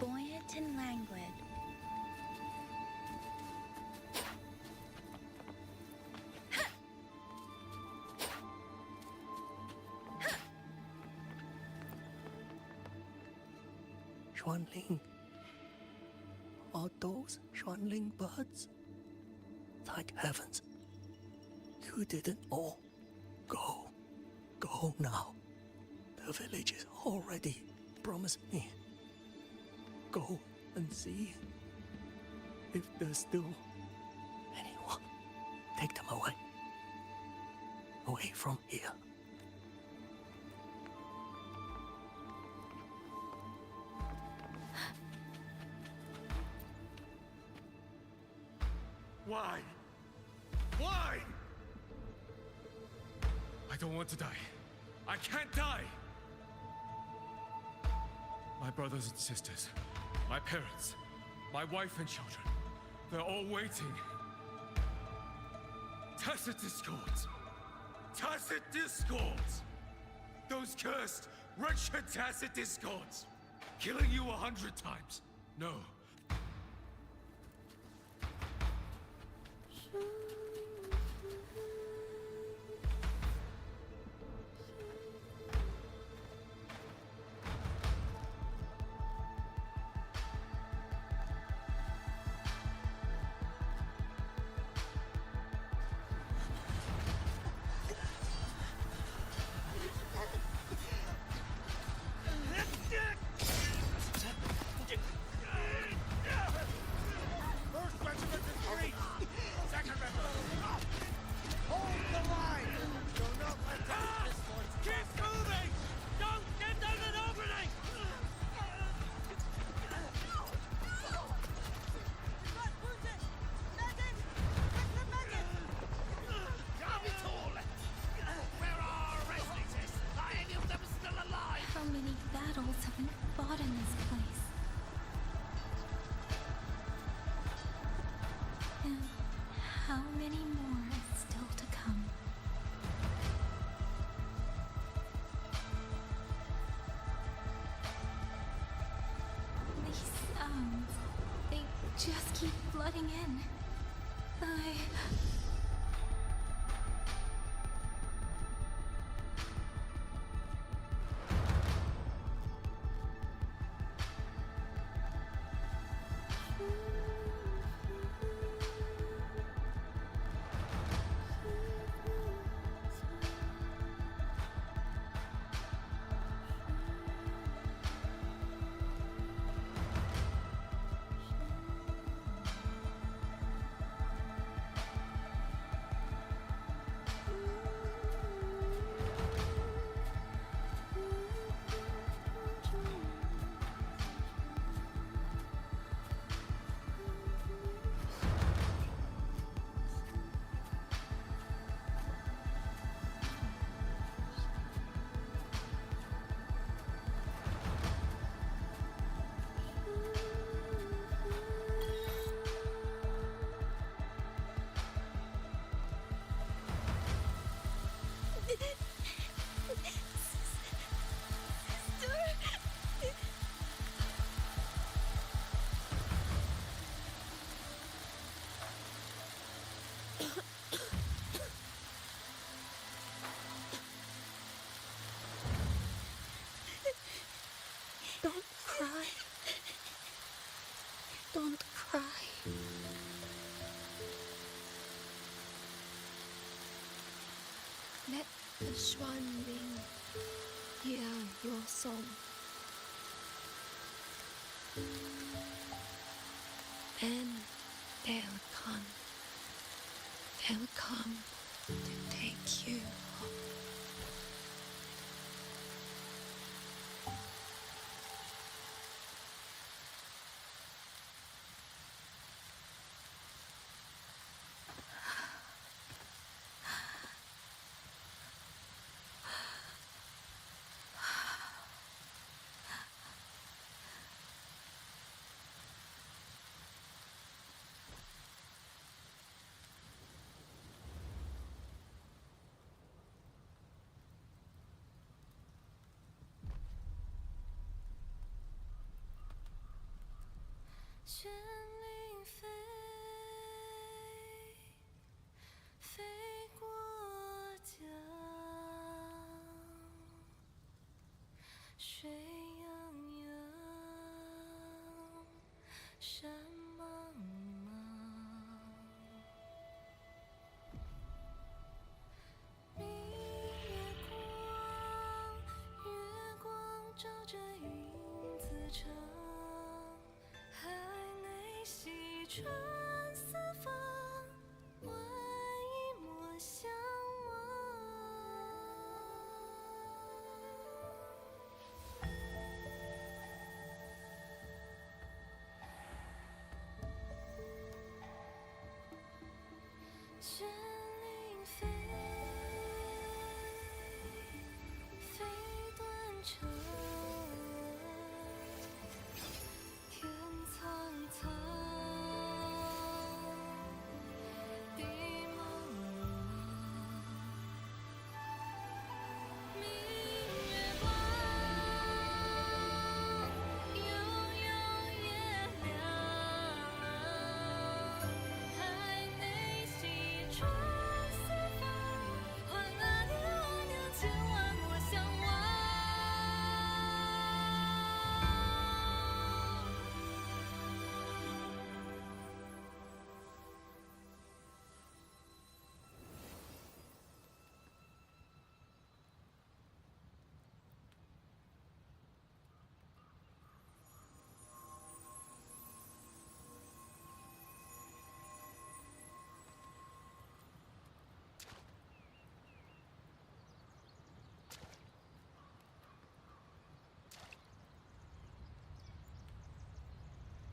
Buoyant and languid. Xuanling, are those Xuanling birds? Thank heavens, you didn't all go. Go now. The village is already promised me. Go and see if there's still anyone. Take them away. Away from here. Why? Why? I don't want to die. I can't die! My brothers and sisters, my parents, my wife and children, they're all waiting. Tacit discords! Tacit discords! Those cursed, wretched tacit discords! Killing you 100 times. No. How many more is still to come? These sounds, they just keep flooding in. Don't cry. Don't cry. Let the swan ring hear your song. And they'll come. They'll come to take you home.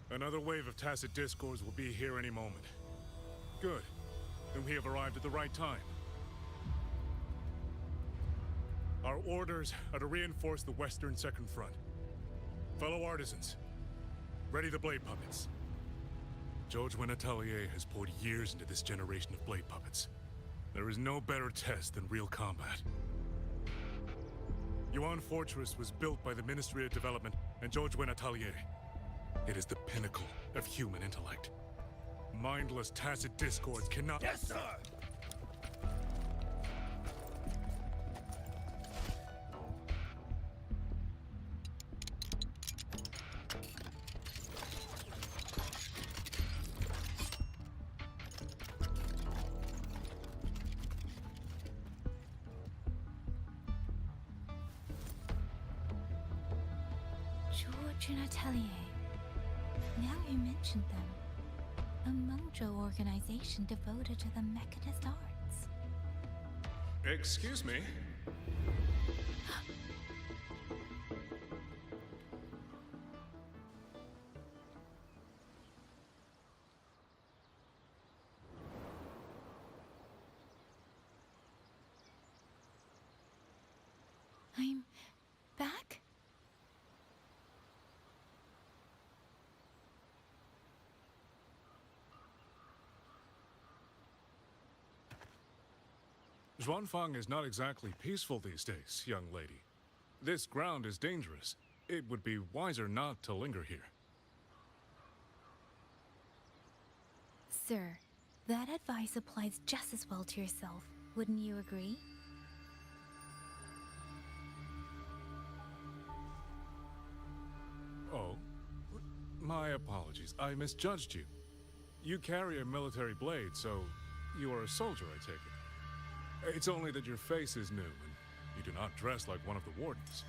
Another wave of tacit discords will be here any moment. Good. Then we have arrived at the right time. Our orders are to reinforce the western second front. Fellow artisans, ready the blade puppets. George Atelier has poured years into this generation of blade puppets. There is no better test than real combat. Yuan Fortress was built by the Ministry of Development and George Atelier. It is the pinnacle of human intellect. Mindless, tacit discords cannot— Yes, sir! George and Atelier. Now you mentioned them. A Mengzhou organization devoted to the mechanist arts. Excuse me? I'm back? Xuanfang is not exactly peaceful these days, young lady. This ground is dangerous. It would be wiser not to linger here. Sir, that advice applies just as well to yourself. Wouldn't you agree? Oh, my apologies. I misjudged you. You carry a military blade, so you are a soldier, I take it. It's only that your face is new, and you do not dress like one of the wardens.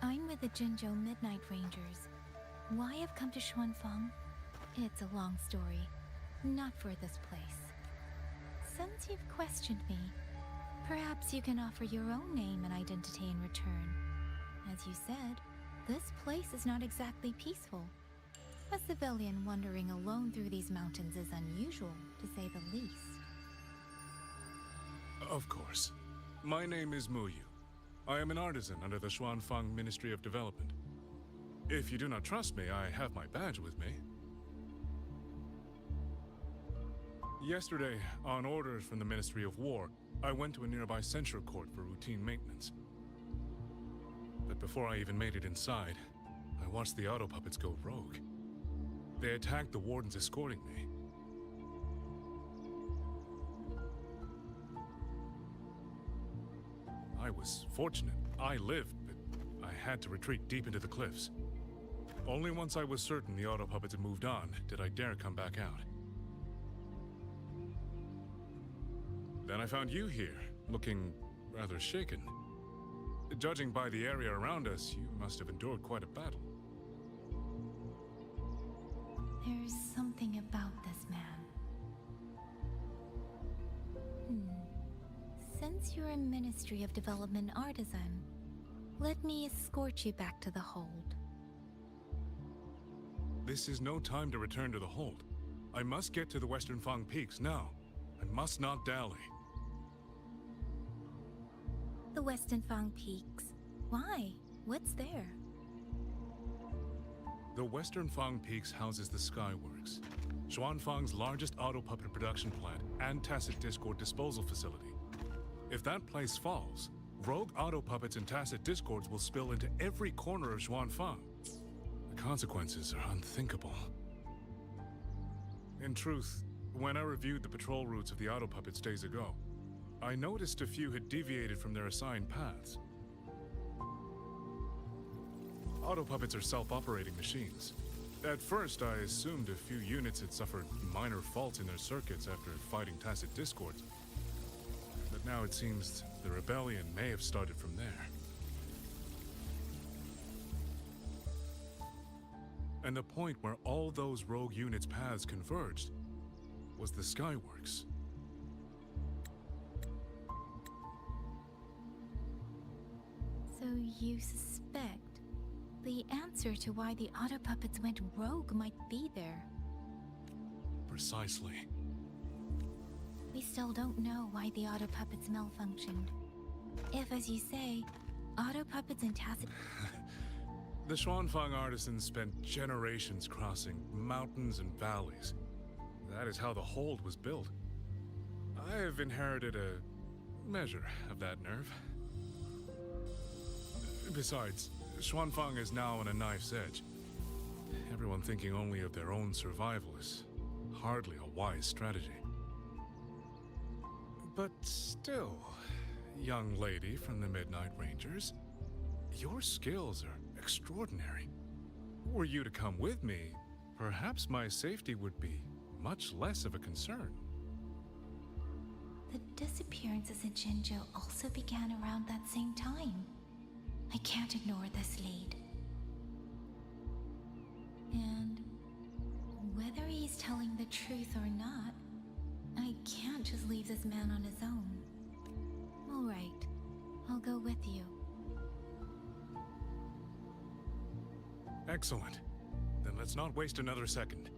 I'm with the Qingxiao Midnight Rangers. Why I've come to Xuanfang? It's a long story. Not for this place. Since you've questioned me, perhaps you can offer your own name and identity in return. As you said, this place is not exactly peaceful. A civilian wandering alone through these mountains is unusual, to say the least. Of course. My name is Muyu. I am an artisan under the Xuanfang Ministry of Development. If you do not trust me, I have my badge with me. Yesterday, on orders from the Ministry of War, I went to a nearby censure court for routine maintenance. But before I even made it inside, I watched the auto puppets go rogue. They attacked the wardens escorting me. I was fortunate. I lived, but I had to retreat deep into the cliffs. Only once I was certain the auto puppets had moved on did I dare come back out. Then I found you here, looking rather shaken. Judging by the area around us, you must have endured quite a battle. There's something about this man. Since you're a Ministry of Development artisan, let me escort you back to the hold. This is no time to return to the hold. I must get to the Western Fang Peaks now. I must not dally. The Western Fang Peaks. Why? What's there? The Western Fang Peaks houses the Skyworks, Xuanfang's largest auto puppet production plant and tacit discord disposal facility. If that place falls, rogue auto puppets and tacit discords will spill into every corner of Xuanfang. The consequences are unthinkable. In truth, when I reviewed the patrol routes of the auto puppets days ago, I noticed a few had deviated from their assigned paths. Auto puppets are self-operating machines. At first, I assumed a few units had suffered minor faults in their circuits after fighting tacit discords. But now it seems the rebellion may have started from there. And the point where all those rogue units' paths converged was the Skyworks. So you suspect the answer to why the auto puppets went rogue might be there? Precisely. We still don't know why the auto puppets malfunctioned. If, as you say, auto puppets and tacit... The Xuanfang artisans spent generations crossing mountains and valleys. That is how the hold was built. I have inherited a measure of that nerve. Besides, Xuanfang is now on a knife's edge. Everyone thinking only of their own survival is hardly a wise strategy. But still, young lady from the Midnight Rangers, your skills are extraordinary. Were you to come with me, perhaps my safety would be much less of a concern. The disappearances in Qingxiao also began around that same time. I can't ignore this lead. And whether he's telling the truth or not, I can't just leave this man on his own. All right, I'll go with you. Excellent. Then let's not waste another second.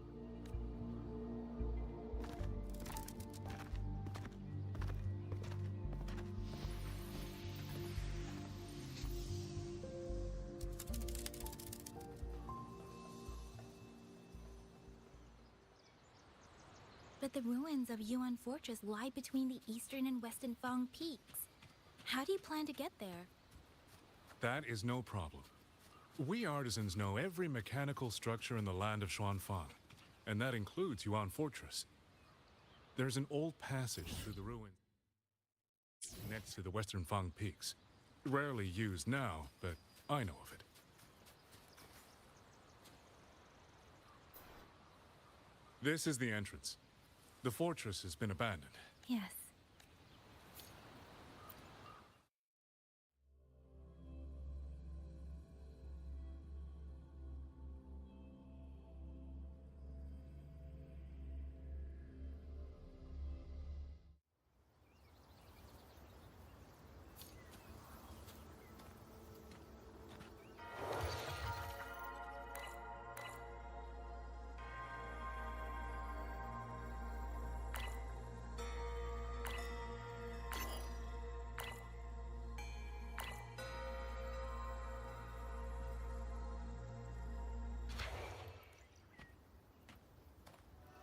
But the ruins of Yuan Fortress lie between the eastern and western Fang peaks. How do you plan to get there? That is no problem. We artisans know every mechanical structure in the land of Xuanfang, and that includes Yuan Fortress. There's an old passage through the ruins next to the western Fang peaks. Rarely used now, but I know of it. This is the entrance. The fortress has been abandoned. Yes.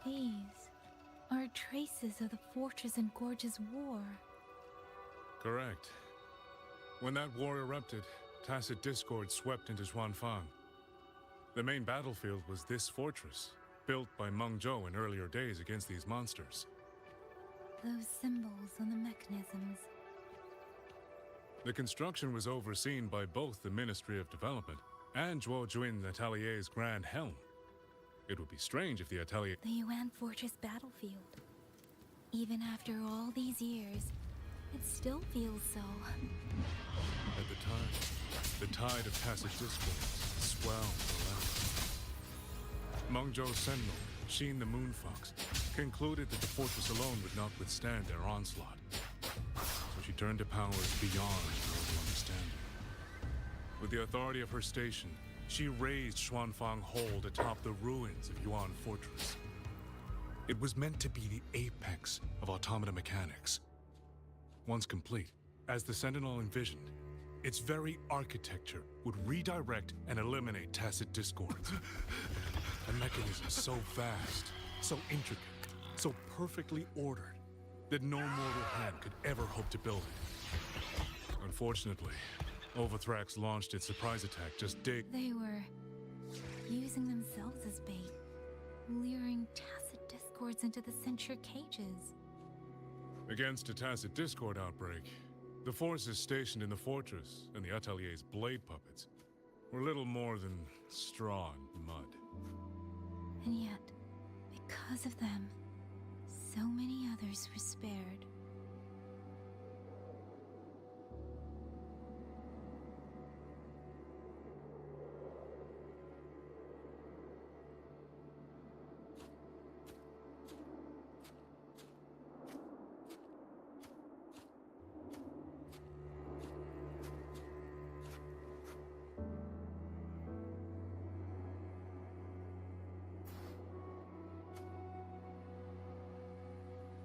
These are traces of the Fortress and Gorge's war. Correct. When that war erupted, tacit discord swept into Xuanfang. The main battlefield was this fortress, built by Meng Zhou in earlier days against these monsters. Those symbols on the mechanisms. The construction was overseen by both the Ministry of Development and Zhuo Juin Atelier's Grand Helm. It would be strange if the Atelier... The Yuan Fortress battlefield. Even after all these years, it still feels so. At the tide of tacit discord swelled around. Meng Zhou's sentinel, Xin the Moonfox, concluded that the fortress alone would not withstand their onslaught. So she turned to powers beyond her own understanding. With the authority of her station, she raised Xuanfang Hold atop the ruins of Yuan Fortress. It was meant to be the apex of automata mechanics. Once complete, as the Sentinel envisioned, its very architecture would redirect and eliminate tacit discords. A mechanism so vast, so intricate, so perfectly ordered, that no mortal hand could ever hope to build it. Unfortunately, Overthrax launched its surprise attack just days. They were using themselves as bait, luring tacit discords into the censure cages. Against a tacit discord outbreak, the forces stationed in the fortress and the Atelier's blade puppets were little more than straw and mud. And yet, because of them, so many others were spared.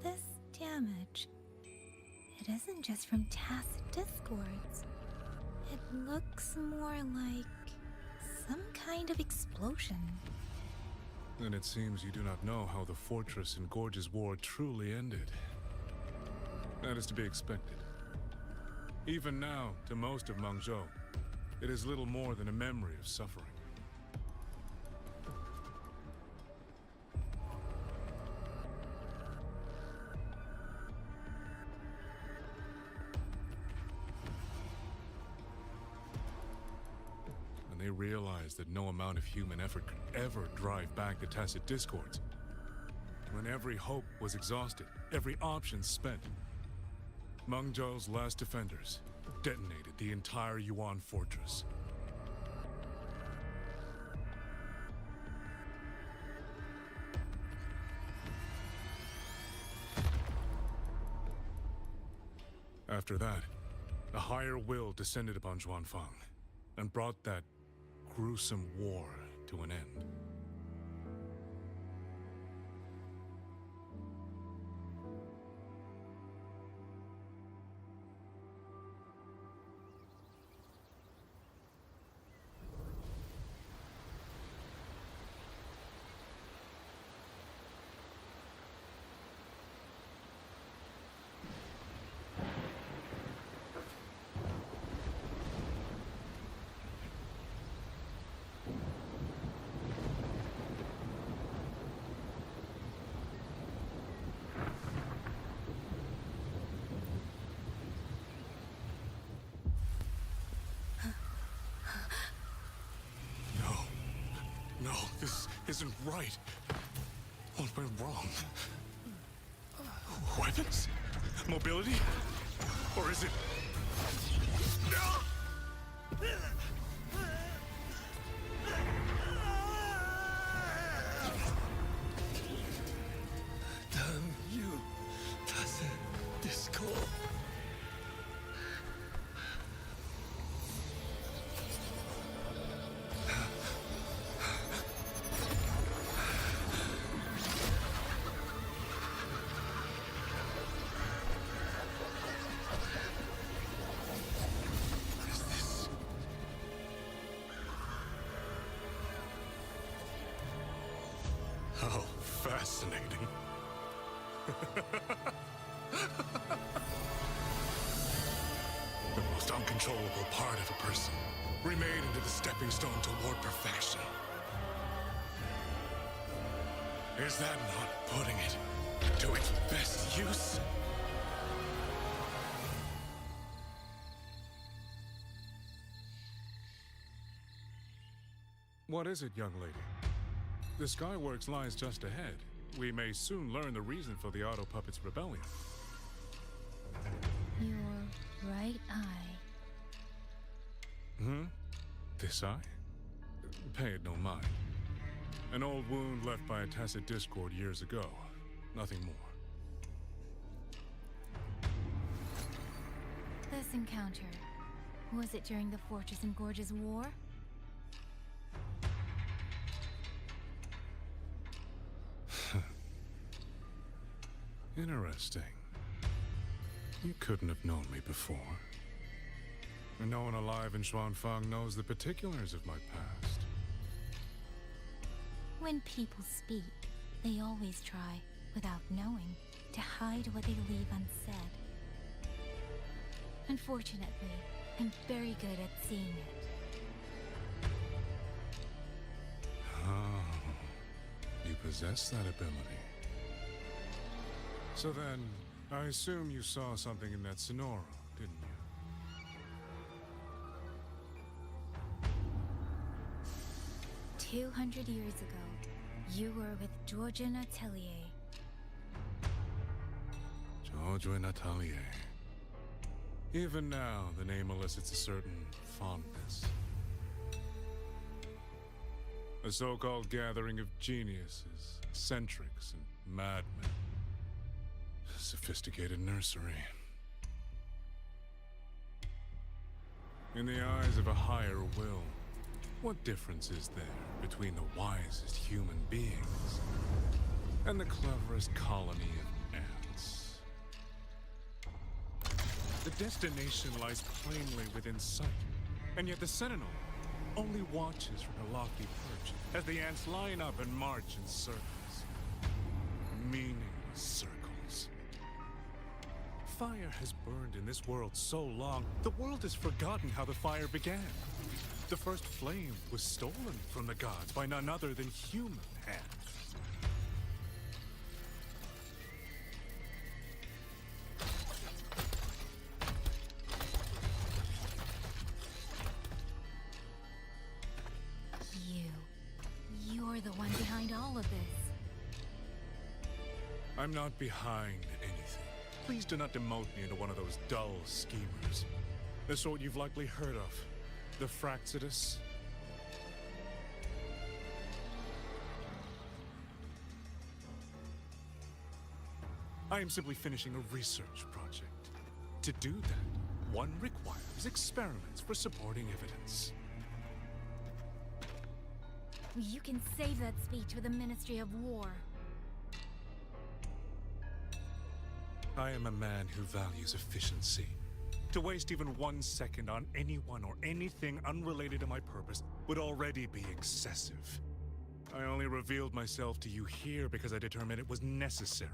This damage, it isn't just from tacit discords. It looks more like Some kind of explosion. Then it seems you do not know how the Fortress and Gorge's War truly ended. That is to be expected. Even now, to most of Mengzhou, it is little more than a memory of suffering. When they realized that no amount of human effort could ever drive back the Tacit Discords, when every hope was exhausted, every option spent, Mengzhou's last defenders detonated the entire Yuan fortress. After that, a higher will descended upon Zhuanfang and brought that gruesome war to an end. No, this isn't right. What went wrong? Weapons? Mobility? Or is it... Damn you, Tacit Discord. How fascinating. The most uncontrollable part of a person, remade into the stepping stone toward perfection. Is that not putting it to its best use? What is it, young lady? The Skyworks lies just ahead. We may soon learn the reason for the Auto Puppet's rebellion. Your right eye. This eye? Pay it no mind. An old wound left by a Tacit Discord years ago. Nothing more. This encounter, was it during the Fortress and Gorge's War? Interesting. You couldn't have known me before. And no one alive in Zhuanfang knows the particulars of my past. When people speak, they always try, without knowing, to hide what they leave unsaid. Unfortunately, I'm very good at seeing it. Oh, you possess that ability. So then, I assume you saw something in that Sonoro, didn't you? 200 years ago, you were with Georgian Atelier. Georgian Atelier. Even now, the name elicits a certain fondness. A so-called gathering of geniuses, eccentrics, and madmen. A sophisticated nursery. In the eyes of a higher will, what difference is there between the wisest human beings and the cleverest colony of ants? The destination lies plainly within sight, and yet the Sentinel, only watches from her lofty perch as the ants line up and march in circles. Meaningless circles. Fire has burned in this world so long, the world has forgotten how the fire began. The first flame was stolen from the gods by none other than human hands. You're the one behind all of this. I'm not behind anything. Please do not demote me into one of those dull schemers. The sort you've likely heard of. The Fraxidus. I am simply finishing a research project. To do that, one requires experiments for supporting evidence. You can save that speech with the Ministry of War. I am a man who values efficiency. To waste even 1 second on anyone or anything unrelated to my purpose would already be excessive. I only revealed myself to you here because I determined it was necessary.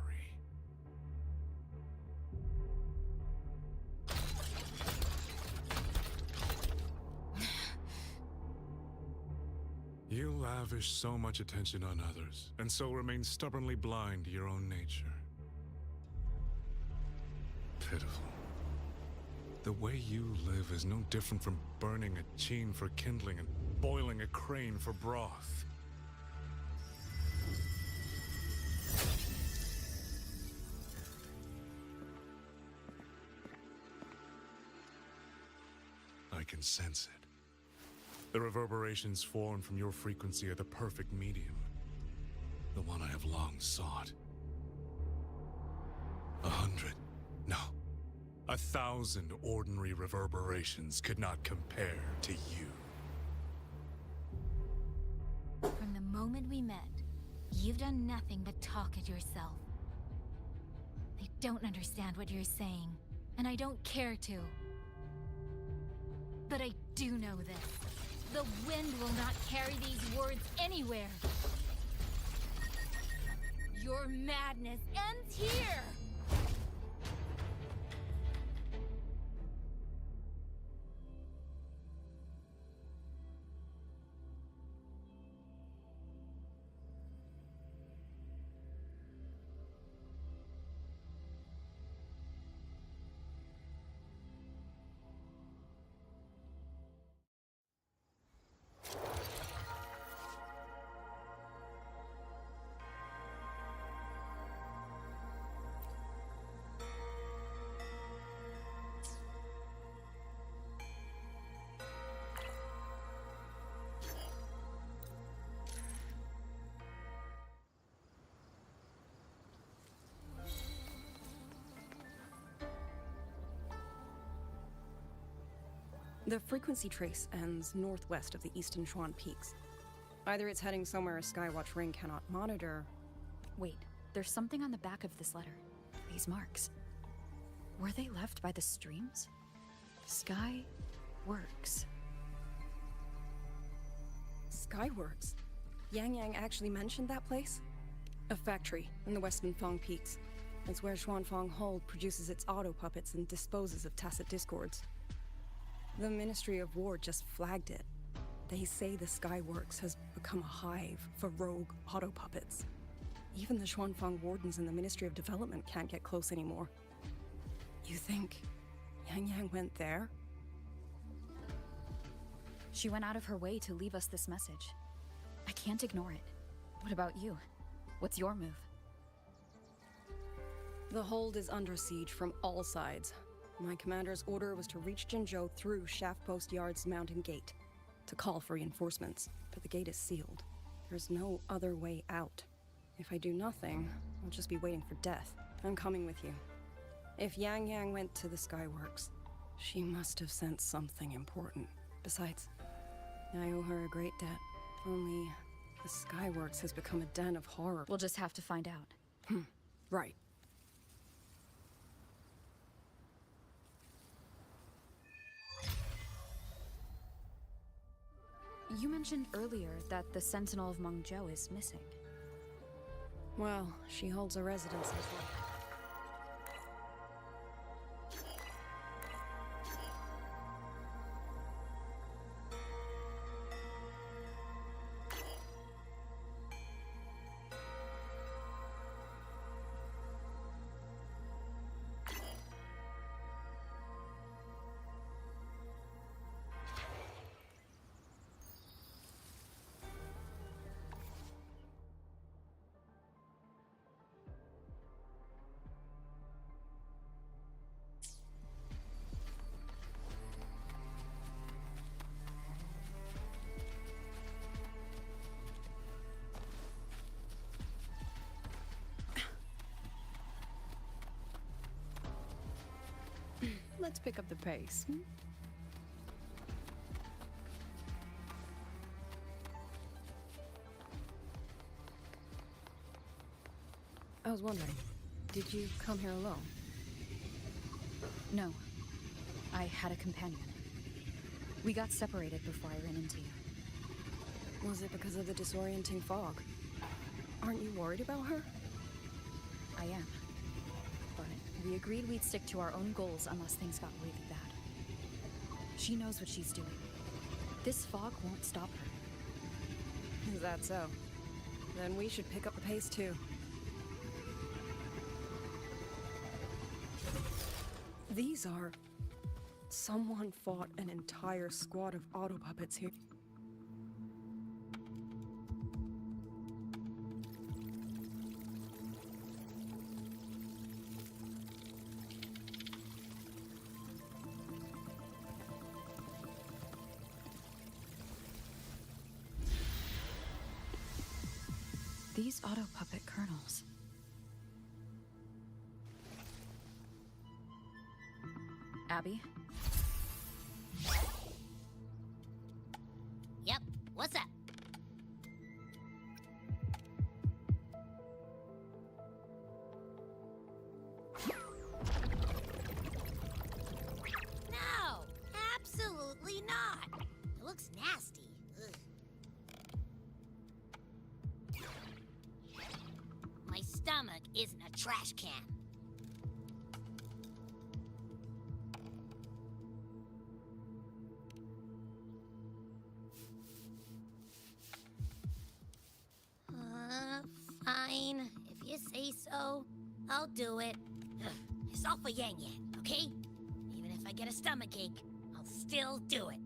You lavish so much attention on others, and so remain stubbornly blind to your own nature. Pitiful. The way you live is no different from burning a cheen for kindling and boiling a crane for broth. I can sense it. The reverberations formed from your frequency are the perfect medium. The one I have long sought. 100, no, 1,000 ordinary reverberations could not compare to you. From the moment we met, you've done nothing but talk at yourself. I don't understand what you're saying, and I don't care to. But I do know this. The wind will not carry these words anywhere. Your madness ends here! The frequency trace ends northwest of the Eastern Shuan Peaks. Either it's heading somewhere a Skywatch ring cannot monitor. Wait, there's something on the back of this letter. These marks. Were they left by the streams? Skyworks. Skyworks? Yang Yang actually mentioned that place? A factory in the Western Fang Peaks. It's where Xuanfang Hold produces its auto puppets and disposes of tacit discords. The Ministry of War just flagged it. They say the Skyworks has become a hive for rogue auto puppets. Even the Xuanfang wardens in the Ministry of Development can't get close anymore. You think Yang Yang went there? She went out of her way to leave us this message. I can't ignore it. What about you? What's your move? The hold is under siege from all sides. My commander's order was to reach Qingxiao through Shaft Post Yard's mountain gate, to call for reinforcements, but the gate is sealed. There's no other way out. If I do nothing, I'll just be waiting for death. I'm coming with you. If Yang Yang went to the Skyworks, she must have sent something important. Besides, I owe her a great debt. Only, the Skyworks has become a den of horror. We'll just have to find out. Right. You mentioned earlier that the Sentinel of Mengzhou is missing. Well, she holds a residence as well. Let's pick up the pace. I was wondering, did you come here alone? No. I had a companion. We got separated before I ran into you. Was it because of the disorienting fog? Aren't you worried about her? I am. But we agreed we'd stick to our own goals unless things got really bad. She knows what she's doing. This fog won't stop her. Is that so? Then we should pick up the pace too. These are... Someone fought an entire squad of auto puppets here. These auto puppet colonels. Abby? Yep, what's up? No, absolutely not. It looks nasty. Ugh. My stomach isn't a trash can. Fine. If you say so, I'll do it. Ugh, it's all for Yang Yang, okay? Even if I get a stomachache, I'll still do it.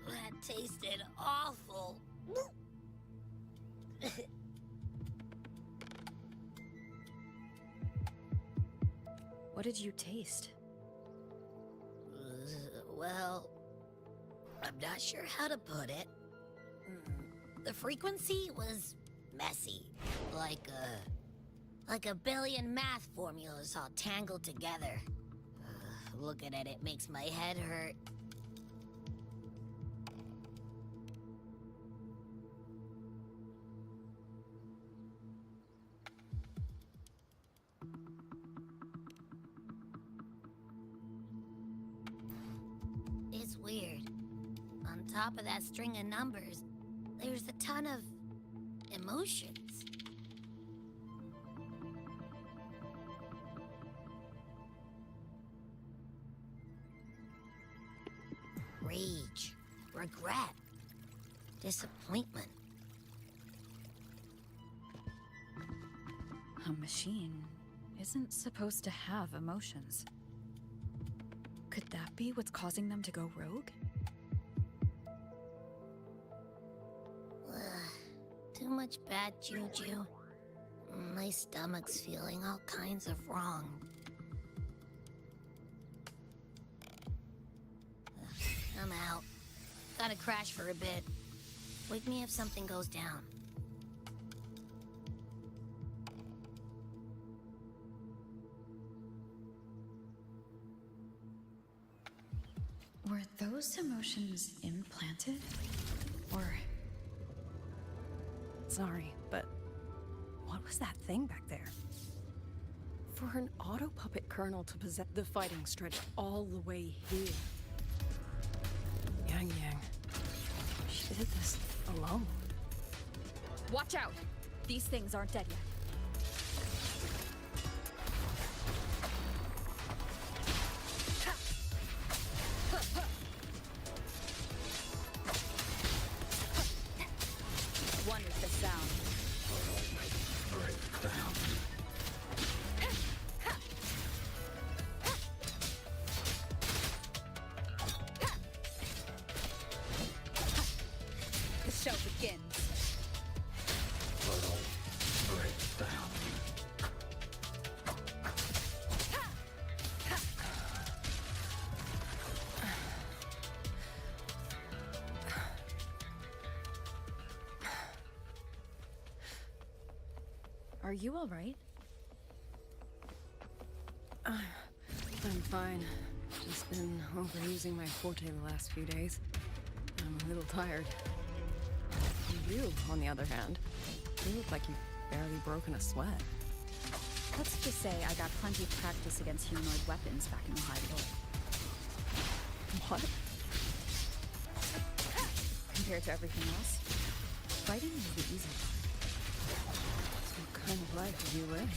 That tasted awful. What did you taste? Well, I'm not sure how to put it. The frequency was messy, like a billion math formulas all tangled together. Looking at it makes my head hurt. It's weird. On top of that string of numbers, there's a ton of emotions. Rage, regret, disappointment. A machine isn't supposed to have emotions. Could that be what's causing them to go rogue? Too much bad juju. My stomach's feeling all kinds of wrong. I'm out. Gotta crash for a bit. Wake me if something goes down. Were those emotions implanted? Or... Sorry, but what was that thing back there? For an auto puppet colonel to possess the fighting stretched all the way here. Yang Yang. She did this alone. Watch out! These things aren't dead yet. One is the sound. Break down. The show begins. Portal breaks down. Are you all right? I'm fine. Just been overusing my forte the last few days. I'm a little tired. You, on the other hand, you look like you've barely broken a sweat. Let's just say I got plenty of practice against humanoid weapons back in Ohio. What? Compared to everything else, fighting is the easy part. So what kind of life have you lived?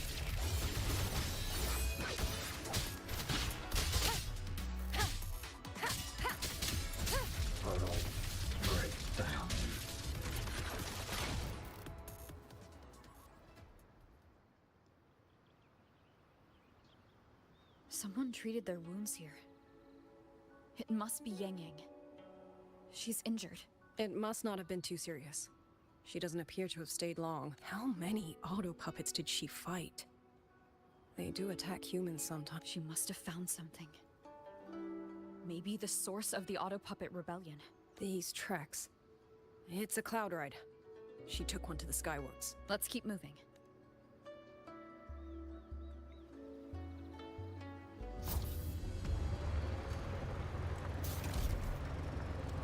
Portal breaks down. Someone treated their wounds here. It must be Yang Yang. She's injured. It must not have been too serious. She doesn't appear to have stayed long. How many auto puppets did she fight? They do attack humans sometimes. She must have found something. Maybe the source of the auto puppet rebellion. These treks. It's a cloud ride. She took one to the Skyworks. Let's keep moving.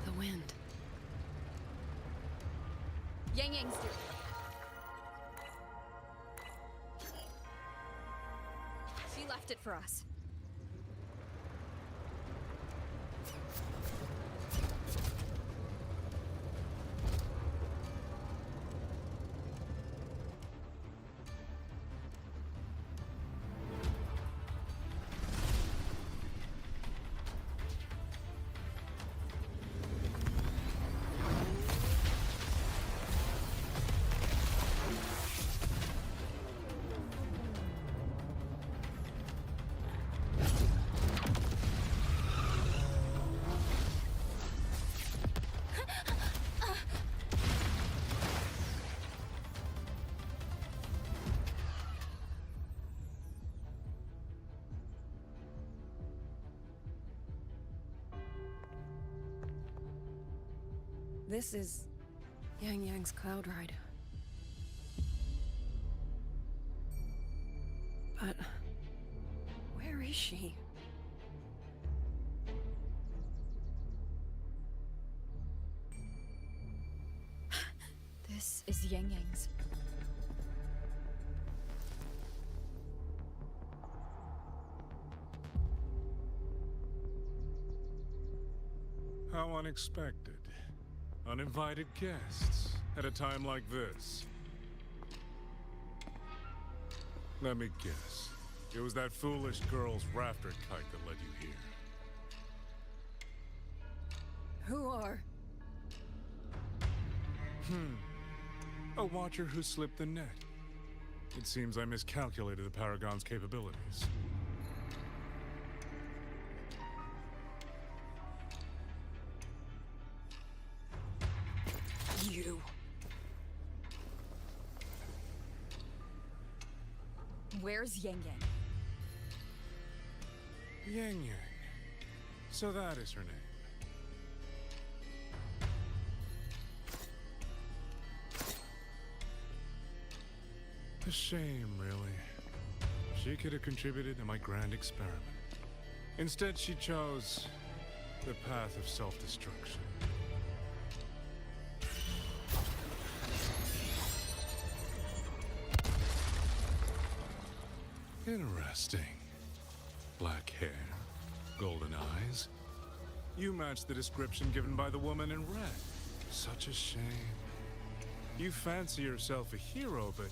The wind. Yang Yang's doing. She left it for us. This is Yang Yang's cloud ride. But where is she? This is Yang Yang's. How unexpected. Uninvited guests at a time like this. Let me guess. It was that foolish girl's rafter kite that led you here. Who are? A watcher who slipped the net. It seems I miscalculated the Paragon's capabilities. You. Where's Yang Yang? Yang Yang. So that is her name. A shame, really. She could have contributed to my grand experiment. Instead, she chose The path of self-destruction. Interesting. Black hair, golden eyes. You match the description given by the woman in red. Such a shame. You fancy yourself a hero, but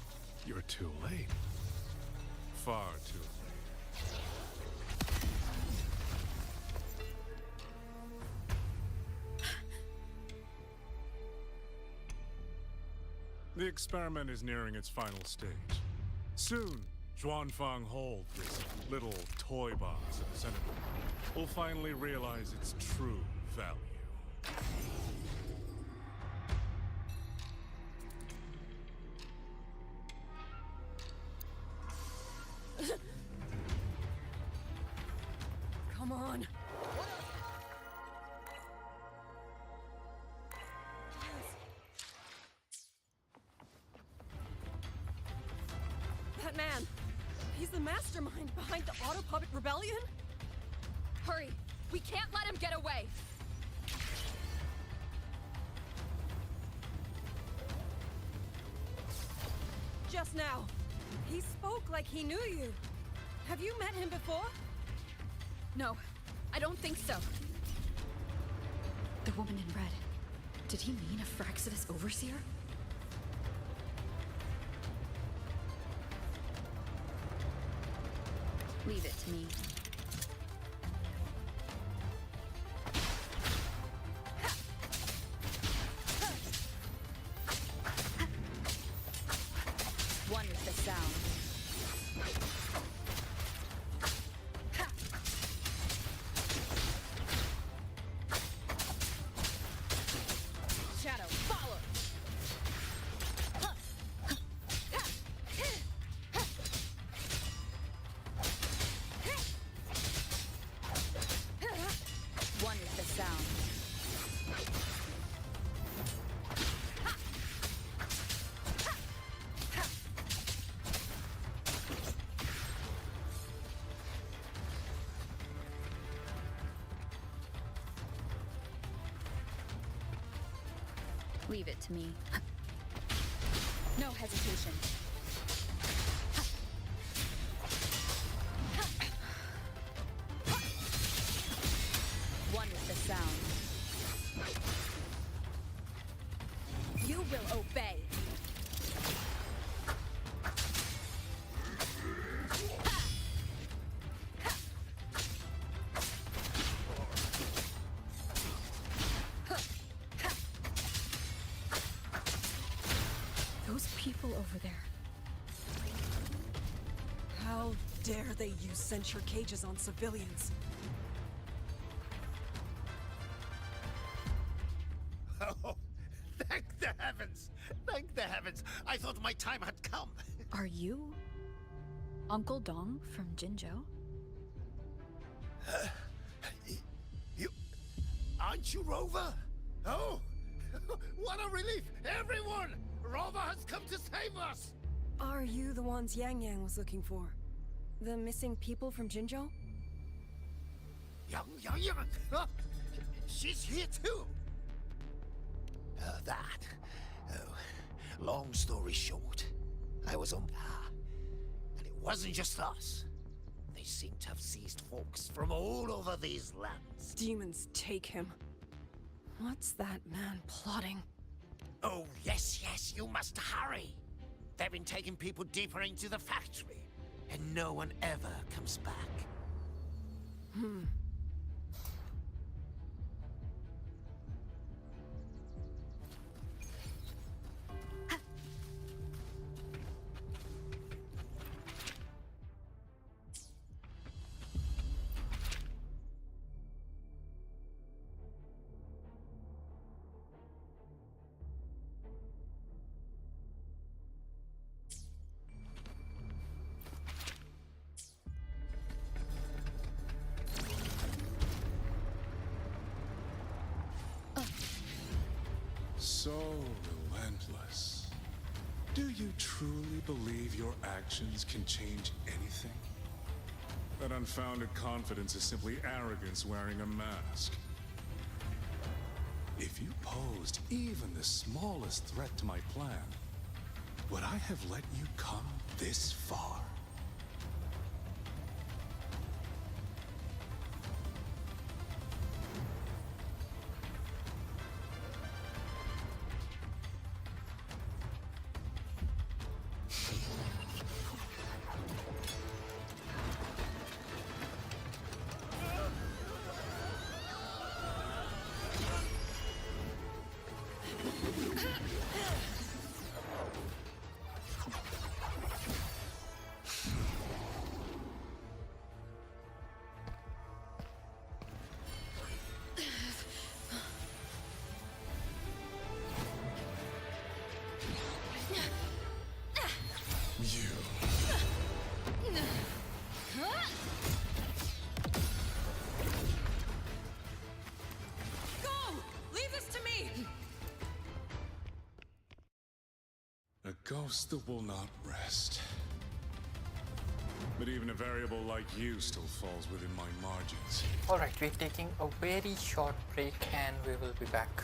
you're too late. Far too late. The experiment is nearing its final stage. Soon, Xuanfang Hold, this little toy box at the center, will finally realize its true value. Come on. That man, he's the mastermind behind the Auto Puppet Rebellion? Hurry! We can't let him get away! Just now, he spoke like he knew you. Have you met him before? No, I don't think so. The woman in red. Did he mean a Fraxidus overseer? Leave it to me. One with the sound. Shadow, follow! One with the sound. Leave it to me. No hesitation. One with the sound. You will obey. Those people over there. How dare they use censure cages on civilians? Oh, thank the heavens! Thank the heavens! I thought my time had come. Are you Uncle Dong from Qingxiao? You... Aren't you Rover? Oh! What a relief! Everyone! Rover has come to save us! Are you the ones Yang Yang was looking for? The missing people from Qingxiao? Yang! Huh? She's here too! That. Oh, long story short, I was on par. And it wasn't just us. They seem to have seized folks from all over these lands. Demons take him. What's that man plotting? Oh, yes, you must hurry. They've been taking people deeper into the factory, and no one ever comes back. So relentless. Do you truly believe your actions can change anything? That unfounded confidence is simply arrogance wearing a mask. If you posed even the smallest threat to my plan, would I have let you come this far? A ghost that will not rest. But even a variable like you still falls within my margins. Alright, we're taking a very short break and we will be back.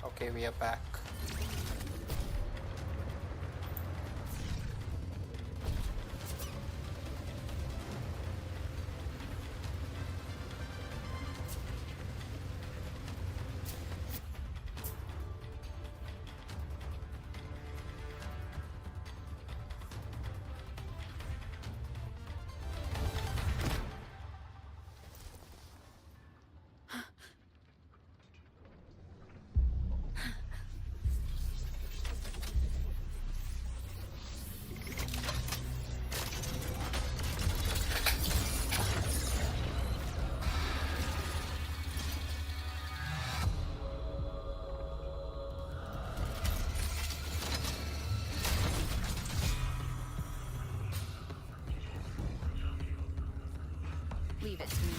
Okay, we are back. Leave it to me.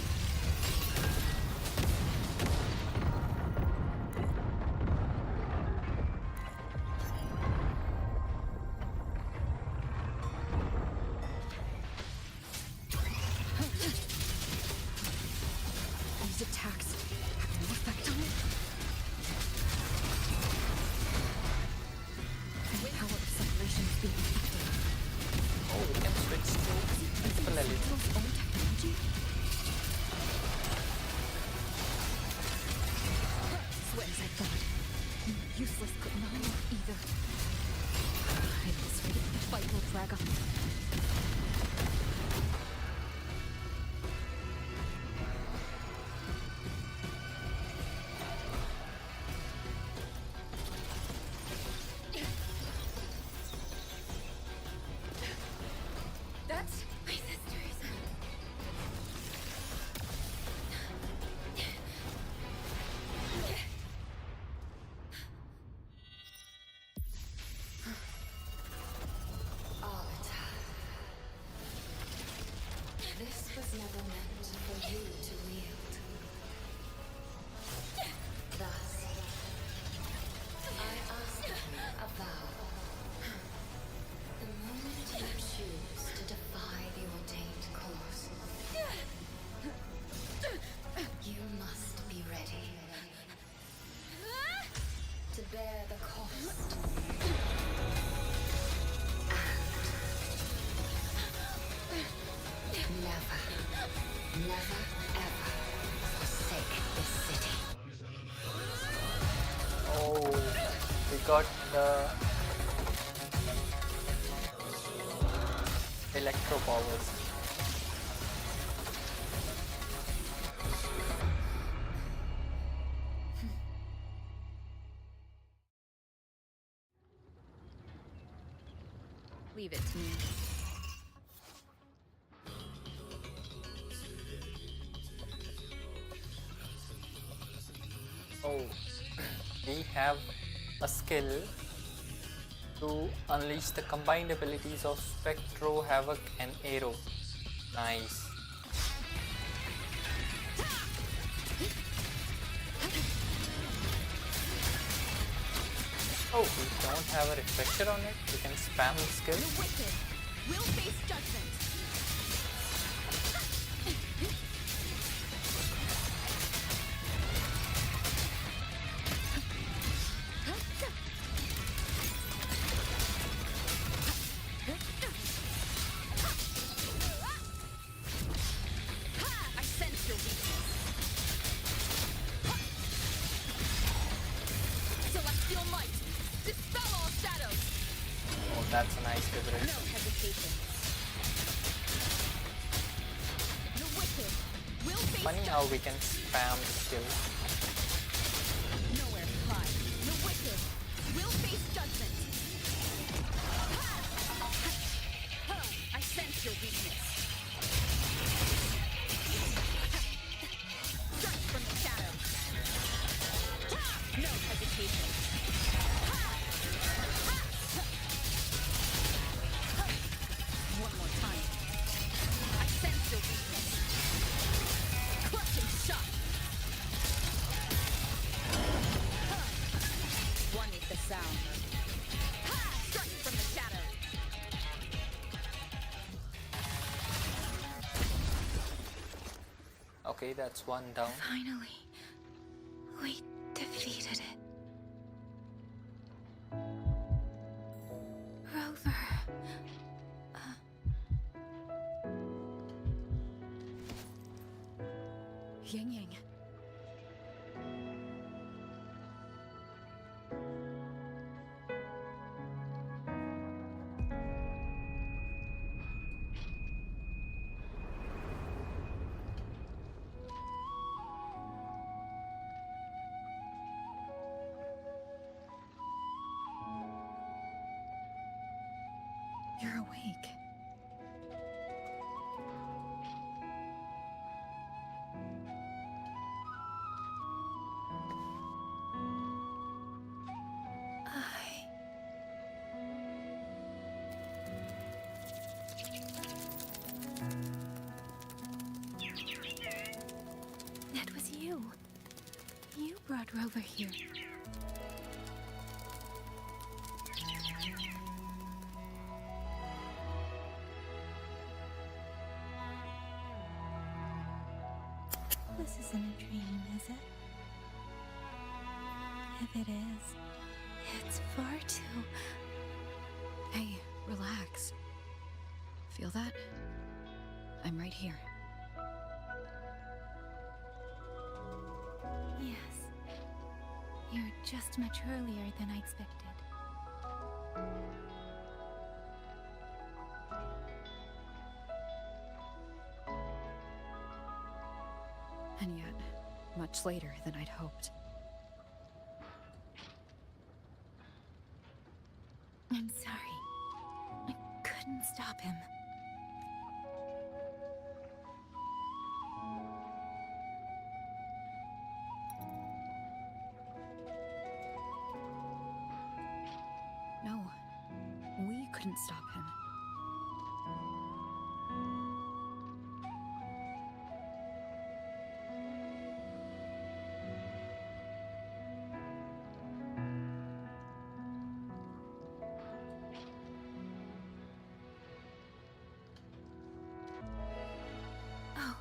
These attacks have no effect on it? That's my sisters. Arbiter. This was never meant for you to wield. Thus, I ask of you a vow. The moment you choose to defy the ordained course, you must be ready to bear the cost. And never, ever forsake this city. Oh, we got the electro powers. Leave it to me. Oh, we have a skill to unleash the combined abilities of Spectro, Havoc and Aero. Nice. Oh, we don't have a reflector on it. We can spam the skill. The wicked will face judgment. I sense your weakness. Celestial might, dispel all shadows. Oh, that's a nice liberation. No hesitation. The wicked will face Funny how we can spam the skill. nowhere to hide. The wicked will face judgment. I sense your weakness. Strike from the shadows. No hesitation. One more time. I sense your weakness. Crushing shot. One with the sound. Strike from the shadows. Okay, that's one down. Finally, we defeated it. Rover. Yang Yang. You're awake. That was you. You brought Rover here. This isn't a dream, is it? If it is, it's far too... Hey, relax. Feel that? I'm right here. Yes. You're just much earlier than I expected. And yet, much later than I'd hoped. I'm sorry. I couldn't stop him. No, we couldn't stop him. Oh,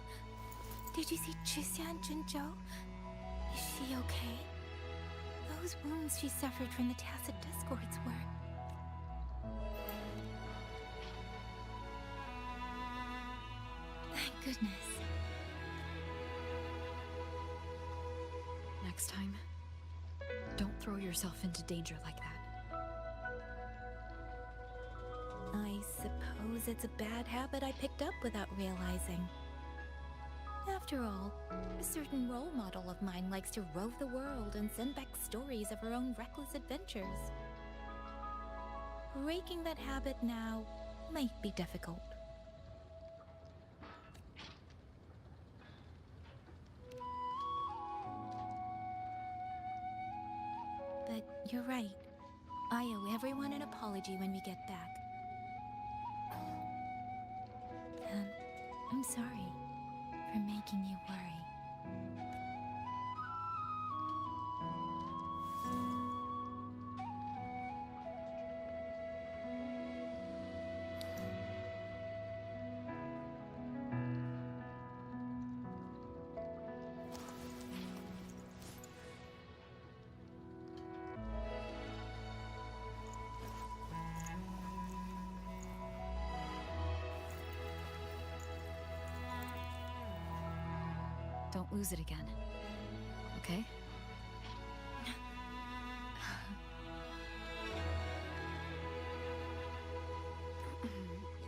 did you see Qingxiao and Qingxiao? Is she okay? Those wounds she suffered from the tacit discords were... Thank goodness. Next time, don't throw yourself into danger like that. I suppose it's a bad habit I picked up without realizing. After all, a certain role model of mine likes to rove the world and send back stories of her own reckless adventures. Breaking that habit now might be difficult. But you're right. I owe everyone an apology when we get back. I'm sorry for making you worry. Don't lose it again. Okay?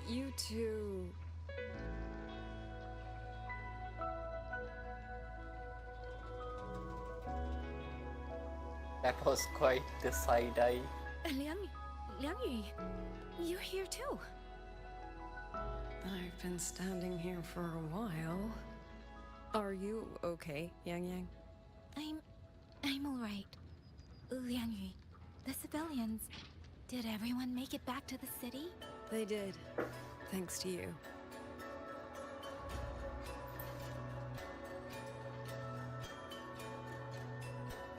You two... That was quite the side eye. Liangyu, you're here too. I've been standing here for a while. Are you okay, Yang Yang? I'm alright. Liangyu, the civilians, did everyone make it back to the city? They did, thanks to you.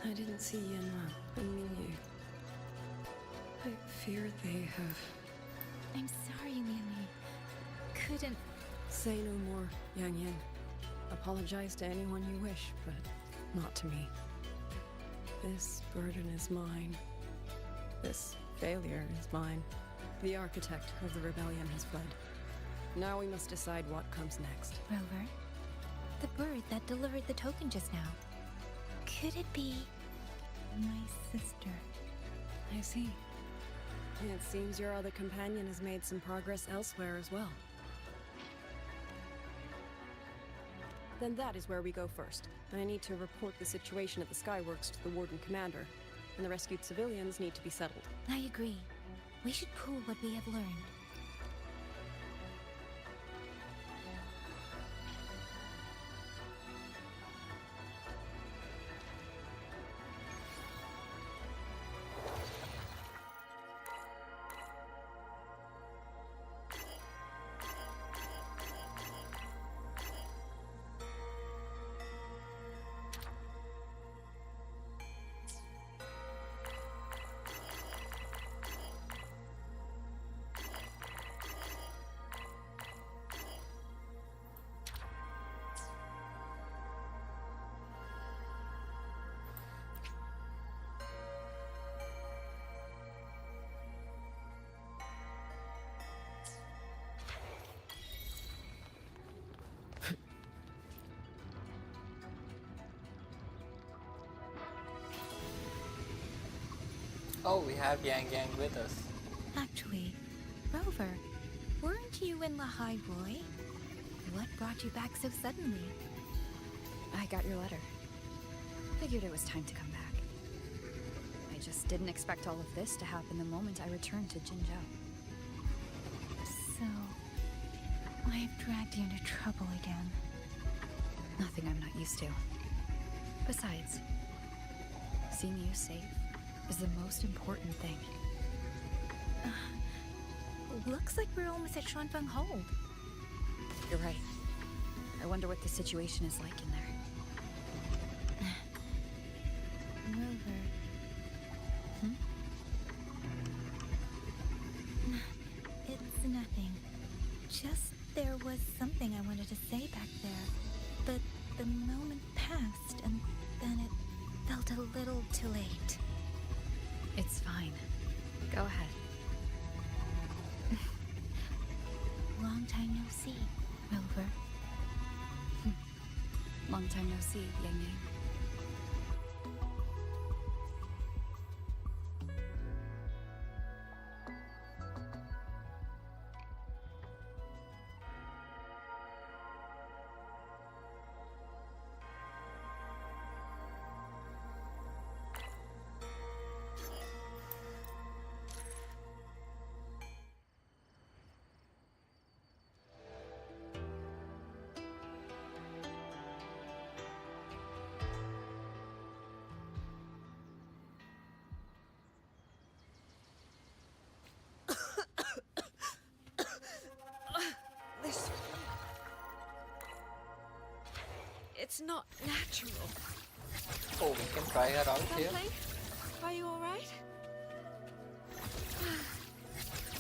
I didn't see Yanma and Mingyu. I fear they have... I'm sorry, Liangyu. Couldn't... Say no more, Yang Yang. Apologize to anyone you wish, but not to me. This burden is mine. This failure is mine. The architect of the rebellion has fled. Now we must decide what comes next. Rover, the bird that delivered the token just now. Could it be my sister? I see. It seems your other companion has made some progress elsewhere as well. Then that is where we go first. I need to report the situation at the Skyworks to the Warden Commander, and the rescued civilians need to be settled. I agree. We should pool what we have learned. Oh, we have Yang Yang with us. Actually, Rover, weren't you in Lahai Roy? What brought you back so suddenly? I got your letter. Figured it was time to come back. I just didn't expect all of this to happen the moment I returned to Qingxiao. So, I've dragged you into trouble again. Nothing I'm not used to. Besides, seeing you safe is the most important thing. Looks like we're almost at Xuanfeng Hold. You're right. I wonder what the situation is like in there. Rover. It's nothing. Just there was something I wanted to say back there. But the moment passed, and then it felt a little too late. It's fine. Go ahead. Long time no see, Rover. Long time no see, Yang Yang. It's not natural. Oh, we can try her out here. Dumpling, are you alright?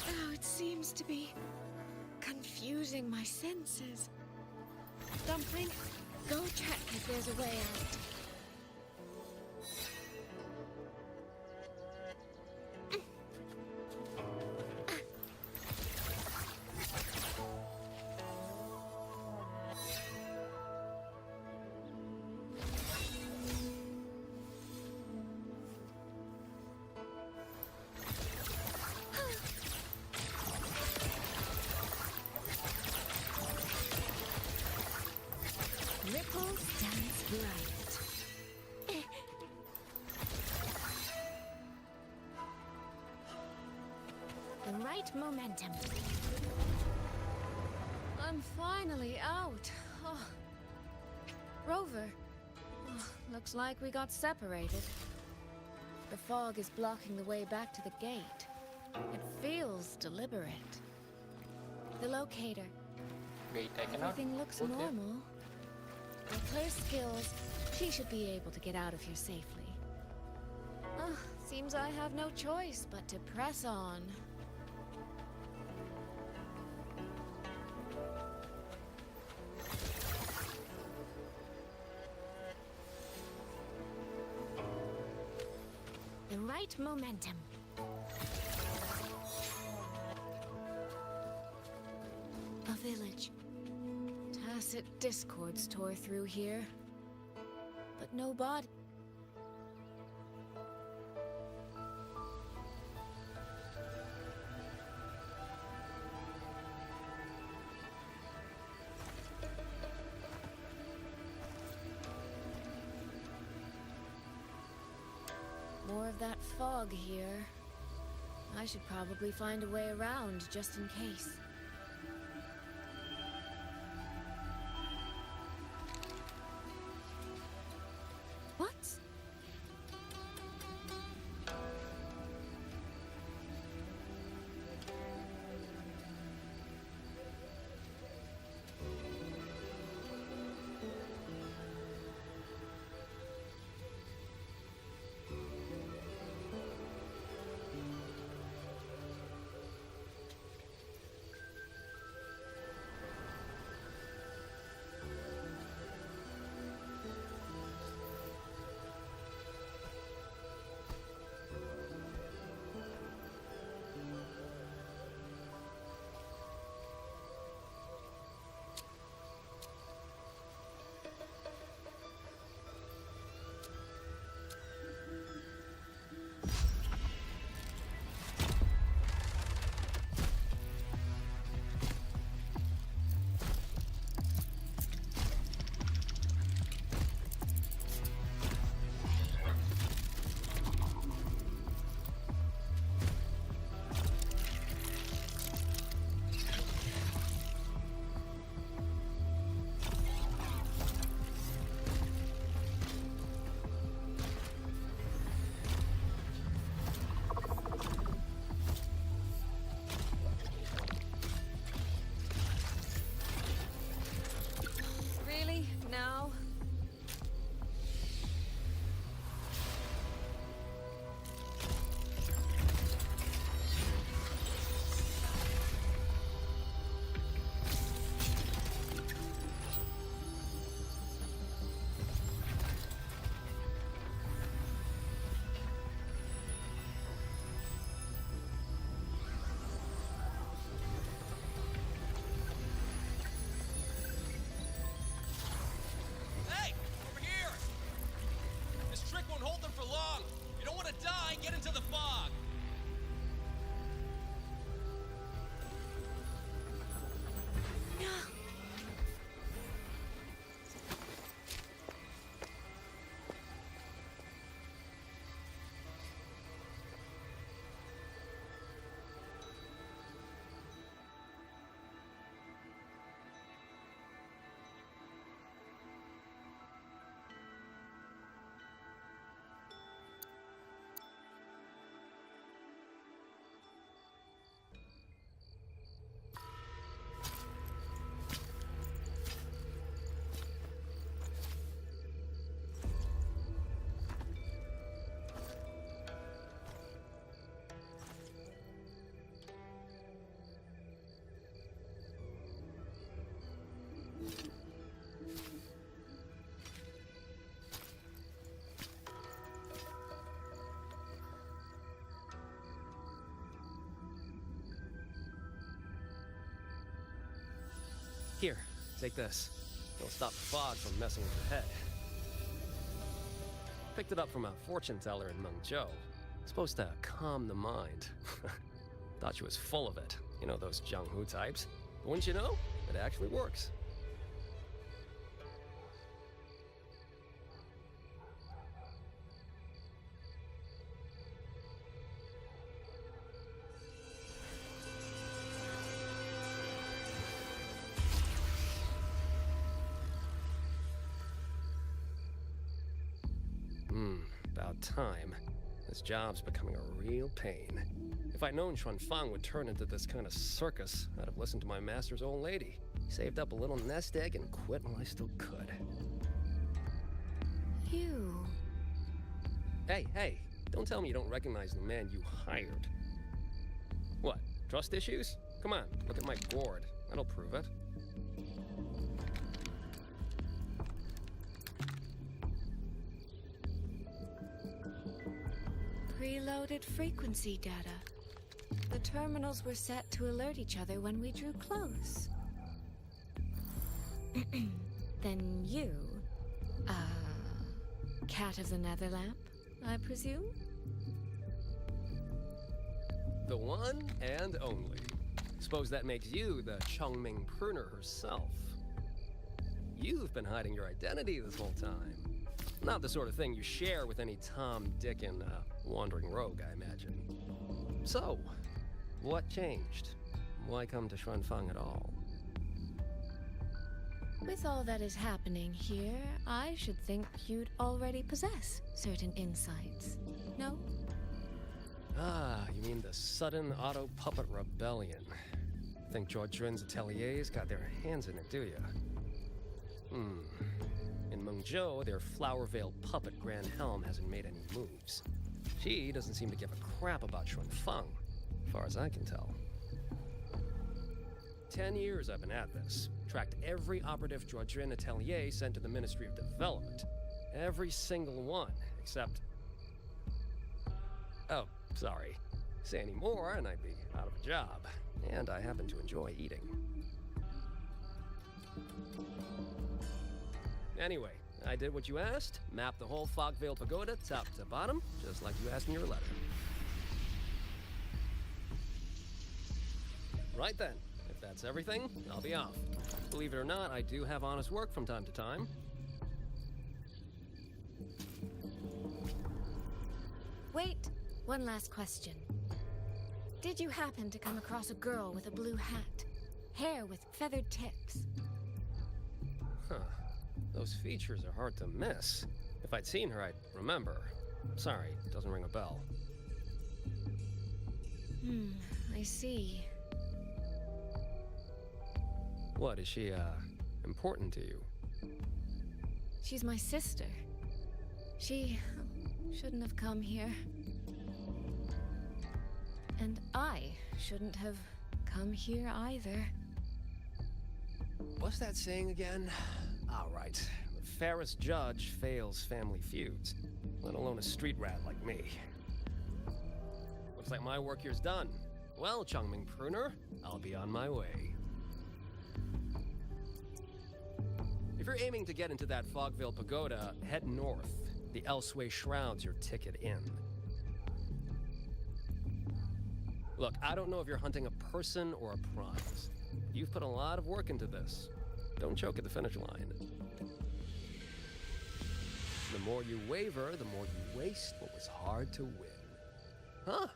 Now it seems to be confusing my senses. Dumpling, go check if there's a way out. Ripples dance bright. The right momentum. I'm finally out. Oh. Rover. Oh, looks like we got separated. The fog is blocking the way back to the gate. It feels deliberate. The locator. Wait, I cannot. Everything looks go there. normal. With her skills, she should be able to get out of here safely. Seems I have no choice but to press on. The right momentum. A village. Tacit discords tore through here. But no body. More of that fog here. I should probably find a way around just in case. What? Here, take this. It'll stop the fog from messing with your head. Picked it up from a fortune teller in Mengzhou. Supposed to calm the mind. Thought she was full of it. You know, those Jianghu types. But wouldn't you know? It actually works. About time. This job's becoming a real pain. If I'd known Xuanfang would turn into this kind of circus, I'd have listened to my master's old lady. Saved up a little nest egg and quit while I still could. You... Hey, don't tell me you don't recognize the man you hired. What, trust issues? Come on, look at my board. That'll prove it. Preloaded frequency data. The terminals were set to alert each other when we drew close. Then you... Cat of the Netherlamp, I presume? The one and only. Suppose that makes you the Chongming pruner herself. You've been hiding your identity this whole time. Not the sort of thing you share with any Tom, Dick, and wandering rogue, I imagine. So, what changed? Why come to Xuanfang at all? With all that is happening here, I should think you'd already possess certain insights. No? Ah, you mean the sudden auto-puppet rebellion. Think Zhuojun's ateliers got their hands in it, do you? In Mengzhou, their Flower Veil puppet Grand Helm hasn't made any moves. She doesn't seem to give a crap about Xuanfang, as far as I can tell. 10 years I've been at this. Tracked every operative Zhuojun atelier sent to the Ministry of Development. Every single one, except... Oh, sorry. Say any more and I'd be out of a job. And I happen to enjoy eating. Anyway, I did what you asked, mapped the whole Fogvale Pagoda top to bottom, just like you asked in your letter. Right then, if that's everything, I'll be off. Believe it or not, I do have honest work from time to time. Wait, one last question. Did you happen to come across a girl with a blue hat? Hair with feathered tips? Huh. Those features are hard to miss. If I'd seen her, I'd remember. Sorry, doesn't ring a bell. I see. What, is she, important to you? She's my sister. She shouldn't have come here. And I shouldn't have come here either. What's that saying again? All right. The fairest judge fails family feuds, let alone a street rat like me. Looks like my work here's done. Well, Chongming Pruner, I'll be on my way. If you're aiming to get into that Fogvale Pagoda, head north. The Elseway Shroud's your ticket in. Look, I don't know if you're hunting a person or a prize. You've put a lot of work into this. Don't choke at the finish line. The more you waver, the more you waste what was hard to win. Huh,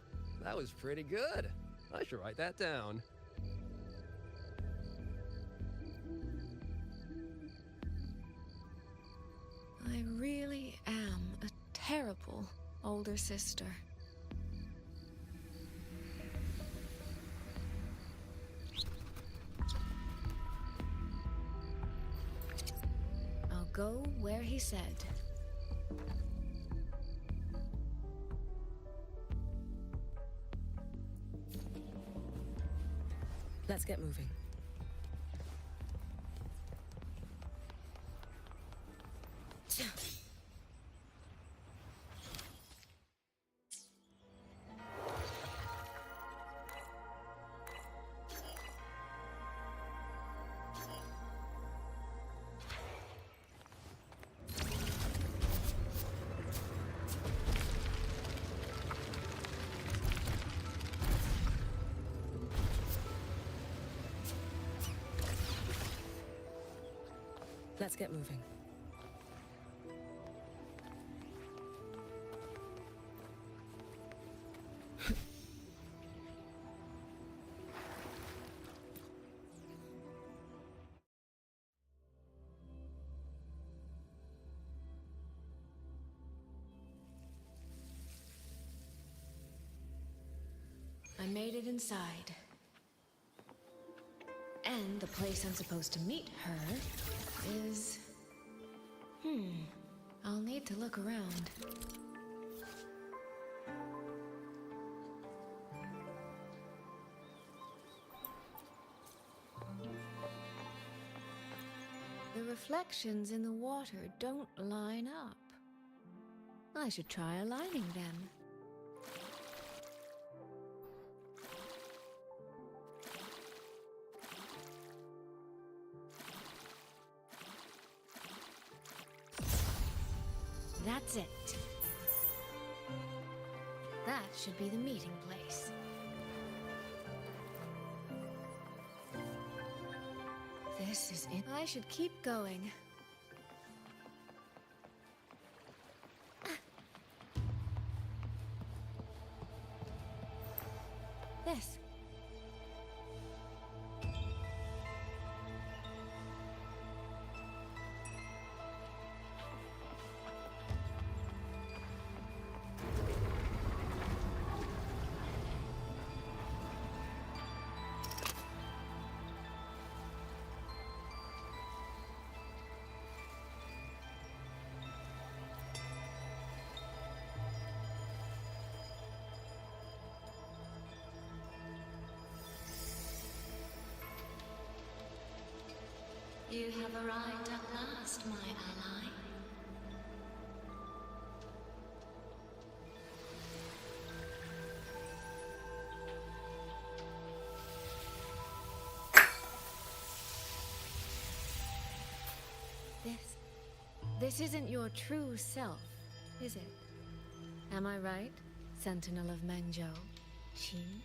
that was pretty good. I should write that down. I really am a terrible older sister. I'll go where he said. Let's get moving. Let's get moving. I made it inside. And the place I'm supposed to meet her is... I'll need to look around. The reflections in the water don't line up. I should try aligning them. That's it. That should be the meeting place. This is it. I should keep going. This. You have arrived at last, my ally. This isn't your true self, is it? Am I right, Sentinel of Mengzhou, Qin?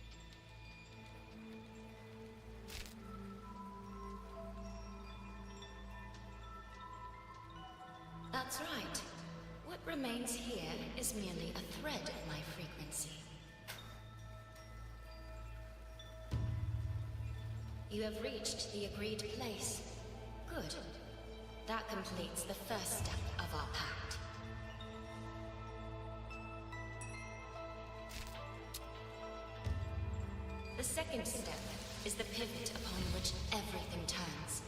That's right. What remains here is merely a thread of my frequency. You have reached the agreed place. Good. That completes the first step of our pact. The second step is the pivot upon which everything turns.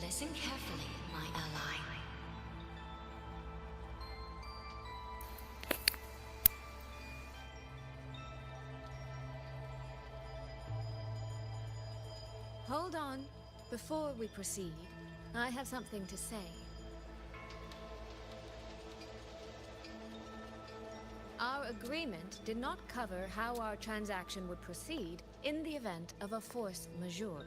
Listen carefully, my ally. Hold on. Before we proceed, I have something to say. Our agreement did not cover how our transaction would proceed in the event of a force majeure.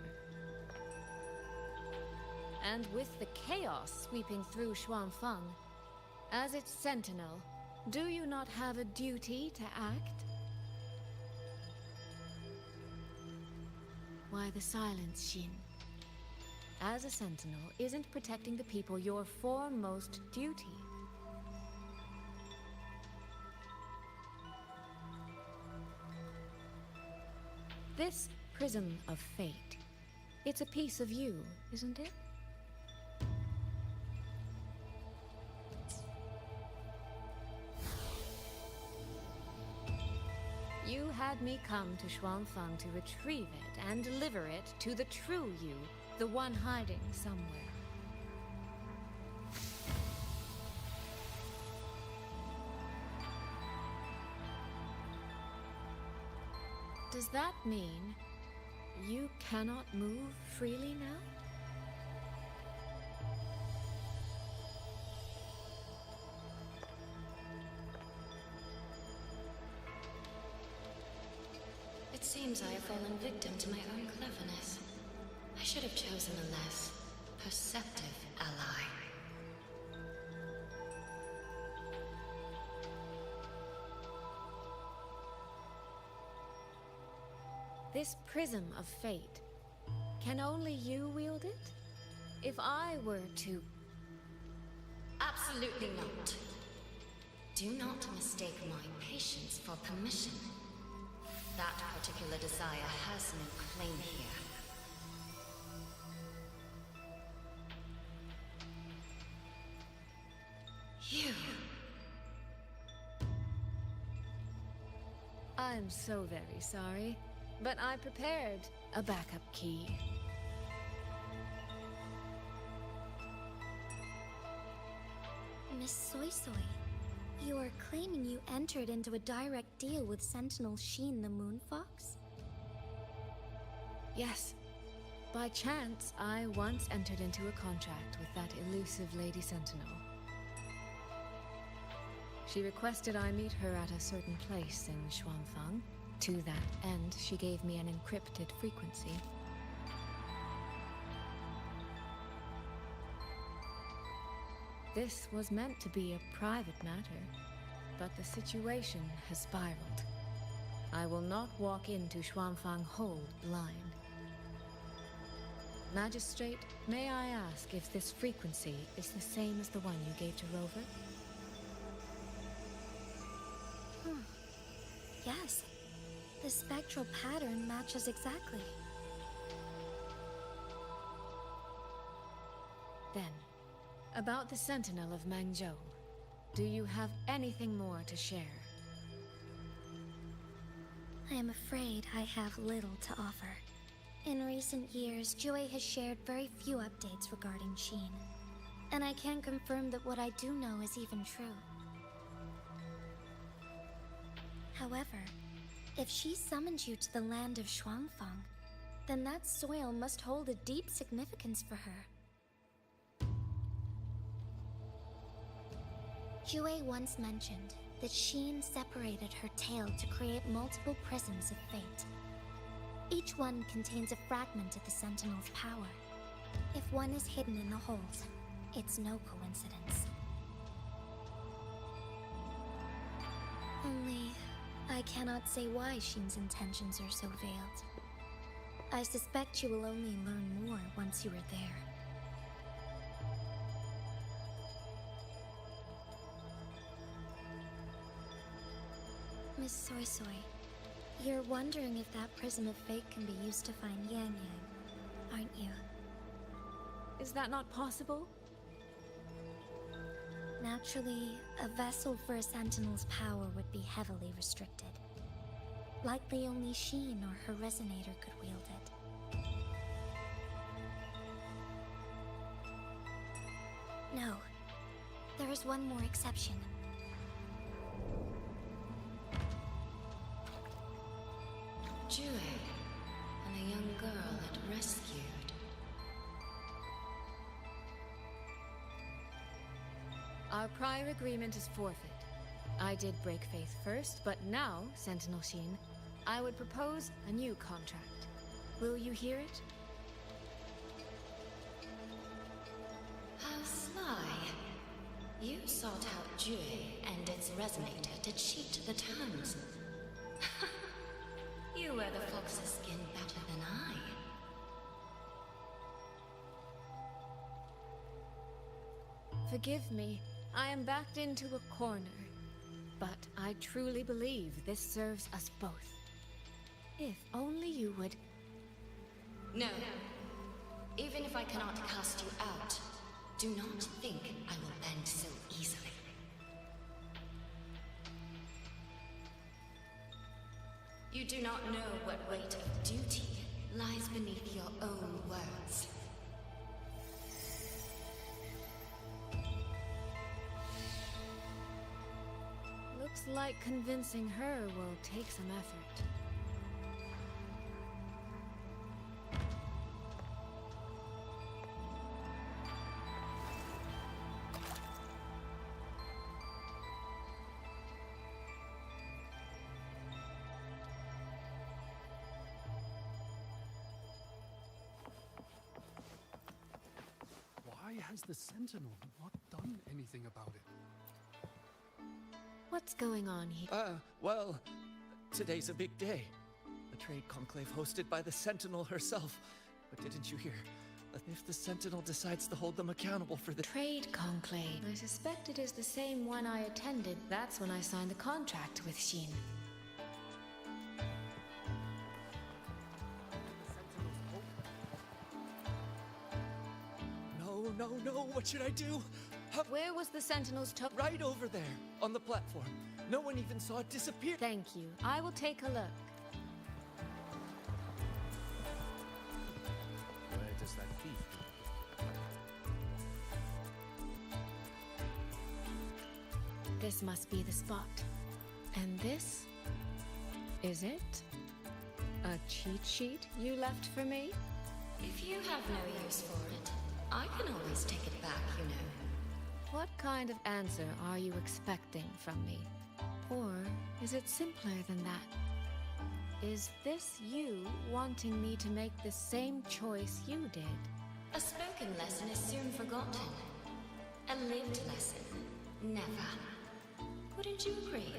And with the chaos sweeping through Xuanfeng, as its sentinel, do you not have a duty to act? Why the silence, Xin? As a sentinel, isn't protecting the people your foremost duty? This prism of fate, it's a piece of you, isn't it? You had me come to Xuanfeng to retrieve it and deliver it to the true you, the one hiding somewhere. Does that mean you cannot move freely now? It seems I have fallen victim to my own cleverness. I should have chosen a less perceptive ally. This prism of fate, can only you wield it? If I were to... Absolutely not. Do not mistake my patience for permission. That particular desire has no claim here. You... I'm so very sorry, but I prepared a backup key. Miss Soy Soy, you are claiming you entered into a direct deal with Sentinel Sheen the Moon Fox? Yes. By chance, I once entered into a contract with that elusive Lady Sentinel. She requested I meet her at a certain place in Xuanfang. To that end, she gave me an encrypted frequency. This was meant to be a private matter, but the situation has spiraled. I will not walk into Xuanfang Hold blind. Magistrate, may I ask if this frequency is the same as the one you gave to Rover? Yes. The spectral pattern matches exactly. Then, about the Sentinel of Mangzhou, do you have anything more to share? I am afraid I have little to offer. In recent years, Jue has shared very few updates regarding Sheen, and I can confirm that what I do know is even true. However, if she summoned you to the land of Xuanfang, then that soil must hold a deep significance for her. Jue once mentioned that Sheen separated her tail to create multiple prisms of fate. Each one contains a fragment of the Sentinel's power. If one is hidden in the hold, it's no coincidence. Only, I cannot say why Sheen's intentions are so veiled. I suspect you will only learn more once you are there. Miss Soy Soy, you're wondering if that prism of fate can be used to find Yang Yang, aren't you? Is that not possible? Naturally, a vessel for a Sentinel's power would be heavily restricted. Likely only Sheen or her resonator could wield it. No. There is one more exception. Jue, and a young girl it rescued. Our prior agreement is forfeit. I did break faith first, but now, Sentinel Sheen, I would propose a new contract. Will you hear it? How sly. You sought out Jue and its resonator to cheat the terms. You wear the fox's skin better than I. Forgive me, I am backed into a corner. But I truly believe this serves us both. If only you would... No. Even if I cannot cast you out, do not think I will bend so easily. You do not know what weight of duty lies beneath your own words. Looks like convincing her will take some effort. Why has the Sentinel not done anything about it? What's going on here? Well, today's a big day. A trade conclave hosted by the Sentinel herself. But didn't you hear? if the Sentinel decides to hold them accountable for the Trade Conclave. I suspect it is the same one I attended. That's when I signed the contract with Xin. No, what should I do? Where was the Sentinel's toe? Right over there, on the platform. No one even saw it disappear. Thank you. I will take a look. Where does that thief go? This must be the spot. And this? Is it? A cheat sheet you left for me? If you have no use for it, I can always take it back, you know. What kind of answer are you expecting from me? Or is it simpler than that? Is this you wanting me to make the same choice you did? A spoken lesson is soon forgotten. A lived lesson, never. Wouldn't you agree?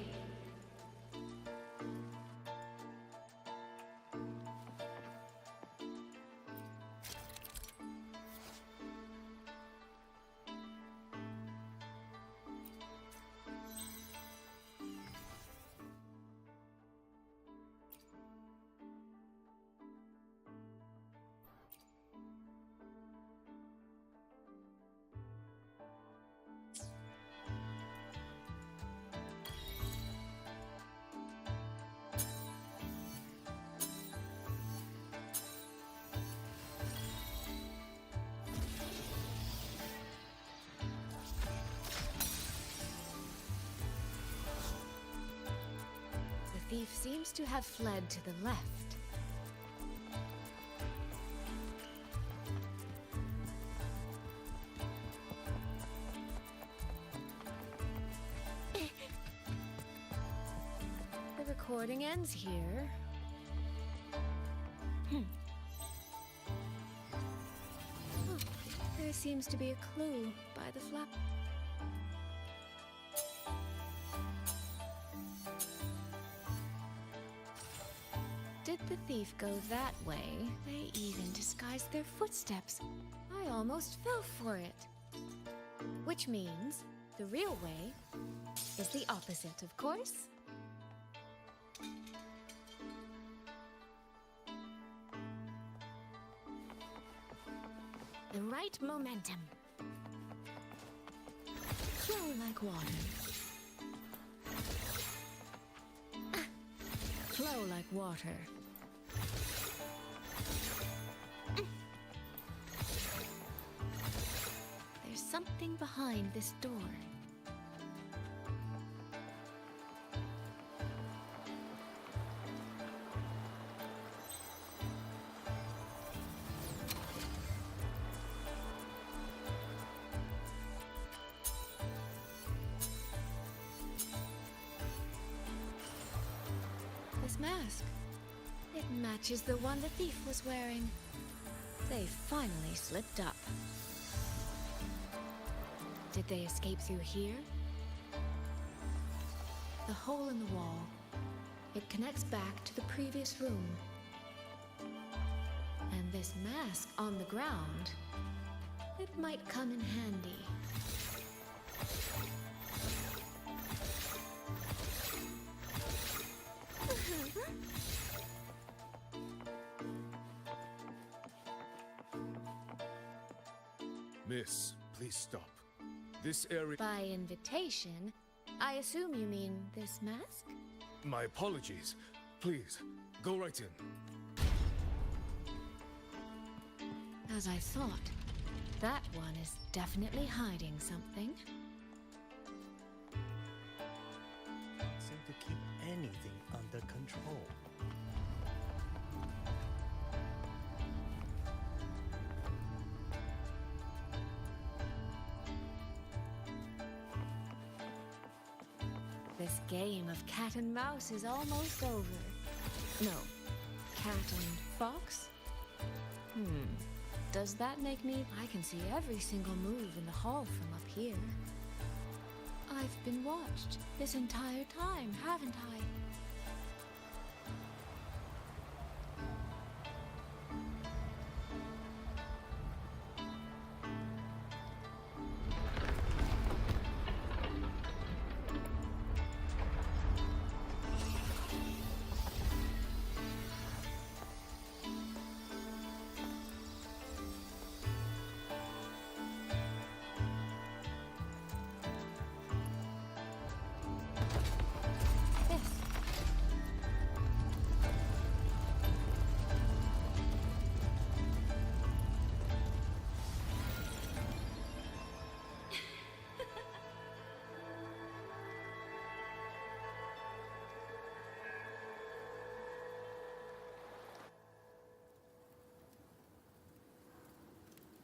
The thief seems to have fled to the left. The recording ends here. Oh, there seems to be a clue by the flap. Did the thief go that way? They even disguised their footsteps. I almost fell for it. Which means the real way is the opposite, of course. The right momentum. Flow like water. Flow like water. There's something behind this door. This mask. It matches the one the thief was wearing. They finally slipped up. Did they escape through here? The hole in the wall. It connects back to the previous room. And this mask on the ground, it might come in handy. Miss, please stop. This area— By invitation, I assume you mean this mask? My apologies. Please, go right in. As I thought, that one is definitely hiding something. Seem to keep anything under control. This game of cat and mouse is almost over. No, cat and fox? Does that make me? I can see every single move in the hall from up here. I've been watched this entire time, haven't I?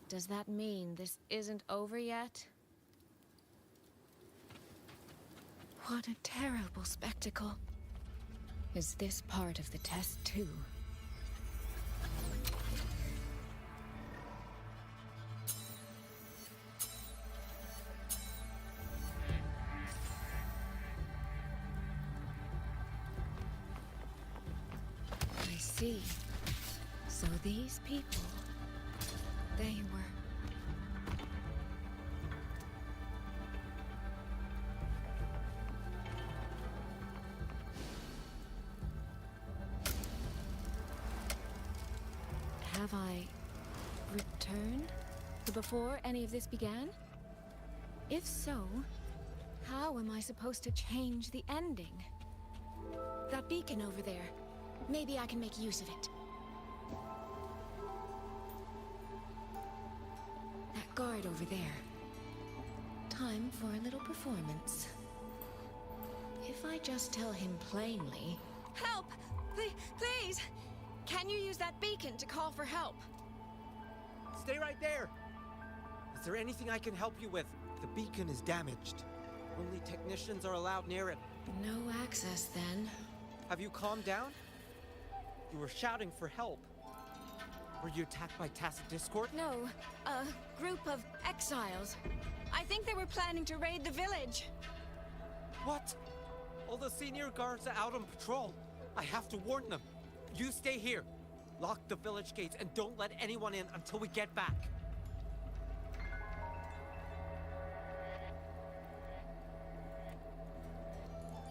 Does that mean this isn't over yet? What a terrible spectacle. Is this part of the test too? I see. So these people, they were... Have I returned to before any of this began? If so, how am I supposed to change the ending? That beacon over there. Maybe I can make use of it. That guard over there. Time for a little performance. If I just tell him plainly... Help! Please! Can you use that beacon to call for help? Stay right there! Is there anything I can help you with? The beacon is damaged. Only technicians are allowed near it. No access, then. Have you calmed down? You were shouting for help. Were you attacked by Tacit Discord? No, a group of exiles. I think they were planning to raid the village. What? All the senior guards are out on patrol. I have to warn them. You stay here. Lock the village gates and don't let anyone in until we get back.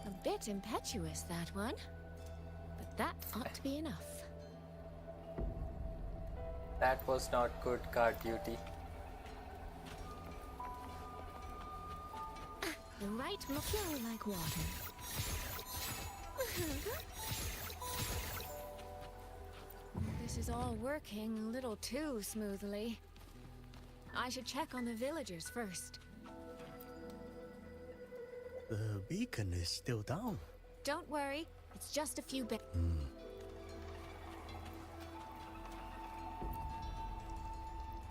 A bit impetuous, that one. But that ought to be enough. That was not good guard duty. The right flow like water. This is all working a little too smoothly. I should check on the villagers first. The beacon is still down. Don't worry, it's just a few bits.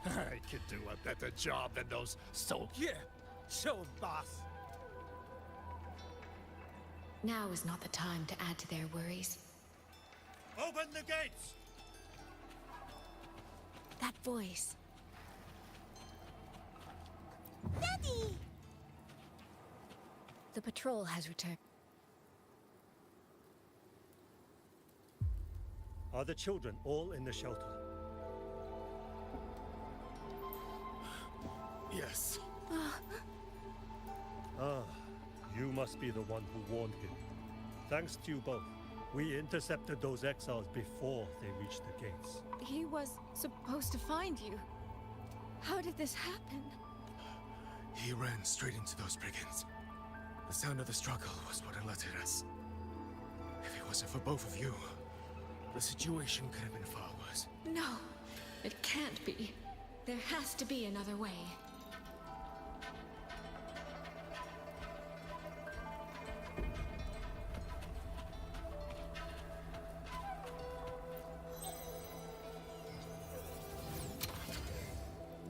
I could do a better job than those Yeah, show 'em, boss. Now is not the time to add to their worries. Open the gates! That voice. Daddy! The patrol has returned. Are the children all in the shelter? Yes. Ah, you must be the one who warned him. Thanks to you both. We intercepted those exiles before they reached the gates. He was supposed to find you. How did this happen? He ran straight into those brigands. The sound of the struggle was what alerted us. If it wasn't for both of you, the situation could have been far worse. No, it can't be. There has to be another way.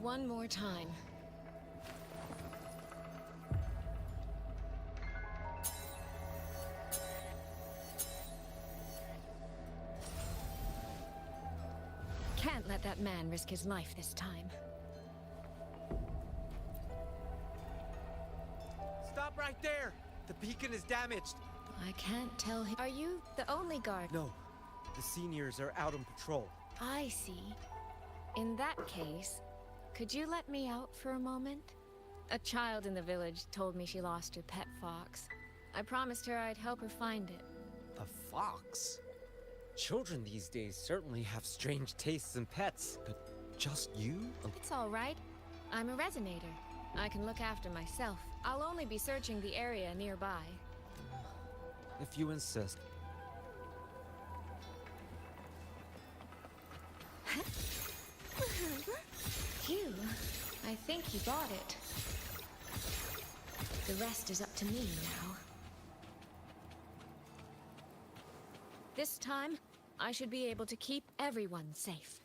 One more time. Can't let that man risk his life this time. Stop right there! The beacon is damaged. I can't tell him. Are you the only guard? No, the seniors are out on patrol. I see. In that case, could you let me out for a moment? A child in the village told me she lost her pet fox. I promised her I'd help her find it. A fox? Children these days certainly have strange tastes in pets, but just you? It's all right. I'm a resonator. I can look after myself. I'll only be searching the area nearby. If you insist. Phew. I think you got it. The rest is up to me now. This time, I should be able to keep everyone safe.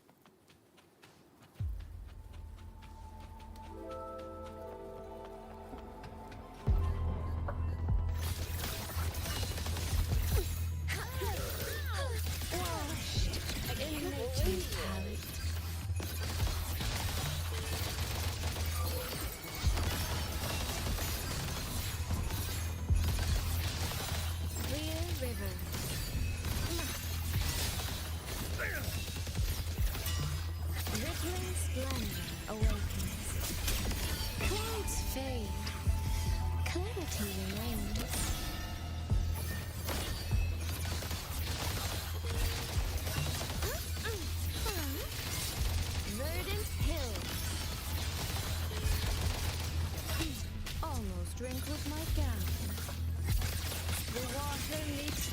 Splendor awakens. Clouds fade. Clarity remains. Verdant hills. Almost wrinkled my gown. The water meets.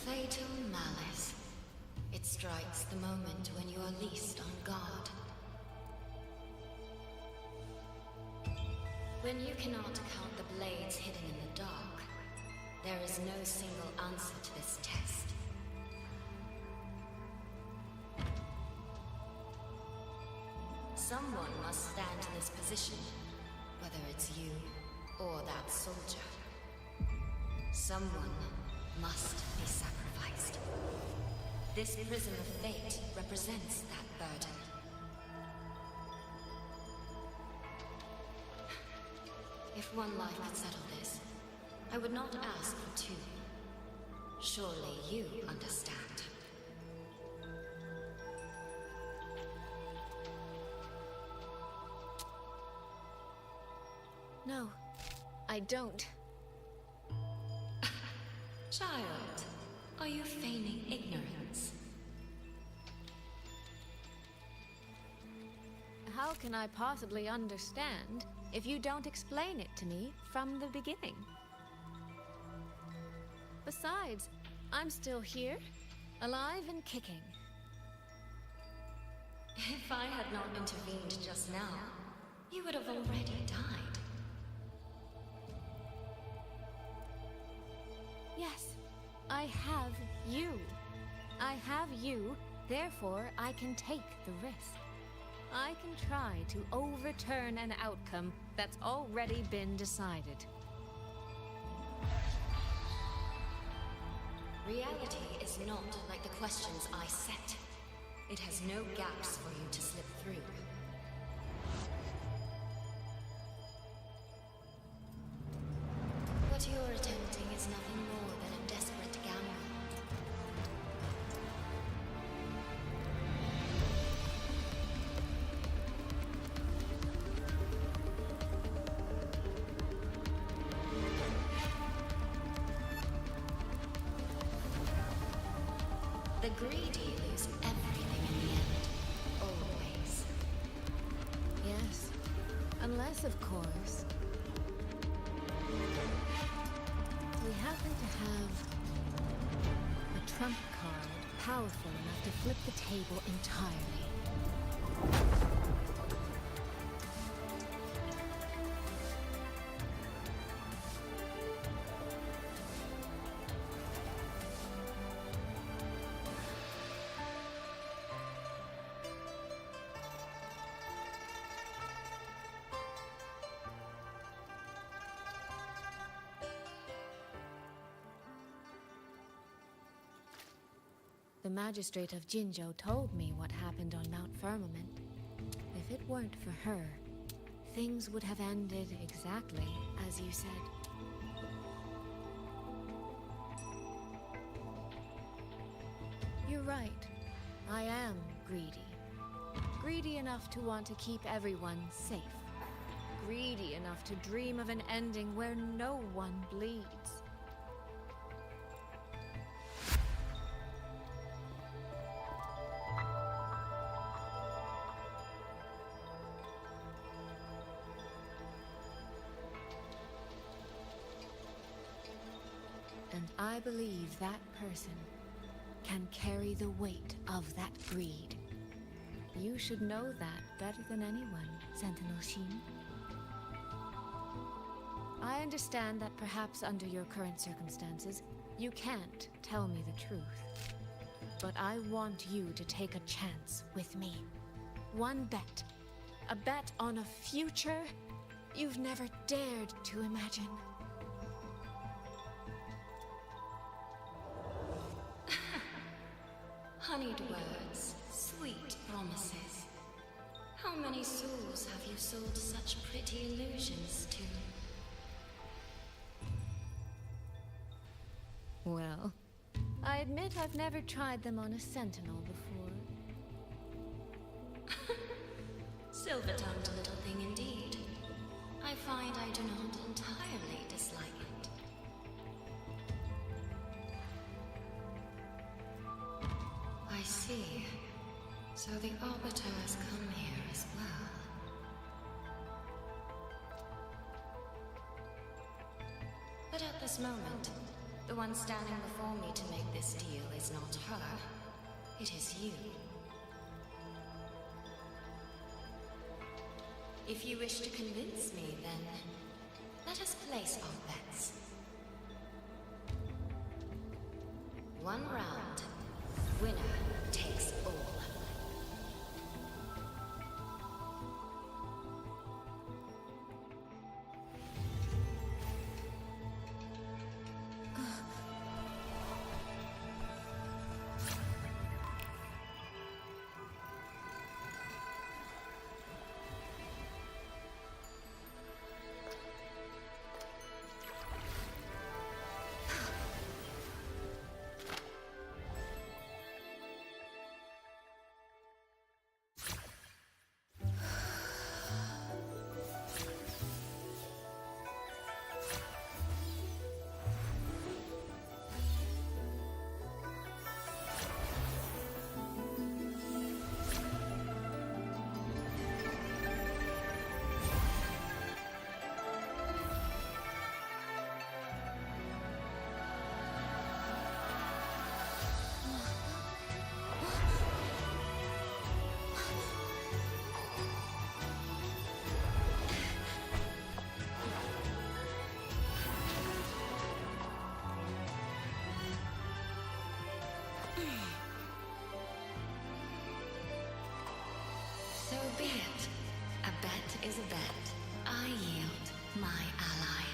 Fatal malice. It strikes the moment when you are least on guard. When you cannot count the blades hidden in the dark, there is no single answer to this test. Someone must stand in this position, whether it's you or that soldier. Someone must be sacrificed. This prison of fate represents that burden. If one life could settle this, I would not ask for two. Surely you understand. No, I don't. Child, are you feigning ignorance? How can I possibly understand if you don't explain it to me from the beginning? Besides, I'm still here, alive and kicking. If I had not intervened just now, you would have already died. Yes, I have you. I have you, therefore I can take the risk. I can try to overturn an outcome that's already been decided. Reality is not like the questions I set. It has no gaps for you to slip through. What you're attempting is nothing more than a desperate gamble. The greedy lose everything in the end. Always. Yes, unless, of course, we happen to have a trump card powerful enough to flip the table entirely. The magistrate of Qingxiao told me what happened on Mount Firmament. If it weren't for her, things would have ended exactly as you said. You're right. I am greedy. Greedy enough to want to keep everyone safe. Greedy enough to dream of an ending where no one bleeds. And I believe that person can carry the weight of that greed. You should know that better than anyone, Sentinel Sheen. I understand that perhaps under your current circumstances, You can't tell me the truth. But I want you to take a chance with me. One bet. A bet on a future you've never dared to imagine. Honeyed words, sweet promises. How many souls have you sold such pretty illusions to? Well, I admit I've never tried them on a sentinel before. Silver-tongued little thing indeed. I find I do not entirely dislike it. I see. So the Arbiter has come here as well. But at this moment, the one standing before me to make this deal is not her. It is you. If you wish to convince me, then let us place our bets. One round. Winner takes all. So be it. A bet is a bet. I yield my ally.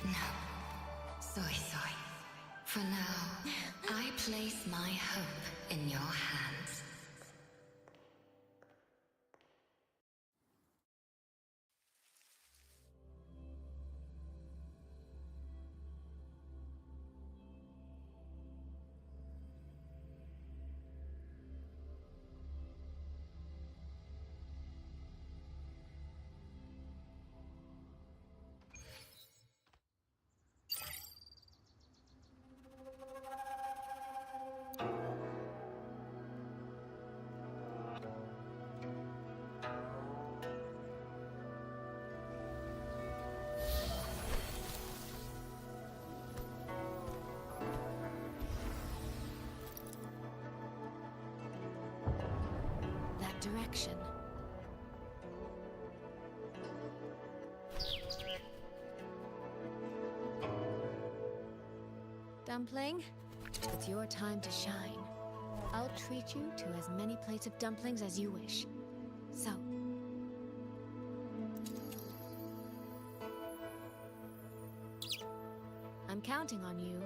No. Soy soy. For now, I place my hope in your hands. That direction. Dumpling, it's your time to shine. I'll treat you to as many plates of dumplings as you wish. So, I'm counting on you.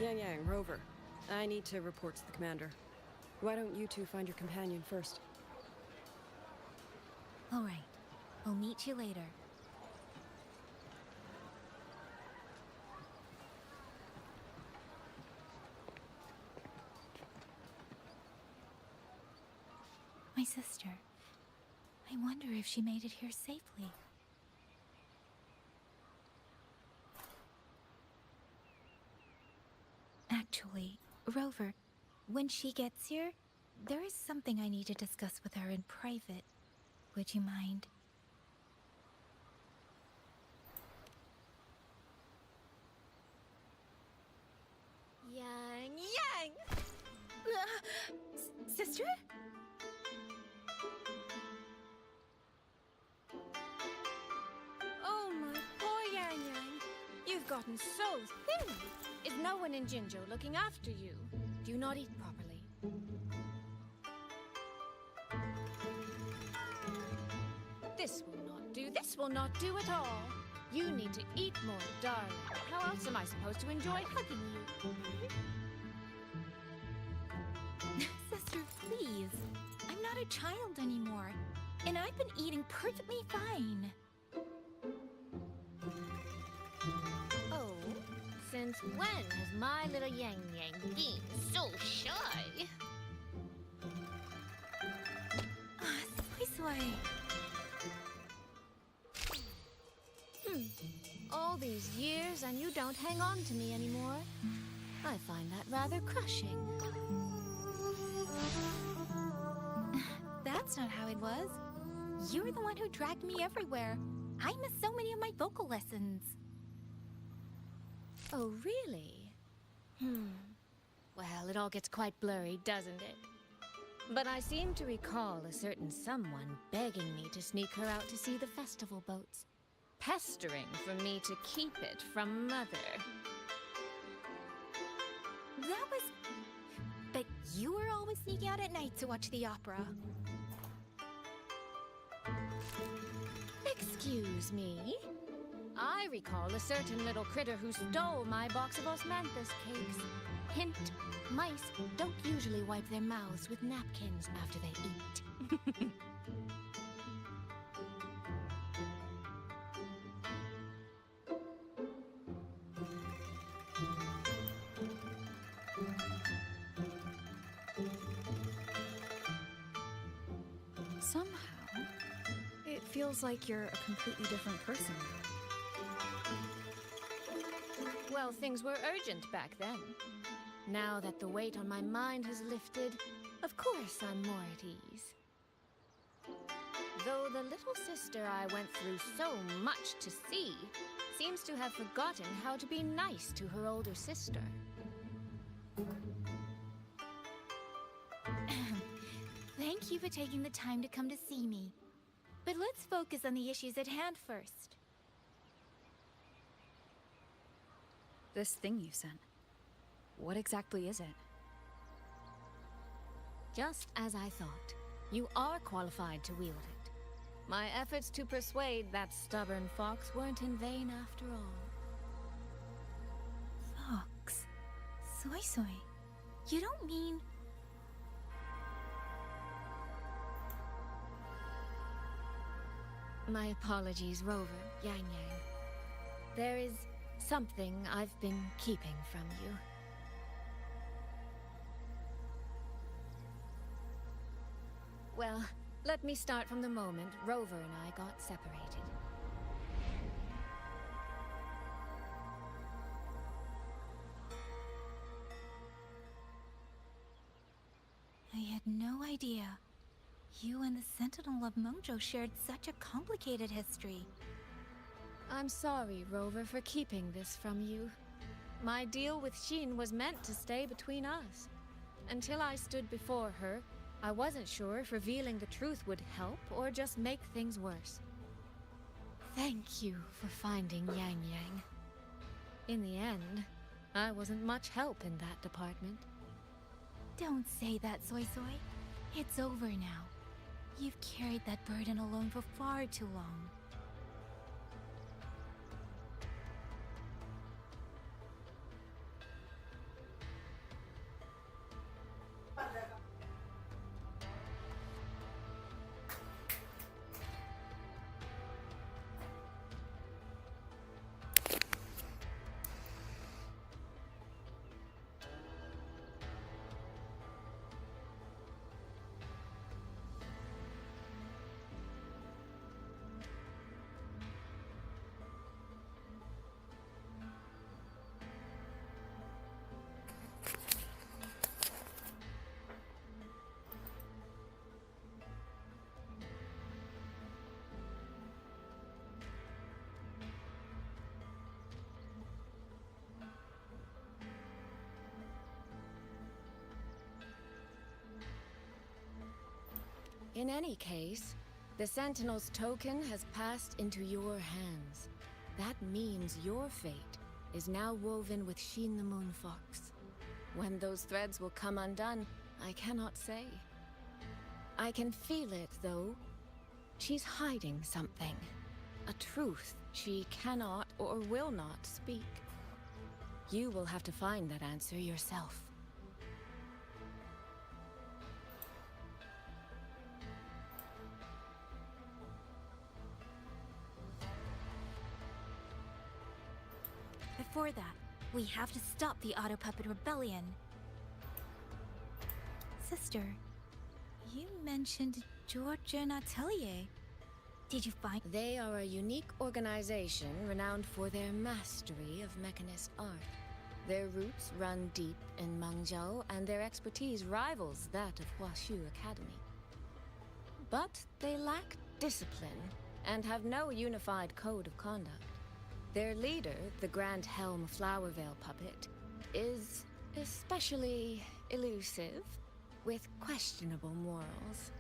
Yang, Rover. I need to report to the commander. Why don't you two find your companion first? All right. I'll meet you later. My sister. I wonder if she made it here safely. Actually, Rover, when she gets here, there is something I need to discuss with her in private. Would you mind? Yang! Yang! Sister? Oh, my poor Yang Yang. You've gotten so thin. Is no one in Qingxiao looking after you? Do you not eat properly? This will not do. This will not do at all. You need to eat more, darling. How else am I supposed to enjoy hugging you? Sister, please. I'm not a child anymore. And I've been eating perfectly fine. Oh, since when has my little Yang Yang been so shy? Soy. All these years and you don't hang on to me anymore. I find that rather crushing. That's not how it was. You were the one who dragged me everywhere. I missed so many of my vocal lessons. Oh, really? Well, it all gets quite blurry, doesn't it? But I seem to recall a certain someone begging me to sneak her out to see the festival boats. Pestering for me to keep it from Mother. That was... But you were always sneaking out at night to watch the opera. Excuse me? I recall a certain little critter who stole my box of osmanthus cakes. Hint, mice don't usually wipe their mouths with napkins after they eat. Somehow, it feels like you're a completely different person now. Well, things were urgent back then. Now that the weight on my mind has lifted, of course I'm more at ease. Though the little sister I went through so much to see seems to have forgotten how to be nice to her older sister. Thank you for taking the time to come to see me. But let's focus on the issues at hand first. This thing you sent. What exactly is it? Just as I thought. You are qualified to wield it. My efforts to persuade that stubborn fox weren't in vain after all. Fox? Soy Soy? You don't mean... My apologies, Rover, Yang Yang. There is something I've been keeping from you. Well, let me start from the moment Rover and I got separated. I had no idea. You and the Sentinel of Mengzhou shared such a complicated history. I'm sorry, Rover, for keeping this from you. My deal with Xin was meant to stay between us. Until I stood before her, I wasn't sure if revealing the truth would help or just make things worse. Thank you for finding Yang Yang. In the end, I wasn't much help in that department. Don't say that, Soy Soy. It's over now. You've carried that burden alone for far too long. In any case, the Sentinel's token has passed into your hands. That means your fate is now woven with Sheen the Moon Fox. When those threads will come undone, I cannot say. I can feel it, though. She's hiding something. A truth she cannot or will not speak. You will have to find that answer yourself. Before that, we have to stop the Auto Puppet Rebellion. Sister, you mentioned Georgian Atelier. Did you find— They are a unique organization renowned for their mastery of mechanist art. Their roots run deep in Mengzhou, and their expertise rivals that of Huashu Academy. But they lack discipline and have no unified code of conduct. Their leader, the Grand Helm Flowervale puppet, is especially elusive, with questionable morals.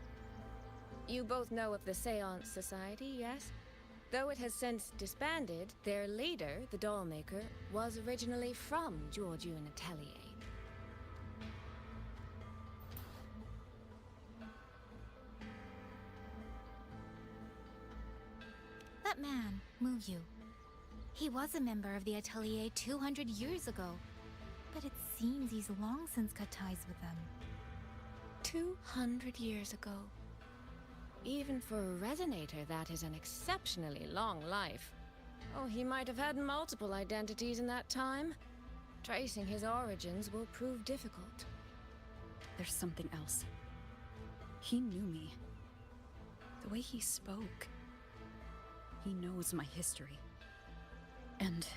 You both know of the Seance Society, yes? Though it has since disbanded, their leader, the Dollmaker, was originally from Georgian Atelier. that man, Muyu? He was a member of the Atelier 200 years ago, but it seems he's long since cut ties with them. 200 years ago. Even for a resonator, that is an exceptionally long life. Oh, he might have had multiple identities in that time. Tracing his origins will prove difficult. There's something else. He knew me. The way he spoke. He knows my history. And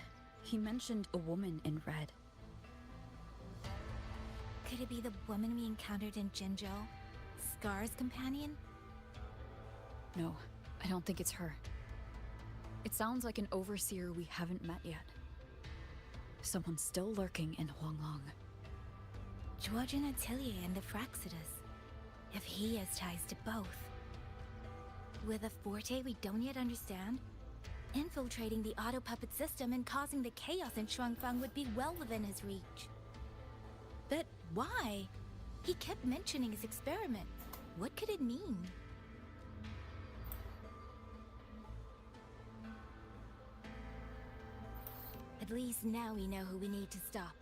he mentioned a woman in red. Could it be the woman we encountered in Qingxiao? Scar's companion? No, I don't think it's her. It sounds like an overseer we haven't met yet. Someone still lurking in Huanglong. Georgian Atelier and the Fraxidus. If he has ties to both. With a forte we don't yet understand, infiltrating the auto puppet system and causing the chaos in Shuangfang would be well within his reach. But why? He kept mentioning his experiment. What could it mean? At least now we know who we need to stop.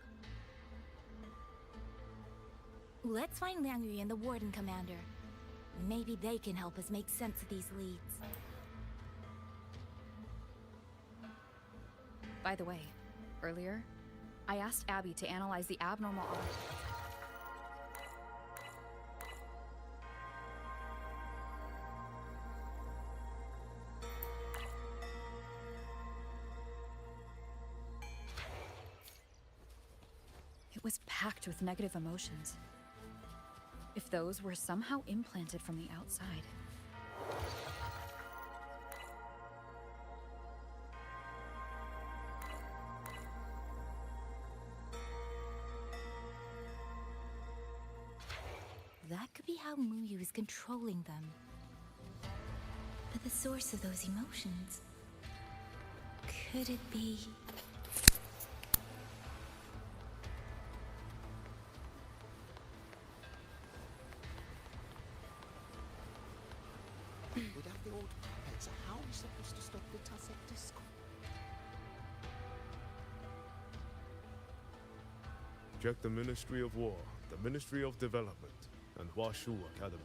Let's find Liang Yu and the Warden Commander. Maybe they can help us make sense of these leads. By the way, earlier, I asked Abby to analyze the abnormal auto. It was packed with negative emotions. If those were somehow implanted from the outside. That could be how Muyu is controlling them. But the source of those emotions... could it be... Without the old puppets, how are we supposed to stop the Tacet Discord? Check the Ministry of War, the Ministry of Development, and Huashu Academy.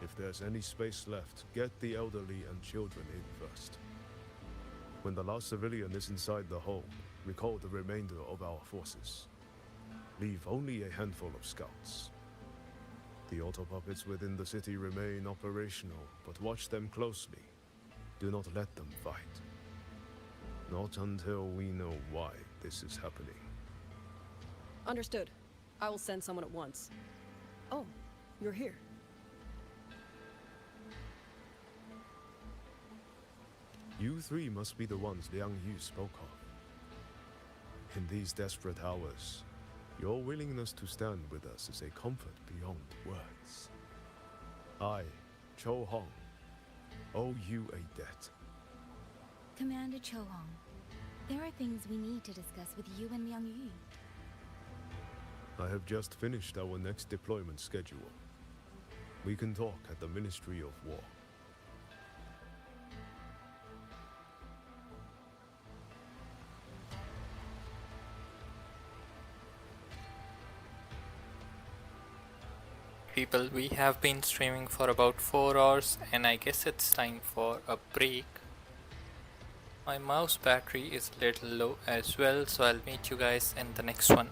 If there's any space left, get the elderly and children in first. When the last civilian is inside the home, recall the remainder of our forces. Leave only a handful of scouts. The auto puppets within the city remain operational, but watch them closely. Do not let them fight. Not until we know why this is happening. Understood. I will send someone at once. Oh, you're here. You three must be the ones Liang Yu spoke of. In these desperate hours, your willingness to stand with us is a comfort beyond words. I, Cho Hong, owe you a debt. Commander Cho Hong, there are things we need to discuss with you and Liang Yu. I have just finished our next deployment schedule. We can talk at the Ministry of War. People, we have been streaming for about 4 hours and I guess it's time for a break. My mouse battery is a little low as well, so I'll meet you guys in the next one.